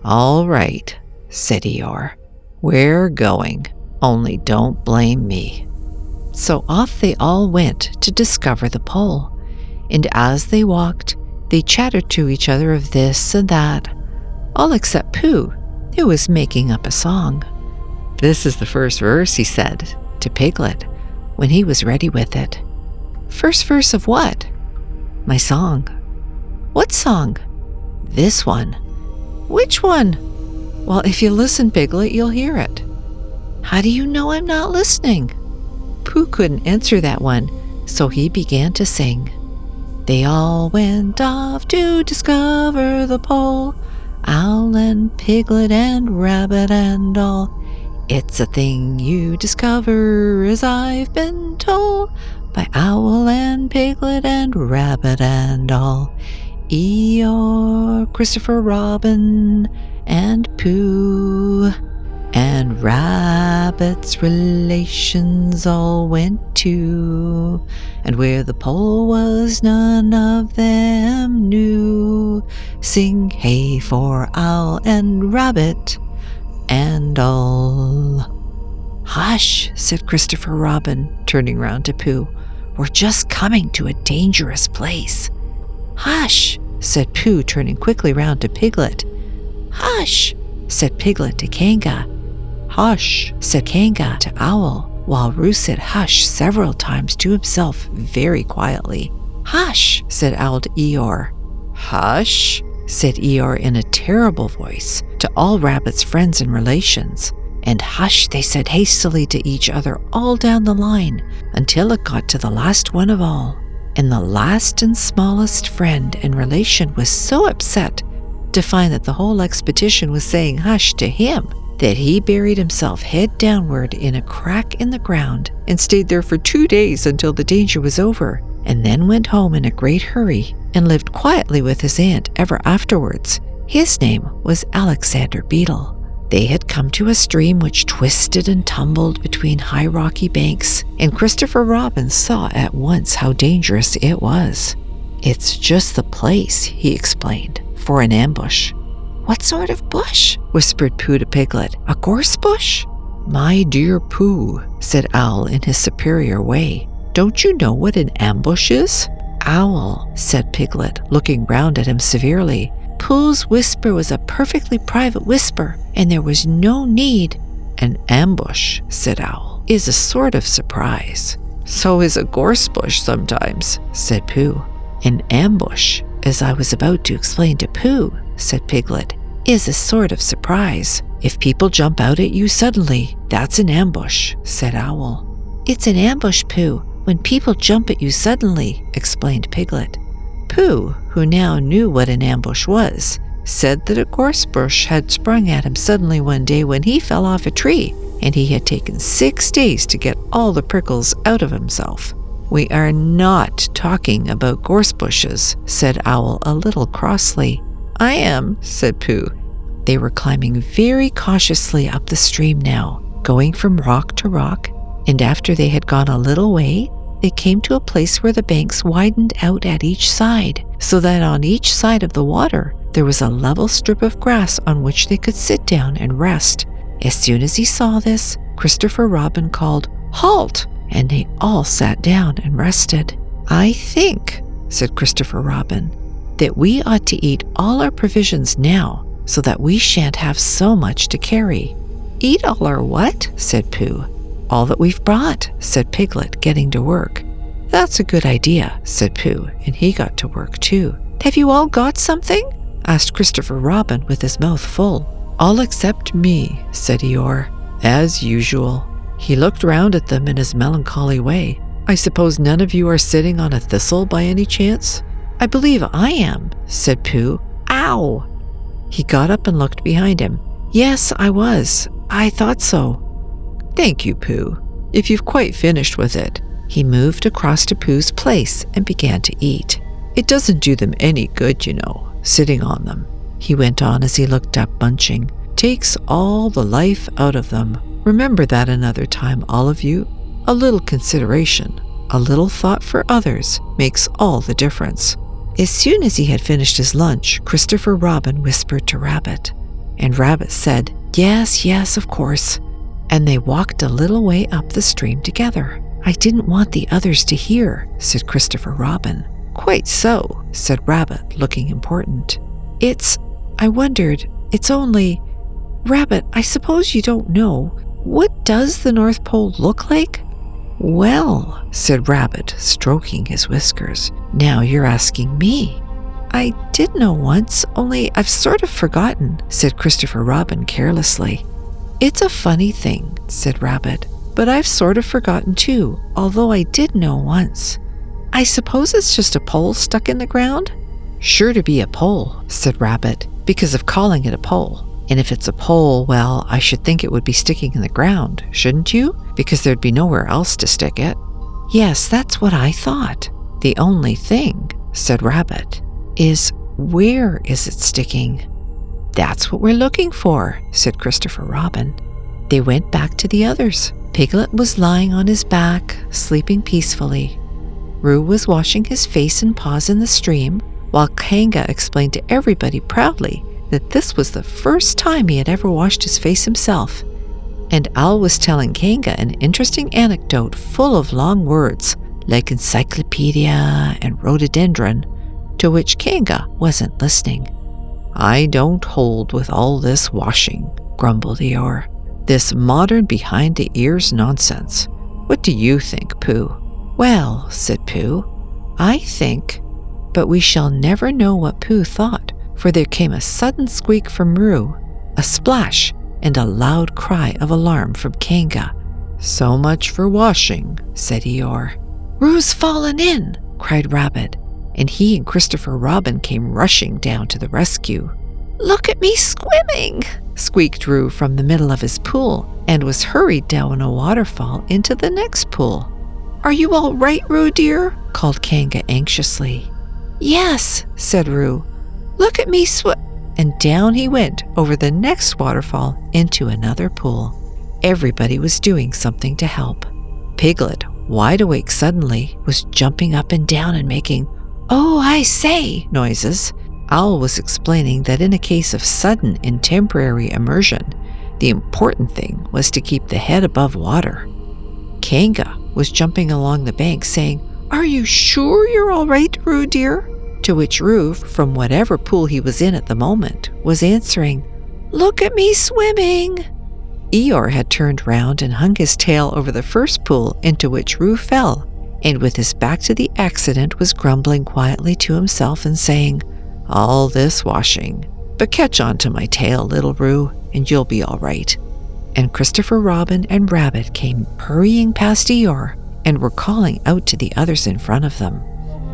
Speaker 1: All right, said Eeyore. We're going, only don't blame me. So off they all went to discover the pole, and as they walked, they chattered to each other of this and that, all except Pooh, who was making up a song. This is the first verse, he said to Piglet when he was ready with it. First verse of what? My song. What song? This one. Which one? Well, if you listen, Piglet, you'll hear it. How do you know I'm not listening? Pooh couldn't answer that one, so he began to sing. They all went off to discover the pole, Owl and Piglet and Rabbit and all. It's a thing you discover, as I've been told, by Owl and Piglet and Rabbit and all. Eeyore, Christopher Robin, and Pooh, and Rabbit's relations all went too, and where the pole was none of them knew. Sing hey for Owl and Rabbit and all. Hush, said Christopher Robin, turning round to Pooh. We're just coming to a dangerous place. Hush, said Pooh, turning quickly round to Piglet. Hush, said Piglet to Kanga. Hush, said Kanga to Owl, while Roo said hush several times to himself very quietly. Hush, said Owl to Eeyore. Hush, said Eeyore in a terrible voice to all Rabbit's friends and relations. And hush, they said hastily to each other all down the line, until it got to the last one of all. And the last and smallest friend and relation was so upset to find that the whole expedition was saying hush to him that he buried himself head downward in a crack in the ground and stayed there for 2 days until the danger was over, and then went home in a great hurry and lived quietly with his aunt ever afterwards. His name was Alexander Beetle. They had come to a stream which twisted and tumbled between high rocky banks, and Christopher Robin saw at once how dangerous it was. It's just the place, he explained, for an ambush. What sort of bush? Whispered Pooh to Piglet. A gorse bush? My dear Pooh, said Owl in his superior way, don't you know what an ambush is? Owl, said Piglet, looking round at him severely. Pooh's whisper was a perfectly private whisper, and there was no need. An ambush, said Owl, is a sort of surprise. So is a gorse bush sometimes, said Pooh. An ambush, as I was about to explain to Pooh, said Piglet, is a sort of surprise. If people jump out at you suddenly, that's an ambush, said Owl. It's an ambush, Pooh, when people jump at you suddenly, explained Piglet. Pooh, who now knew what an ambush was, said that a gorse bush had sprung at him suddenly one day when he fell off a tree, and he had taken 6 days to get all the prickles out of himself. We are not talking about gorse bushes, said Owl a little crossly. I am, said Pooh. They were climbing very cautiously up the stream now, going from rock to rock, and after they had gone a little way, they came to a place where the banks widened out at each side, so that on each side of the water there was a level strip of grass on which they could sit down and rest. As soon as he saw this, Christopher Robin called, "Halt!" and they all sat down and rested. I think, said Christopher Robin, that we ought to eat all our provisions now, so that we shan't have so much to carry. Eat all our what? Said Pooh. All that we've brought, said Piglet, getting to work. That's a good idea, said Pooh, and he got to work too. Have you all got something? Asked Christopher Robin with his mouth full. All except me, said Eeyore, as usual. He looked round at them in his melancholy way. I suppose none of you are sitting on a thistle by any chance? I believe I am, said Pooh. Ow! He got up and looked behind him. Yes, I was. I thought so. Thank you, Pooh, if you've quite finished with it. He moved across to Pooh's place and began to eat. It doesn't do them any good, you know, sitting on them. He went on as he looked up, munching. Takes all the life out of them. Remember that another time, all of you. A little consideration, a little thought for others makes all the difference. As soon as he had finished his lunch, Christopher Robin whispered to Rabbit, and Rabbit said, Yes, yes, of course. And they walked a little way up the stream together. I didn't want the others to hear, said Christopher Robin. Quite so, said Rabbit, looking important. I wondered, it's only... Rabbit, I suppose you don't know. What does the North Pole look like? Well, said Rabbit, stroking his whiskers. Now you're asking me. I did know once, only I've sort of forgotten, said Christopher Robin carelessly. It's a funny thing, said Rabbit. but I've sort of forgotten too, although I did know once. I suppose it's just a pole stuck in the ground?" "Sure to be a pole," said Rabbit, "because of calling it a pole. And if it's a pole, well, I should think it would be sticking in the ground, shouldn't you? Because there'd be nowhere else to stick it." "Yes, that's what I thought. The only thing," said Rabbit, "is where is it sticking?" "That's what we're looking for," said Christopher Robin. They went back to the others. Piglet was lying on his back, sleeping peacefully. Roo was washing his face and paws in the stream, while Kanga explained to everybody proudly that this was the first time he had ever washed his face himself. And Owl was telling Kanga an interesting anecdote full of long words, like encyclopedia and rhododendron, to which Kanga wasn't listening. "I don't hold with all this washing," grumbled Eeyore. "This modern behind-the-ears nonsense. What do you think, Pooh?" "Well," said Pooh, "I think—" But we shall never know what Pooh thought, for there came a sudden squeak from Roo, a splash, and a loud cry of alarm from Kanga. "So much for washing," said Eeyore. "Roo's fallen in!" cried Rabbit, and he and Christopher Robin came rushing down to the rescue. "Look at me swimming!" squeaked Roo from the middle of his pool, and was hurried down a waterfall into the next pool. "Are you all right, Roo dear?" called Kanga anxiously. "Yes," said Roo. "Look at me And down he went over the next waterfall into another pool. Everybody was doing something to help. Piglet, wide awake suddenly, was jumping up and down and making "Oh, I say" noises. Owl was explaining that in a case of sudden and temporary immersion, the important thing was to keep the head above water. Kanga was jumping along the bank saying, "Are you sure you're all right, Roo dear?" To which Roo, from whatever pool he was in at the moment, was answering, "Look at me swimming." Eeyore had turned round and hung his tail over the first pool into which Roo fell, and with his back to the accident was grumbling quietly to himself and saying, "All this washing, but catch on to my tail, little Roo, and you'll be all right." And Christopher Robin and Rabbit came hurrying past Eeyore and were calling out to the others in front of them.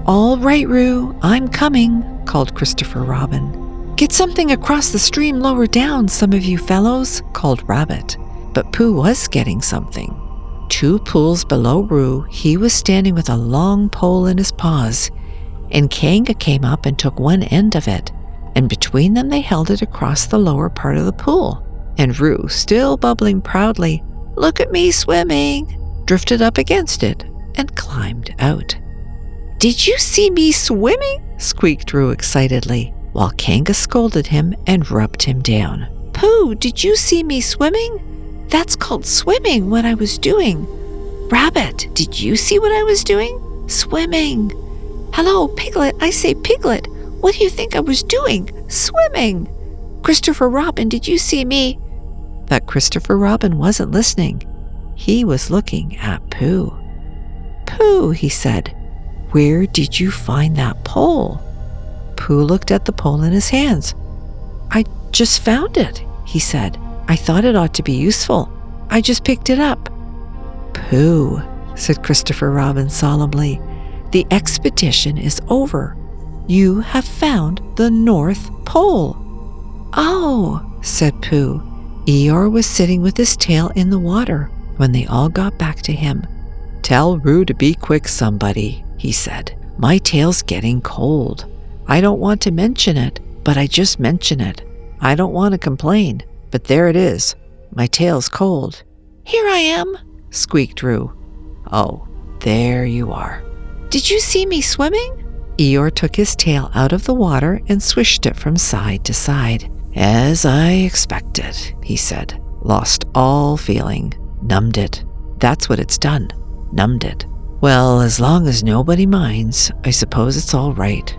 Speaker 1: "All right, Roo, I'm coming," called Christopher Robin. "Get something across the stream lower down, some of you fellows," called Rabbit. But Pooh was getting something. 2 pools below Roo, he was standing with a long pole in his paws, and Kanga came up and took one end of it, and between them they held it across the lower part of the pool. And Roo, still bubbling proudly, "Look at me swimming," drifted up against it and climbed out. "Did you see me swimming?" squeaked Roo excitedly, while Kanga scolded him and rubbed him down. "Pooh, did you see me swimming? That's called swimming, what I was doing. Rabbit, did you see what I was doing? Swimming. Hello, Piglet, I say Piglet, what do you think I was doing? Swimming. Christopher Robin, did you see me?" But Christopher Robin wasn't listening. He was looking at Pooh. "Pooh," he said, "where did you find that pole?" Pooh looked at the pole in his hands. "I just found it," he said. "I thought it ought to be useful. I just picked it up." "Pooh," said Christopher Robin solemnly, "the expedition is over. You have found the North Pole." "Oh," said Pooh. Eeyore was sitting with his tail in the water when they all got back to him. "Tell Roo to be quick, somebody," he said. "My tail's getting cold. I don't want to mention it, but I just mention it. I don't want to complain, but there it is. My tail's cold." "Here I am," squeaked Roo. "Oh, there you are." "Did you see me swimming?" Eeyore took his tail out of the water and swished it from side to side. "As I expected," he said. "Lost all feeling. Numbed it. That's what it's done. Numbed it. Well, as long as nobody minds, I suppose it's all right."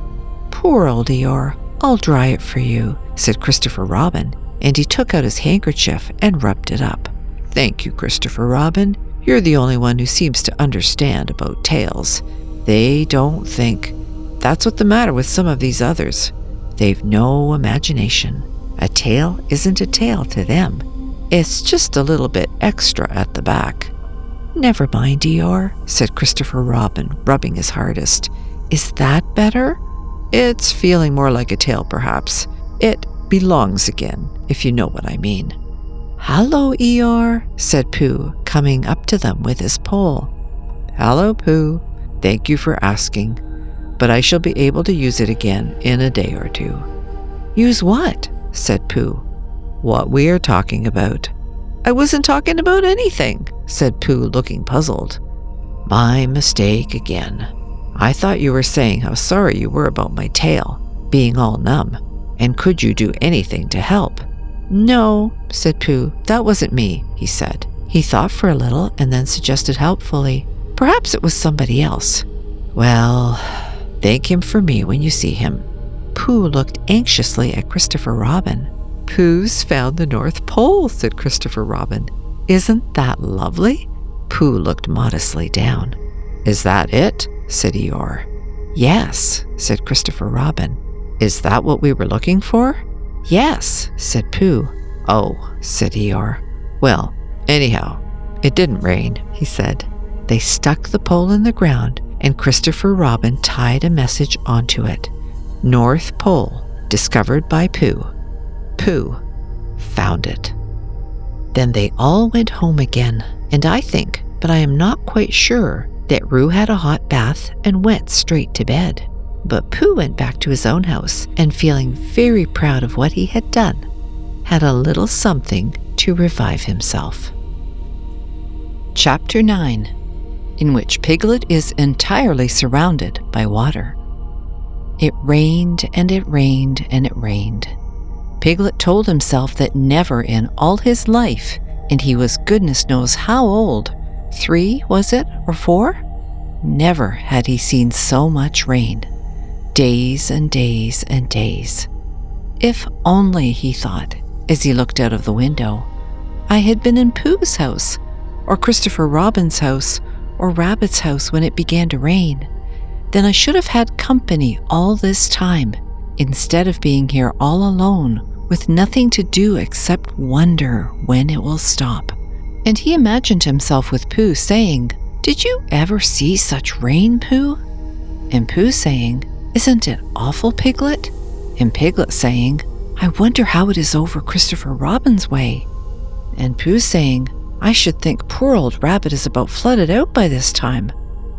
Speaker 1: "Poor old Eeyore. I'll dry it for you," said Christopher Robin, and he took out his handkerchief and rubbed it up. "Thank you, Christopher Robin. You're the only one who seems to understand about tails. They don't think. That's what's the matter with some of these others. They've no imagination. A tail isn't a tail to them. It's just a little bit extra at the back. "Never mind, Eeyore," said Christopher Robin, rubbing his hardest. "Is that better?" "It's feeling more like a tail, perhaps. It belongs again, if you know what I mean." "Hello, Eeyore," said Pooh, coming up to them with his pole. "Hello, Pooh. Thank you for asking, but I shall be able to use it again in a day or two." "Use what?" said Pooh. "What we are talking about." "I wasn't talking about anything," said Pooh, looking puzzled. "My mistake again. I thought you were saying how sorry you were about my tail being all numb, and could you do anything to help?" "No," said Pooh, "that wasn't me," he said. He thought for a little and then suggested helpfully, "Perhaps it was somebody else." "Well, thank him for me when you see him." Pooh looked anxiously at Christopher Robin. "Pooh's found the North Pole," said Christopher Robin. "Isn't that lovely?" Pooh looked modestly down. "Is that it?" said Eeyore. "Yes," said Christopher Robin. "Is that what we were looking for?" "Yes," said Pooh. "Oh," said Eeyore. "Well, anyhow, it didn't rain," he said. They stuck the pole in the ground, and Christopher Robin tied a message onto it. "North Pole, discovered by Pooh. Pooh found it." Then they all went home again, and I think, but I am not quite sure, that Roo had a hot bath and went straight to bed. But Pooh went back to his own house, and feeling very proud of what he had done, had a little something to revive himself. Chapter 9, in which Piglet is entirely surrounded by water. It rained and it rained and it rained. Piglet told himself that never in all his life, and he was goodness knows how old, 3, was it, or 4? Never had he seen so much rain. Days and days and days. If only, he thought, as he looked out of the window, I had been in Pooh's house, or Christopher Robin's house, or Rabbit's house when it began to rain. Then I should have had company all this time, instead of being here all alone, with nothing to do except wonder when it will stop. And he imagined himself with Pooh saying, "Did you ever see such rain, Pooh?" And Pooh saying, "Isn't it awful, Piglet?" And Piglet saying, "I wonder how it is over Christopher Robin's way." And Pooh saying, "I should think poor old Rabbit is about flooded out by this time."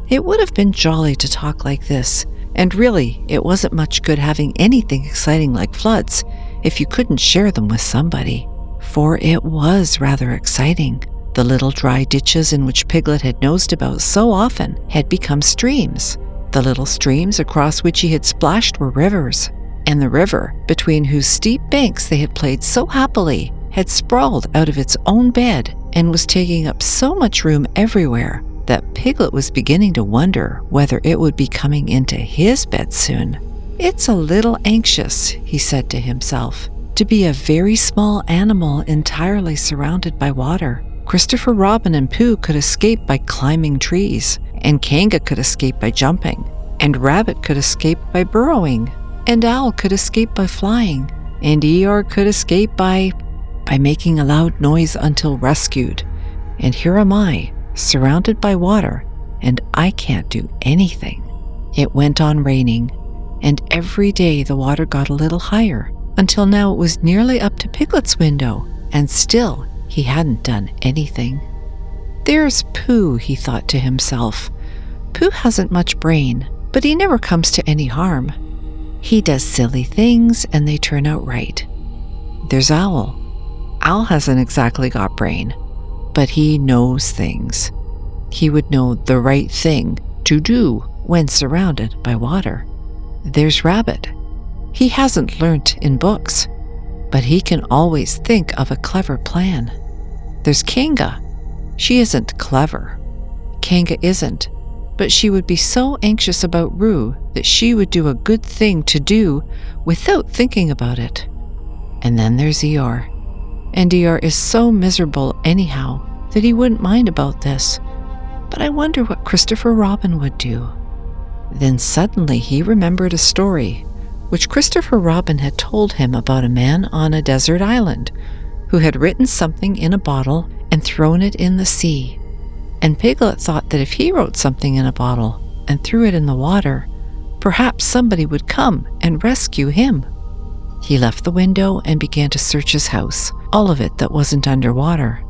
Speaker 1: It would have been jolly to talk like this, and really it wasn't much good having anything exciting like floods if you couldn't share them with somebody. For it was rather exciting. The little dry ditches in which Piglet had nosed about so often had become streams. The little streams across which he had splashed were rivers, and the river, between whose steep banks they had played so happily, had sprawled out of its own bed and was taking up so much room everywhere that Piglet was beginning to wonder whether it would be coming into his bed soon. "It's a little anxious," he said to himself, "to be a very small animal entirely surrounded by water. Christopher Robin and Pooh could escape by climbing trees, and Kanga could escape by jumping, and Rabbit could escape by burrowing, and Owl could escape by flying, and Eeyore could escape by making a loud noise until rescued. And here am I, surrounded by water, and I can't do anything." It went on raining, and every day the water got a little higher, until now it was nearly up to Piglet's window, and still he hadn't done anything. "There's Pooh," he thought to himself. "Pooh hasn't much brain, but he never comes to any harm. He does silly things, and they turn out right. There's Owl. Owl hasn't exactly got brain, but he knows things. He would know the right thing to do when surrounded by water. There's Rabbit. He hasn't learnt in books, but he can always think of a clever plan. There's Kanga. She isn't clever. Kanga isn't, but she would be so anxious about Roo that she would do a good thing to do without thinking about it. And then there's Eeyore. And Eeyore is so miserable anyhow that he wouldn't mind about this. But I wonder what Christopher Robin would do." Then suddenly he remembered a story which Christopher Robin had told him about a man on a desert island who had written something in a bottle and thrown it in the sea. and Piglet thought that if he wrote something in a bottle and threw it in the water, perhaps somebody would come and rescue him. He left the window and began to search his house, all of it that wasn't underwater.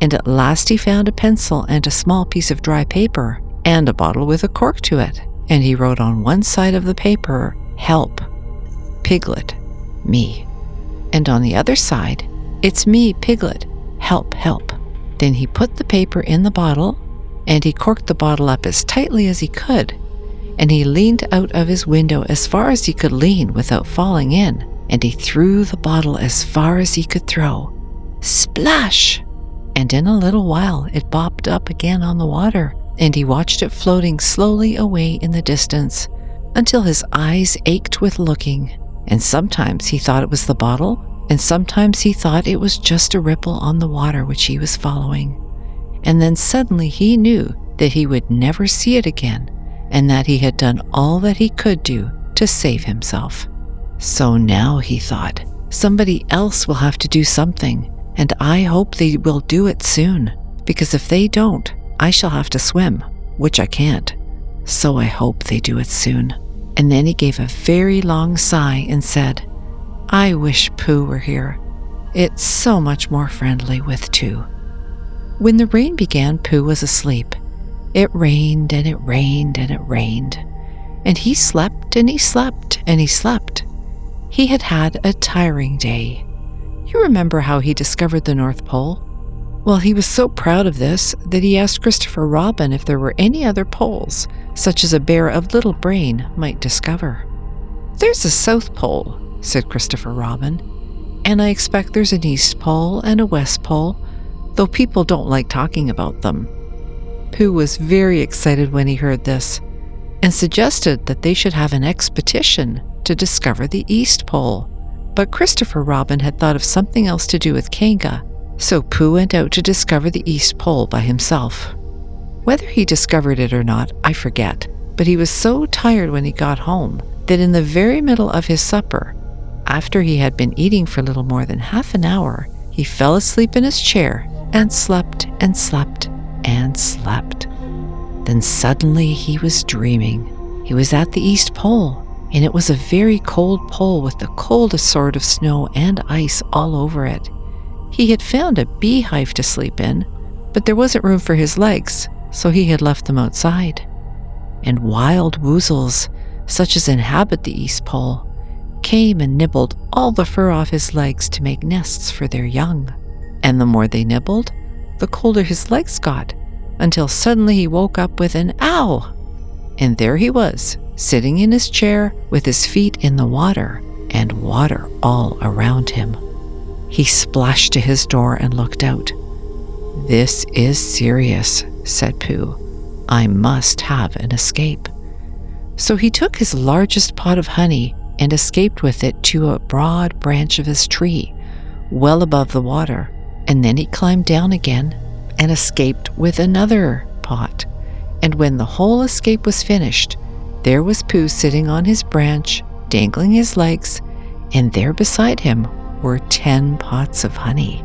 Speaker 1: And at last he found a pencil and a small piece of dry paper and a bottle with a cork to it. And he wrote on one side of the paper, "Help. Piglet. Me." And on the other side, "It's me, Piglet. Help, help." Then he put the paper in the bottle, and he corked the bottle up as tightly as he could, and he leaned out of his window as far as he could lean without falling in, and he threw the bottle as far as he could throw. Splash! And in a little while it bobbed up again on the water, and he watched it floating slowly away in the distance until his eyes ached with looking, and sometimes he thought it was the bottle, and sometimes he thought it was just a ripple on the water which he was following. And then suddenly he knew that he would never see it again, and that he had done all that he could do to save himself. So now, he thought, somebody else will have to do something, and I hope they will do it soon, because if they don't, I shall have to swim, which I can't. So I hope they do it soon. And then he gave a very long sigh and said, "I wish Pooh were here. It's so much more friendly with two." When the rain began, Pooh was asleep. It rained and it rained and it rained, and he slept and he slept and he slept. He had had a tiring day. You remember how he discovered the North Pole? Well, he was so proud of this that he asked Christopher Robin if there were any other poles, such as a bear of little brain might discover. "There's a South Pole," said Christopher Robin, "and I expect there's an East Pole and a West Pole, though people don't like talking about them." Pooh was very excited when he heard this, and suggested that they should have an expedition to discover the East Pole. But Christopher Robin had thought of something else to do with Kanga, so Pooh went out to discover the East Pole by himself. Whether he discovered it or not, I forget, but he was so tired when he got home that in the very middle of his supper, after he had been eating for little more than half an hour, he fell asleep in his chair and slept and slept and slept. Then suddenly he was dreaming. He was at the East Pole, and it was a very cold pole with the coldest sort of snow and ice all over it. He had found a beehive to sleep in, but there wasn't room for his legs, so he had left them outside. And wild woozles, such as inhabit the East Pole, came and nibbled all the fur off his legs to make nests for their young. And the more they nibbled, the colder his legs got, until suddenly he woke up with an "ow!" And there he was, sitting in his chair with his feet in the water, and water all around him. He splashed to his door and looked out. "This is serious," said Pooh. "I must have an escape." So he took his largest pot of honey and escaped with it to a broad branch of his tree, well above the water, and then he climbed down again and escaped with another pot. And when the whole escape was finished, there was Pooh sitting on his branch, dangling his legs, and there beside him were 10 pots of honey.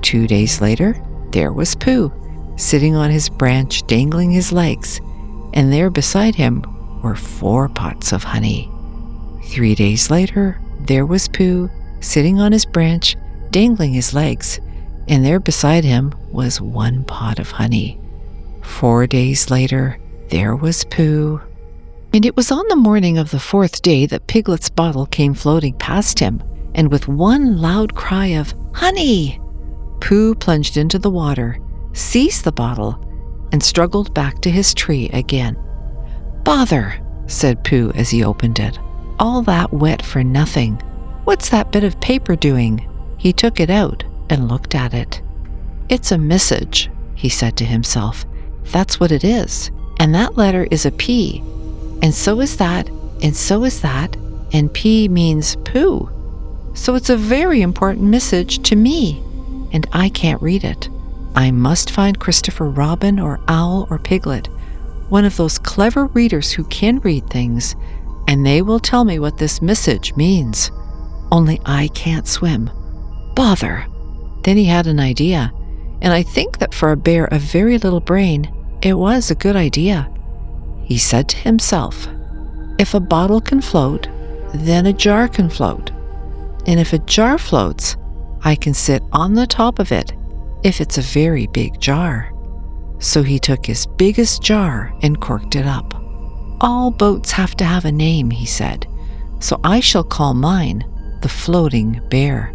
Speaker 1: 2 days later, there was Pooh, sitting on his branch, dangling his legs, and there beside him were 4 pots of honey. 3 days later, there was Pooh, sitting on his branch, dangling his legs, and there beside him was 1 pot of honey. 4 days later, there was Pooh. And it was on the morning of the 4th day that Piglet's bottle came floating past him, and with one loud cry of "Honey!" Pooh plunged into the water, seized the bottle, and struggled back to his tree again. "Bother," said Pooh as he opened it. "All that wet for nothing. What's that bit of paper doing?" He took it out and looked at it. "It's a message," he said to himself. "That's what it is. And that letter is a P. And so is that, and so is that, and P means Pooh. So it's a very important message to me, and I can't read it. I must find Christopher Robin or Owl or Piglet, one of those clever readers who can read things, and they will tell me what this message means. Only I can't swim. Bother!" Then he had an idea. and I think that for a bear of very little brain, it was a good idea. He said to himself, if a bottle can float, then a jar can float. And if a jar floats, I can sit on the top of it if it's a very big jar. So he took his biggest jar and corked it up. All boats have to have a name, he said, so I shall call mine the Floating Bear.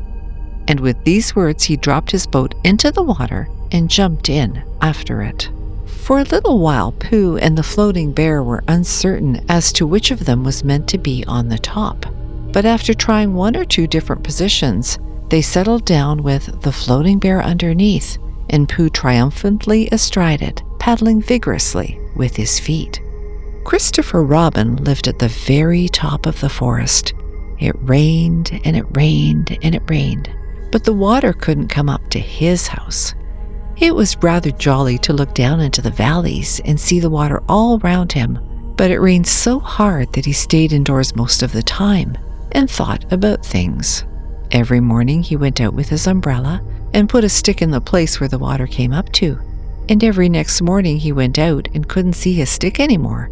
Speaker 1: And with these words, he dropped his boat into the water and jumped in after it. For a little while, Pooh and the Floating Bear were uncertain as to which of them was meant to be on the top. But after trying one or two different positions, they settled down with the Floating Bear underneath and Pooh triumphantly astride it, paddling vigorously with his feet. Christopher Robin lived at the very top of the forest. It rained and it rained and it rained, but the water couldn't come up to his house. It was rather jolly to look down into the valleys and see the water all round him, but it rained so hard that he stayed indoors most of the time and thought about things. Every morning he went out with his umbrella and put a stick in the place where the water came up to, and every next morning he went out and couldn't see his stick anymore.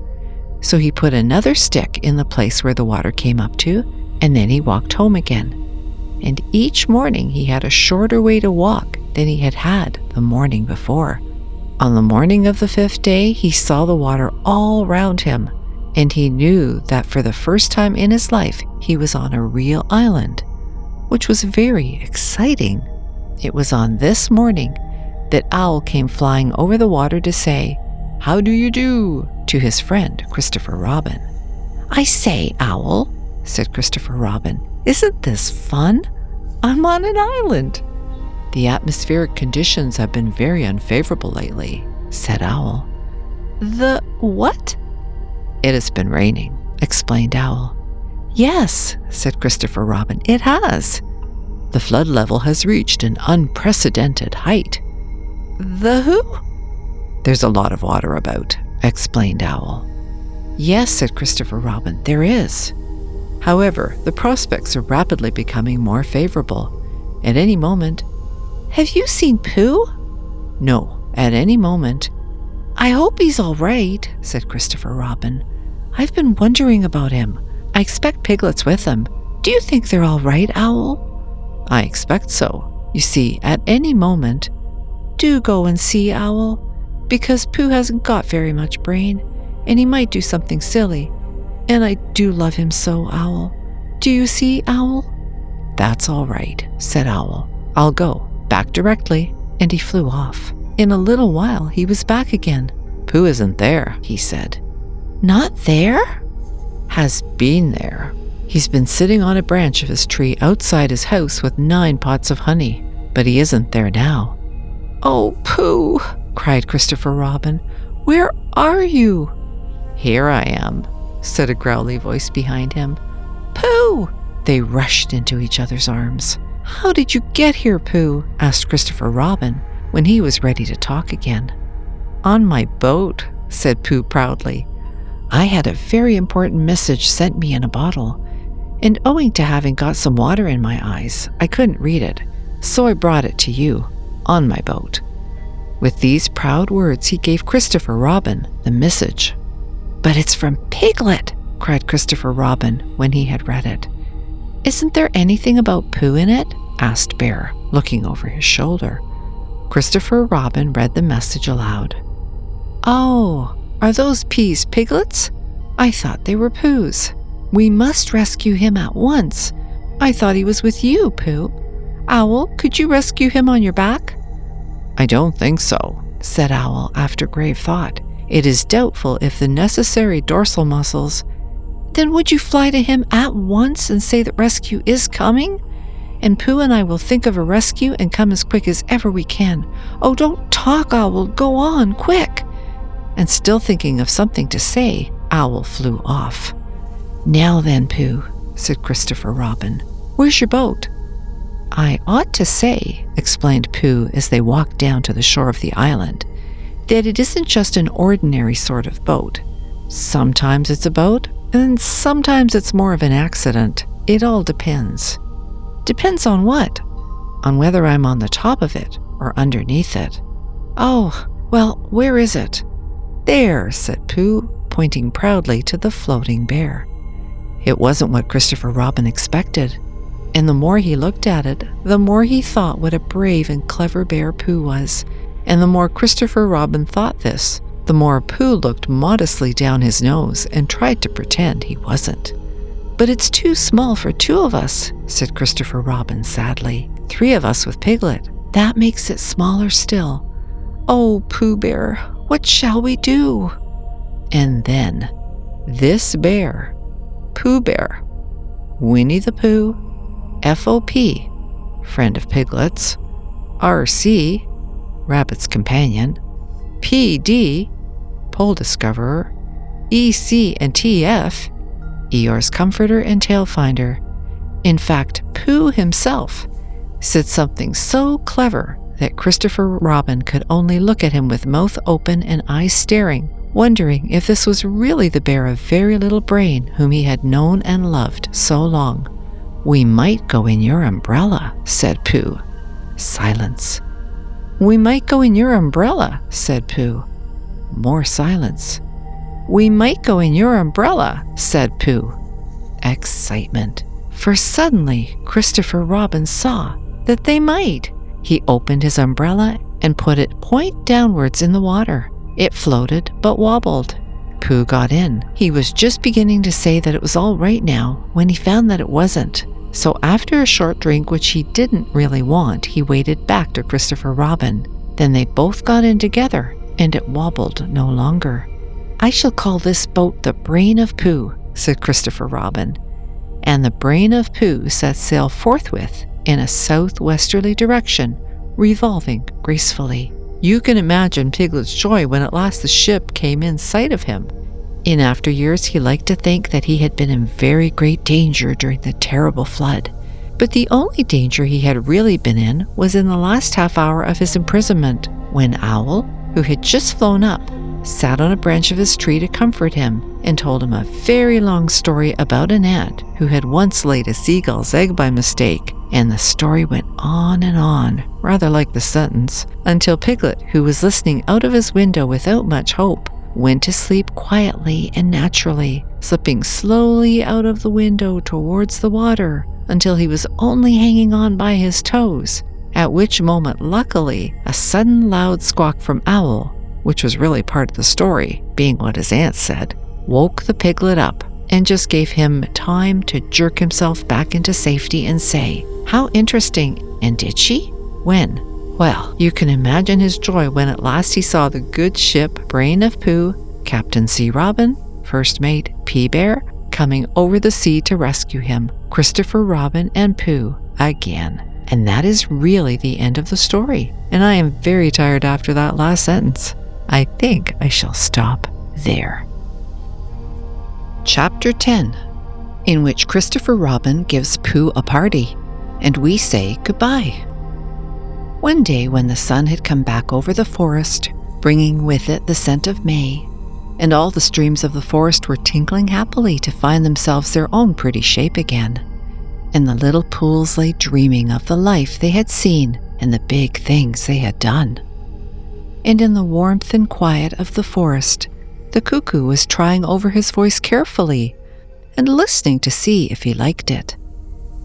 Speaker 1: So he put another stick in the place where the water came up to, and then he walked home again. And each morning he had a shorter way to walk than he had had the morning before. On the morning of the 5th day, he saw the water all round him, and he knew that for the first time in his life he was on a real island, which was very exciting. It was on this morning that Owl came flying over the water to say, "How do you do?" to his friend Christopher Robin. "I say, Owl," said Christopher Robin, "isn't this fun? I'm on an island." "The atmospheric conditions have been very unfavorable lately," said Owl. "The what?" "It has been raining," explained Owl. "Yes," said Christopher Robin, "it has. The flood level has reached an unprecedented height." "The who?" "There's a lot of water about," explained Owl. "Yes," said Christopher Robin, "there is. However, the prospects are rapidly becoming more favorable. At any moment—" "Have you seen Pooh?" "No, at any moment." "I hope he's all right," said Christopher Robin. "I've been wondering about him. I expect Piglet's with him. Do you think they're all right, Owl?" "I expect so. You see, at any moment—" "Do go and see, Owl, because Pooh hasn't got very much brain, and he might do something silly. And I do love him so, Owl. Do you see, Owl?" "That's all right," said Owl. "I'll go. Back directly." And he flew off. In a little while, he was back again. "Pooh isn't there," he said. "Not there?" "Has been there. He's been sitting on a branch of his tree outside his house with 9 pots of honey, but he isn't there now." "Oh, Pooh!" cried Christopher Robin. "Where are you?" "Here I am," said a growly voice behind him. "Pooh!" They rushed into each other's arms. "How did you get here, Pooh?" asked Christopher Robin when he was ready to talk again. "On my boat," said Pooh proudly. "I had a very important message sent me in a bottle, and owing to having got some water in my eyes, I couldn't read it, so I brought it to you on my boat." With these proud words, he gave Christopher Robin the message. "But it's from Piglet!" cried Christopher Robin when he had read it. "Isn't there anything about Pooh in it?" asked Bear, looking over his shoulder. Christopher Robin read the message aloud. "Oh, are those peas Piglet's? I thought they were Pooh's. We must rescue him at once. I thought he was with you, Pooh. Owl, could you rescue him on your back?" "I don't think so," said Owl after grave thought. "It is doubtful if the necessary dorsal muscles—" "Then would you fly to him at once and say that rescue is coming? And Pooh and I will think of a rescue and come as quick as ever we can. Oh, don't talk, Owl. Go on, quick." And still thinking of something to say, Owl flew off. "Now then, Pooh," said Christopher Robin, "where's your boat?" "I ought to say," explained Pooh as they walked down to the shore of the island, "that it isn't just an ordinary sort of boat. Sometimes it's a boat, and sometimes it's more of an accident. It all depends." "Depends on what?" "On whether I'm on the top of it or underneath it. "Oh, well, where is it?" "There," said Pooh, pointing proudly to the floating bear. It wasn't what Christopher Robin expected, and the more he looked at it, the more he thought what a brave and clever bear Pooh was. And the more Christopher Robin thought this, the more Pooh looked modestly down his nose and tried to pretend he wasn't. "But it's too small for 2 of us," said Christopher Robin sadly. "3 of us with Piglet. That makes it smaller still. Oh, Pooh Bear, what shall we do?" And then, this bear, Pooh Bear, Winnie the Pooh, FOP, friend of Piglet's, RC, Rabbit's companion, PD, Pole Discoverer, EC and TF, Eeyore's comforter and tail finder. In fact, Pooh himself said something so clever that Christopher Robin could only look at him with mouth open and eyes staring, wondering if this was really the bear of very little brain whom he had known and loved so long. "We might go in your umbrella," said Pooh. Silence. "We might go in your umbrella," said Pooh. More silence. "We might go in your umbrella," said Pooh. Excitement. For suddenly Christopher Robin saw that they might. He opened his umbrella and put it point downwards in the water. It floated but wobbled. Pooh got in. He was just beginning to say that it was all right now when he found that it wasn't. So after a short drink, which he didn't really want, he waded back to Christopher Robin. Then they both got in together, and it wobbled no longer. "I shall call this boat the Brain of Pooh," said Christopher Robin. And the Brain of Pooh set sail forthwith in a southwesterly direction, revolving gracefully. You can imagine Piglet's joy when at last the ship came in sight of him. In after years, he liked to think that he had been in very great danger during the terrible flood. But the only danger he had really been in was in the last half hour of his imprisonment, when Owl, who had just flown up, sat on a branch of his tree to comfort him and told him a very long story about an ant who had once laid a seagull's egg by mistake. And the story went on, rather like the sentence, until Piglet, who was listening out of his window without much hope, went to sleep quietly and naturally, slipping slowly out of the window towards the water until he was only hanging on by his toes, at which moment, luckily, a sudden loud squawk from Owl, which was really part of the story, being what his aunt said, woke the Piglet up and just gave him time to jerk himself back into safety and say, "How interesting, and did she? When?" Well, you can imagine his joy when at last he saw the good ship Brain of Pooh, Captain C. Robin, First Mate P. Bear, coming over the sea to rescue him, Christopher Robin and Pooh again. And that is really the end of the story, and I am very tired after that last sentence. I think I shall stop there. Chapter 10, in which Christopher Robin gives Pooh a party, and we say goodbye. One day when the sun had come back over the forest, bringing with it the scent of May, and all the streams of the forest were tinkling happily to find themselves their own pretty shape again, and the little pools lay dreaming of the life they had seen and the big things they had done. And in the warmth and quiet of the forest, the cuckoo was trying over his voice carefully and listening to see if he liked it.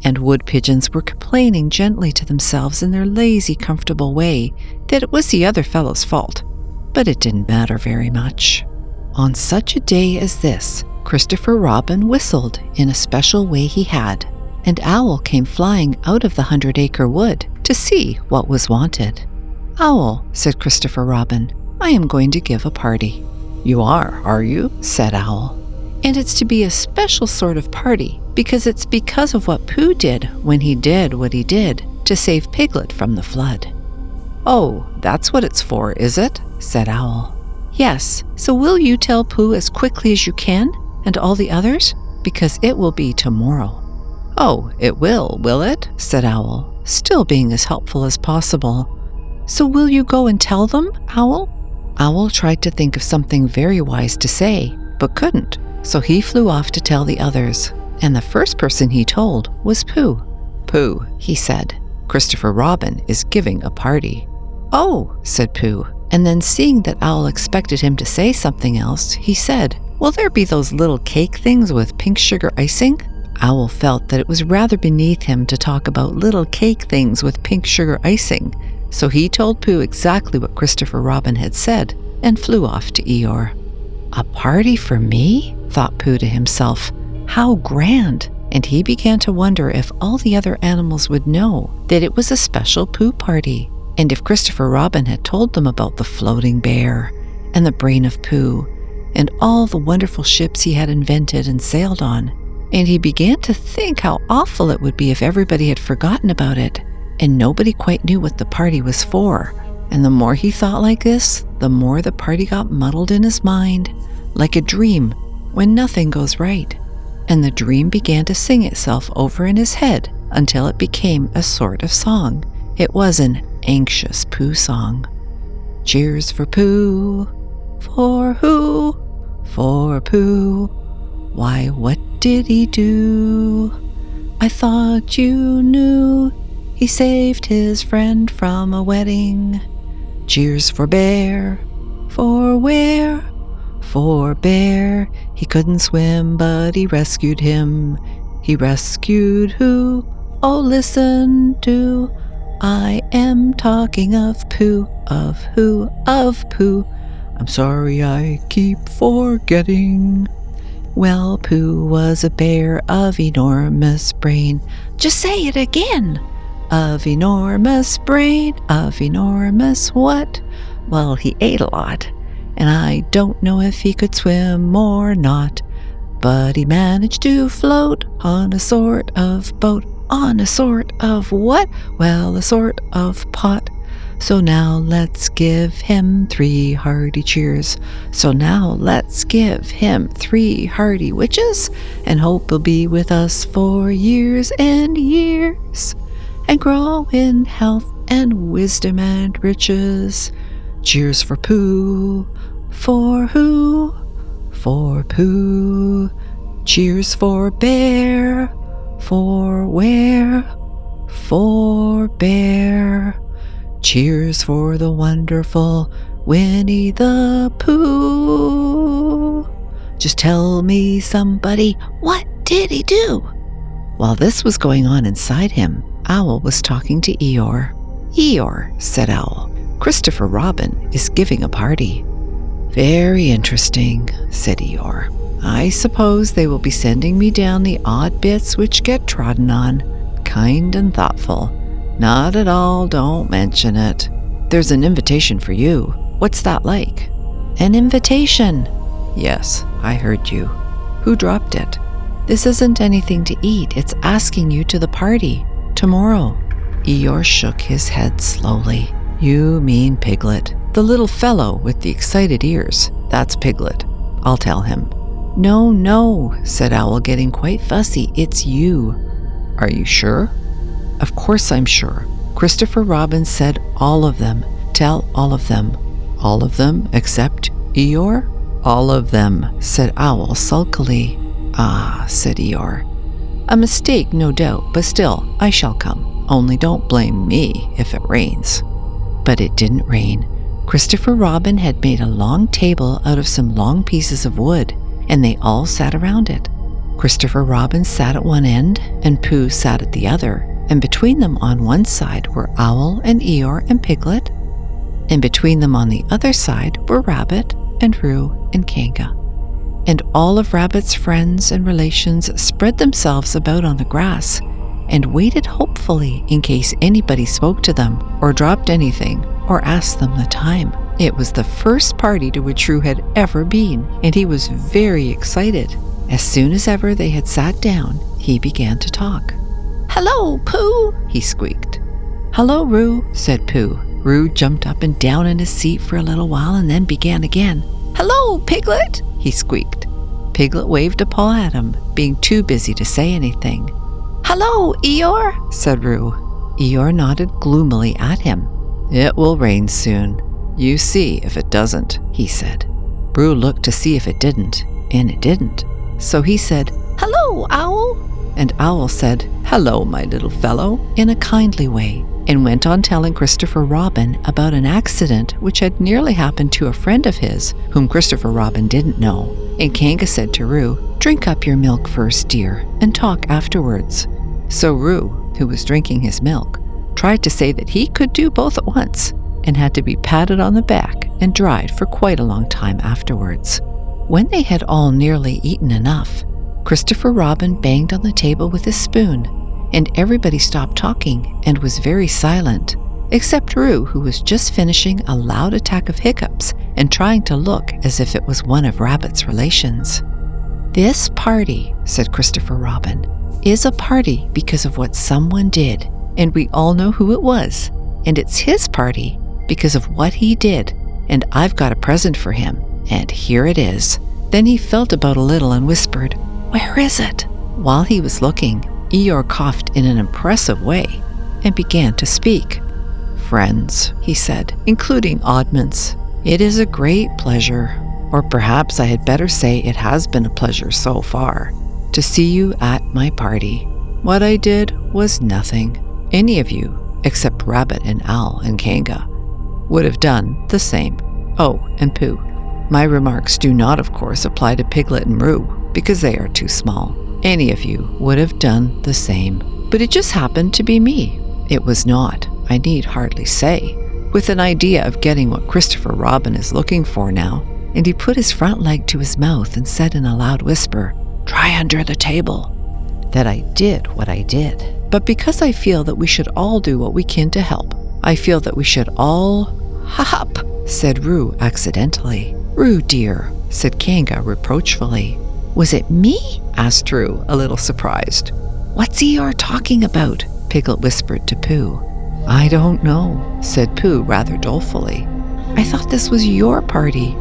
Speaker 1: And wood pigeons were complaining gently to themselves in their lazy, comfortable way that it was the other fellow's fault, but it didn't matter very much. On such a day as this, Christopher Robin whistled in a special way he had, and Owl came flying out of the 100 Acre Wood to see what was wanted. "Owl," said Christopher Robin, "I am going to give a party." "You are you?" said Owl. "And it's to be a special sort of party, because it's because of what Pooh did when he did what he did to save Piglet from the flood." "Oh, that's what it's for, is it?" said Owl. "Yes, so will you tell Pooh as quickly as you can, and all the others? Because it will be tomorrow." "Oh, it will it?" said Owl, still being as helpful as possible. "So will you go and tell them, Owl?" Owl tried to think of something very wise to say, but couldn't, so he flew off to tell the others, and the first person he told was Pooh. "Pooh," he said, "Christopher Robin is giving a party." "Oh," said Pooh, and then seeing that Owl expected him to say something else, he said, "Will there be those little cake things with pink sugar icing?" Owl felt that it was rather beneath him to talk about little cake things with pink sugar icing, so he told Pooh exactly what Christopher Robin had said and flew off to Eeyore. "A party for me?" thought Pooh to himself. "How grand!" And he began to wonder if all the other animals would know that it was a special Pooh party, and if Christopher Robin had told them about the floating bear and the brain of Pooh and all the wonderful ships he had invented and sailed on. And he began to think how awful it would be if everybody had forgotten about it, and nobody quite knew what the party was for. And the more he thought like this, the more the party got muddled in his mind, like a dream when nothing goes right. And the dream began to sing itself over in his head until it became a sort of song. It was an anxious Pooh song. Cheers for Pooh, for who? For Pooh. Why, what did he do? I thought you knew. He saved his friend from a wedding. Cheers for Bear, for where? For Bear. He couldn't swim, but he rescued him. He rescued who? Oh, listen to. I am talking of Pooh, of who? Of Pooh. I'm sorry I keep forgetting. Well, Pooh was a bear of enormous brain. Just say it again. Of enormous brain. Of enormous what? Well, he ate a lot, and I don't know if he could swim or not, but he managed to float on a sort of boat. On a sort of what? Well, a sort of pot. So now let's give him 3 hearty cheers. So now let's give him 3 hearty witches, and hope he'll be with us for years and years, and grow in health and wisdom and riches. Cheers for Pooh, for who? For Pooh. Cheers for Bear, for where? For Bear. Cheers for the wonderful Winnie the Pooh. Just tell me, somebody, what did he do? While this was going on inside him, Owl was talking to Eeyore. "Eeyore," said Owl, "Christopher Robin is giving a party." "Very interesting," said Eeyore. "I suppose they will be sending me down the odd bits which get trodden on. Kind and thoughtful. Not at all, don't mention it. There's an invitation for you. What's that like?" "An invitation?" "Yes, I heard you. Who dropped it?" "This isn't anything to eat. It's asking you to the party. Tomorrow." Eeyore shook his head slowly. "You mean Piglet. The little fellow with the excited ears. That's Piglet. I'll tell him." "No, no," said Owl, getting quite fussy. "It's you." "Are you sure?" "Of course I'm sure. Christopher Robin said all of them. Tell all of them." "All of them except Eeyore?" "All of them," said Owl sulkily. "Ah," said Eeyore. "A mistake, no doubt, but still, I shall come. Only don't blame me if it rains." But it didn't rain. Christopher Robin had made a long table out of some long pieces of wood, and they all sat around it. Christopher Robin sat at one end, and Pooh sat at the other, and between them on one side were Owl and Eeyore and Piglet, and between them on the other side were Rabbit and Roo and Kanga. And all of Rabbit's friends and relations spread themselves about on the grass and waited hopefully in case anybody spoke to them or dropped anything or asked them the time. It was the first party to which Roo had ever been, and he was very excited. As soon as ever they had sat down, he began to talk. "Hello, Pooh," he squeaked. "Hello, Roo," said Pooh. Roo jumped up and down in his seat for a little while and then began again. "Hello, Piglet," he squeaked. Piglet waved a paw at him, being too busy to say anything. "Hello, Eeyore," said Roo. Eeyore nodded gloomily at him. "It will rain soon. You see if it doesn't," he said. Roo looked to see if it didn't, and it didn't. So he said, "Hello, Owl." And Owl said, "Hello, my little fellow," in a kindly way, and went on telling Christopher Robin about an accident which had nearly happened to a friend of his whom Christopher Robin didn't know. And Kanga said to Roo, "Drink up your milk first, dear, and talk afterwards." So Roo, who was drinking his milk, tried to say that he could do both at once and had to be patted on the back and dried for quite a long time afterwards. When they had all nearly eaten enough, Christopher Robin banged on the table with his spoon, and everybody stopped talking and was very silent, except Roo, who was just finishing a loud attack of hiccups and trying to look as if it was one of Rabbit's relations. "This party," said Christopher Robin, "is a party because of what someone did, and we all know who it was, and it's his party because of what he did, and I've got a present for him, and here it is." Then he felt about a little and whispered, "Where is it?" While he was looking, Eeyore coughed in an impressive way and began to speak. "Friends," he said, including oddments, "it is a great pleasure, or perhaps I had better say it has been a pleasure so far, to see you at my party. What I did was nothing. Any of you, except Rabbit and Owl and Kanga, would have done the same. Oh, and Pooh. My remarks do not, of course, apply to Piglet and Roo, because they are too small. Any of you would have done the same. But it just happened to be me. It was not, I need hardly say, with an idea of getting what Christopher Robin is looking for now, and he put his front leg to his mouth and said in a loud whisper, "Try under the table," that I did what I did. But because I feel that we should all do what we can to help, I feel that we should all... "Hop," said Roo accidentally. "Roo, dear," said Kanga reproachfully. "Was it me?" asked Roo, a little surprised. "What's Eeyore talking about?" Piglet whispered to Pooh. "I don't know," said Pooh rather dolefully. "I thought this was your party."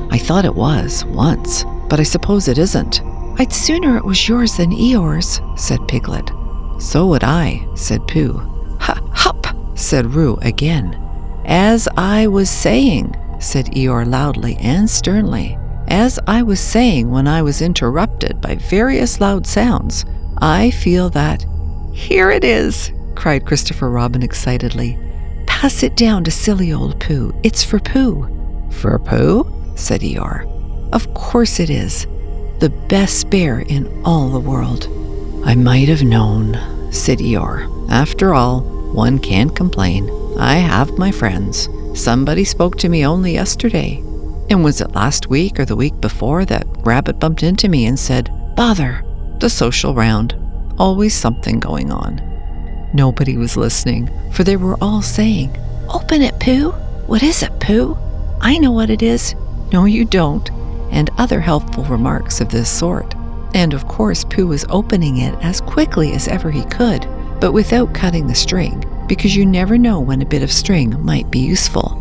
Speaker 1: "I thought it was, once, but I suppose it isn't." "I'd sooner it was yours than Eeyore's," said Piglet. "So would I," said Pooh. "Hup," said Roo again. "As I was saying," said Eeyore loudly and sternly, "as I was saying when I was interrupted by various loud sounds, I feel that—" "Here it is," cried Christopher Robin excitedly. "Pass it down to silly old Pooh. It's for Pooh." "For Pooh?" said Eeyore. "Of course it is. The best bear in all the world." "I might have known," said Eeyore. "After all, one can't complain. I have my friends. Somebody spoke to me only yesterday. And was it last week or the week before that Rabbit bumped into me and said, 'Bother, the social round. Always something going on.'" Nobody was listening, for they were all saying, "Open it, Pooh. What is it, Pooh? I know what it is." "No, you don't," and other helpful remarks of this sort. And of course Pooh was opening it as quickly as ever he could, but without cutting the string, because you never know when a bit of string might be useful.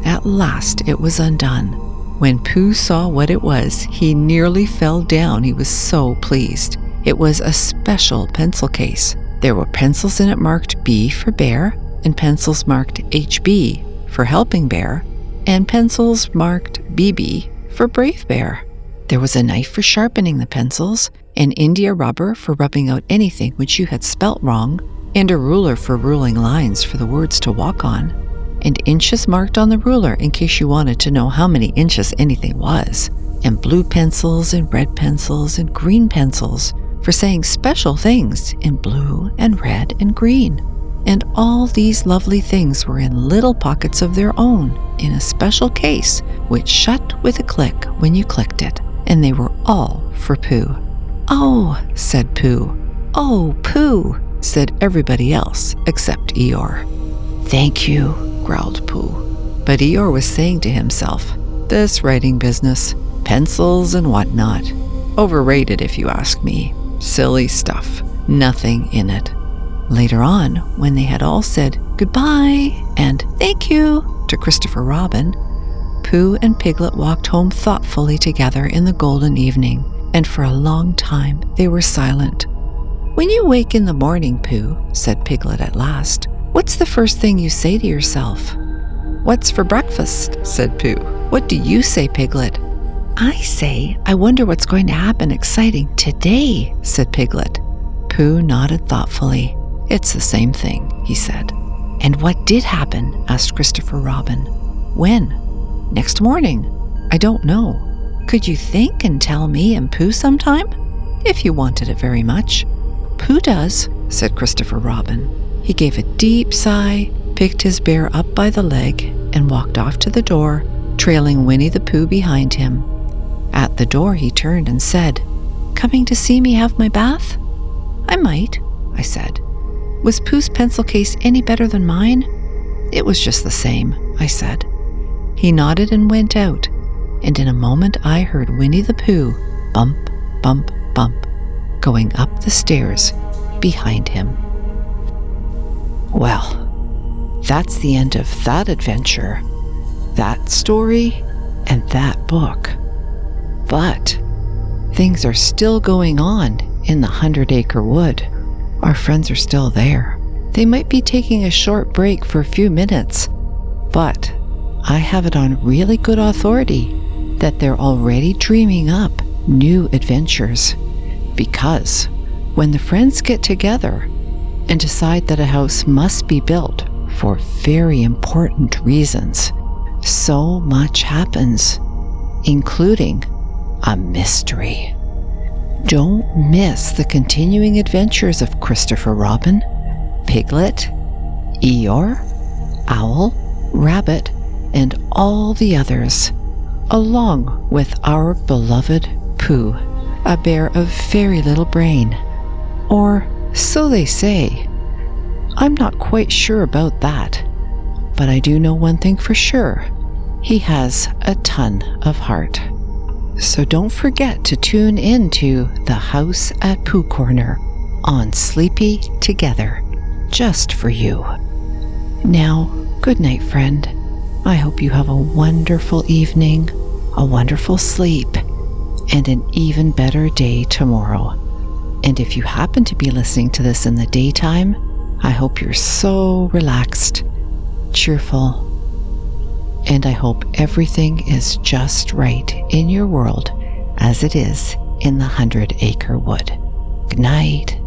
Speaker 1: At last it was undone. When Pooh saw what it was, he nearly fell down, he was so pleased. It was a special pencil case. There were pencils in it marked B for bear, and pencils marked HB for helping bear, and pencils marked BB for brave bear. There was a knife for sharpening the pencils, an India rubber for rubbing out anything which you had spelt wrong, and a ruler for ruling lines for the words to walk on, and inches marked on the ruler in case you wanted to know how many inches anything was, and blue pencils and red pencils and green pencils for saying special things in blue and red and green. And all these lovely things were in little pockets of their own in a special case which shut with a click when you clicked it, and they were all for Pooh. "Oh," said Pooh. "Oh, Pooh," said everybody else except Eeyore. "Thank you," growled Pooh. But Eeyore was saying to himself, "This writing business, pencils and whatnot, overrated if you ask me. Silly stuff, nothing in it." Later on, when they had all said goodbye and thank you to Christopher Robin, Pooh and Piglet walked home thoughtfully together in the golden evening, and for a long time they were silent. "When you wake in the morning, Pooh," said Piglet at last, "what's the first thing you say to yourself?" "What's for breakfast?" said Pooh. "What do you say, Piglet?" "I say, I wonder what's going to happen exciting today," said Piglet. Pooh nodded thoughtfully. "It's the same thing," he said. "And what did happen?" asked Christopher Robin. "When?" "Next morning." "I don't know. Could you think and tell me and Pooh sometime? If you wanted it very much." "Pooh does," said Christopher Robin. He gave a deep sigh, picked his bear up by the leg, and walked off to the door, trailing Winnie the Pooh behind him. At the door he turned and said, "Coming to see me have my bath?" "I might," I said. "Was Pooh's pencil case any better than mine?" "It was just the same," I said. He nodded and went out, and in a moment I heard Winnie the Pooh bump, bump, bump, going up the stairs behind him. Well, that's the end of that adventure, that story, and that book. But things are still going on in the 100 Acre Wood. Our friends are still there. They might be taking a short break for a few minutes, but I have it on really good authority that they're already dreaming up new adventures. Because when the friends get together and decide that a house must be built for very important reasons, so much happens, including a mystery. Don't miss the continuing adventures of Christopher Robin, Piglet, Eeyore, Owl, Rabbit, and all the others, along with our beloved Pooh, a bear of very little brain. Or so they say. I'm not quite sure about that, but I do know one thing for sure. He has a ton of heart. So don't forget to tune in to The House at Pooh Corner on Sleepy Together, just for you. Now, good night, friend. I hope you have a wonderful evening, a wonderful sleep, and an even better day tomorrow. And if you happen to be listening to this in the daytime, I hope you're so relaxed, cheerful, and I hope everything is just right in your world as it is in the 100 Acre Wood. Good night.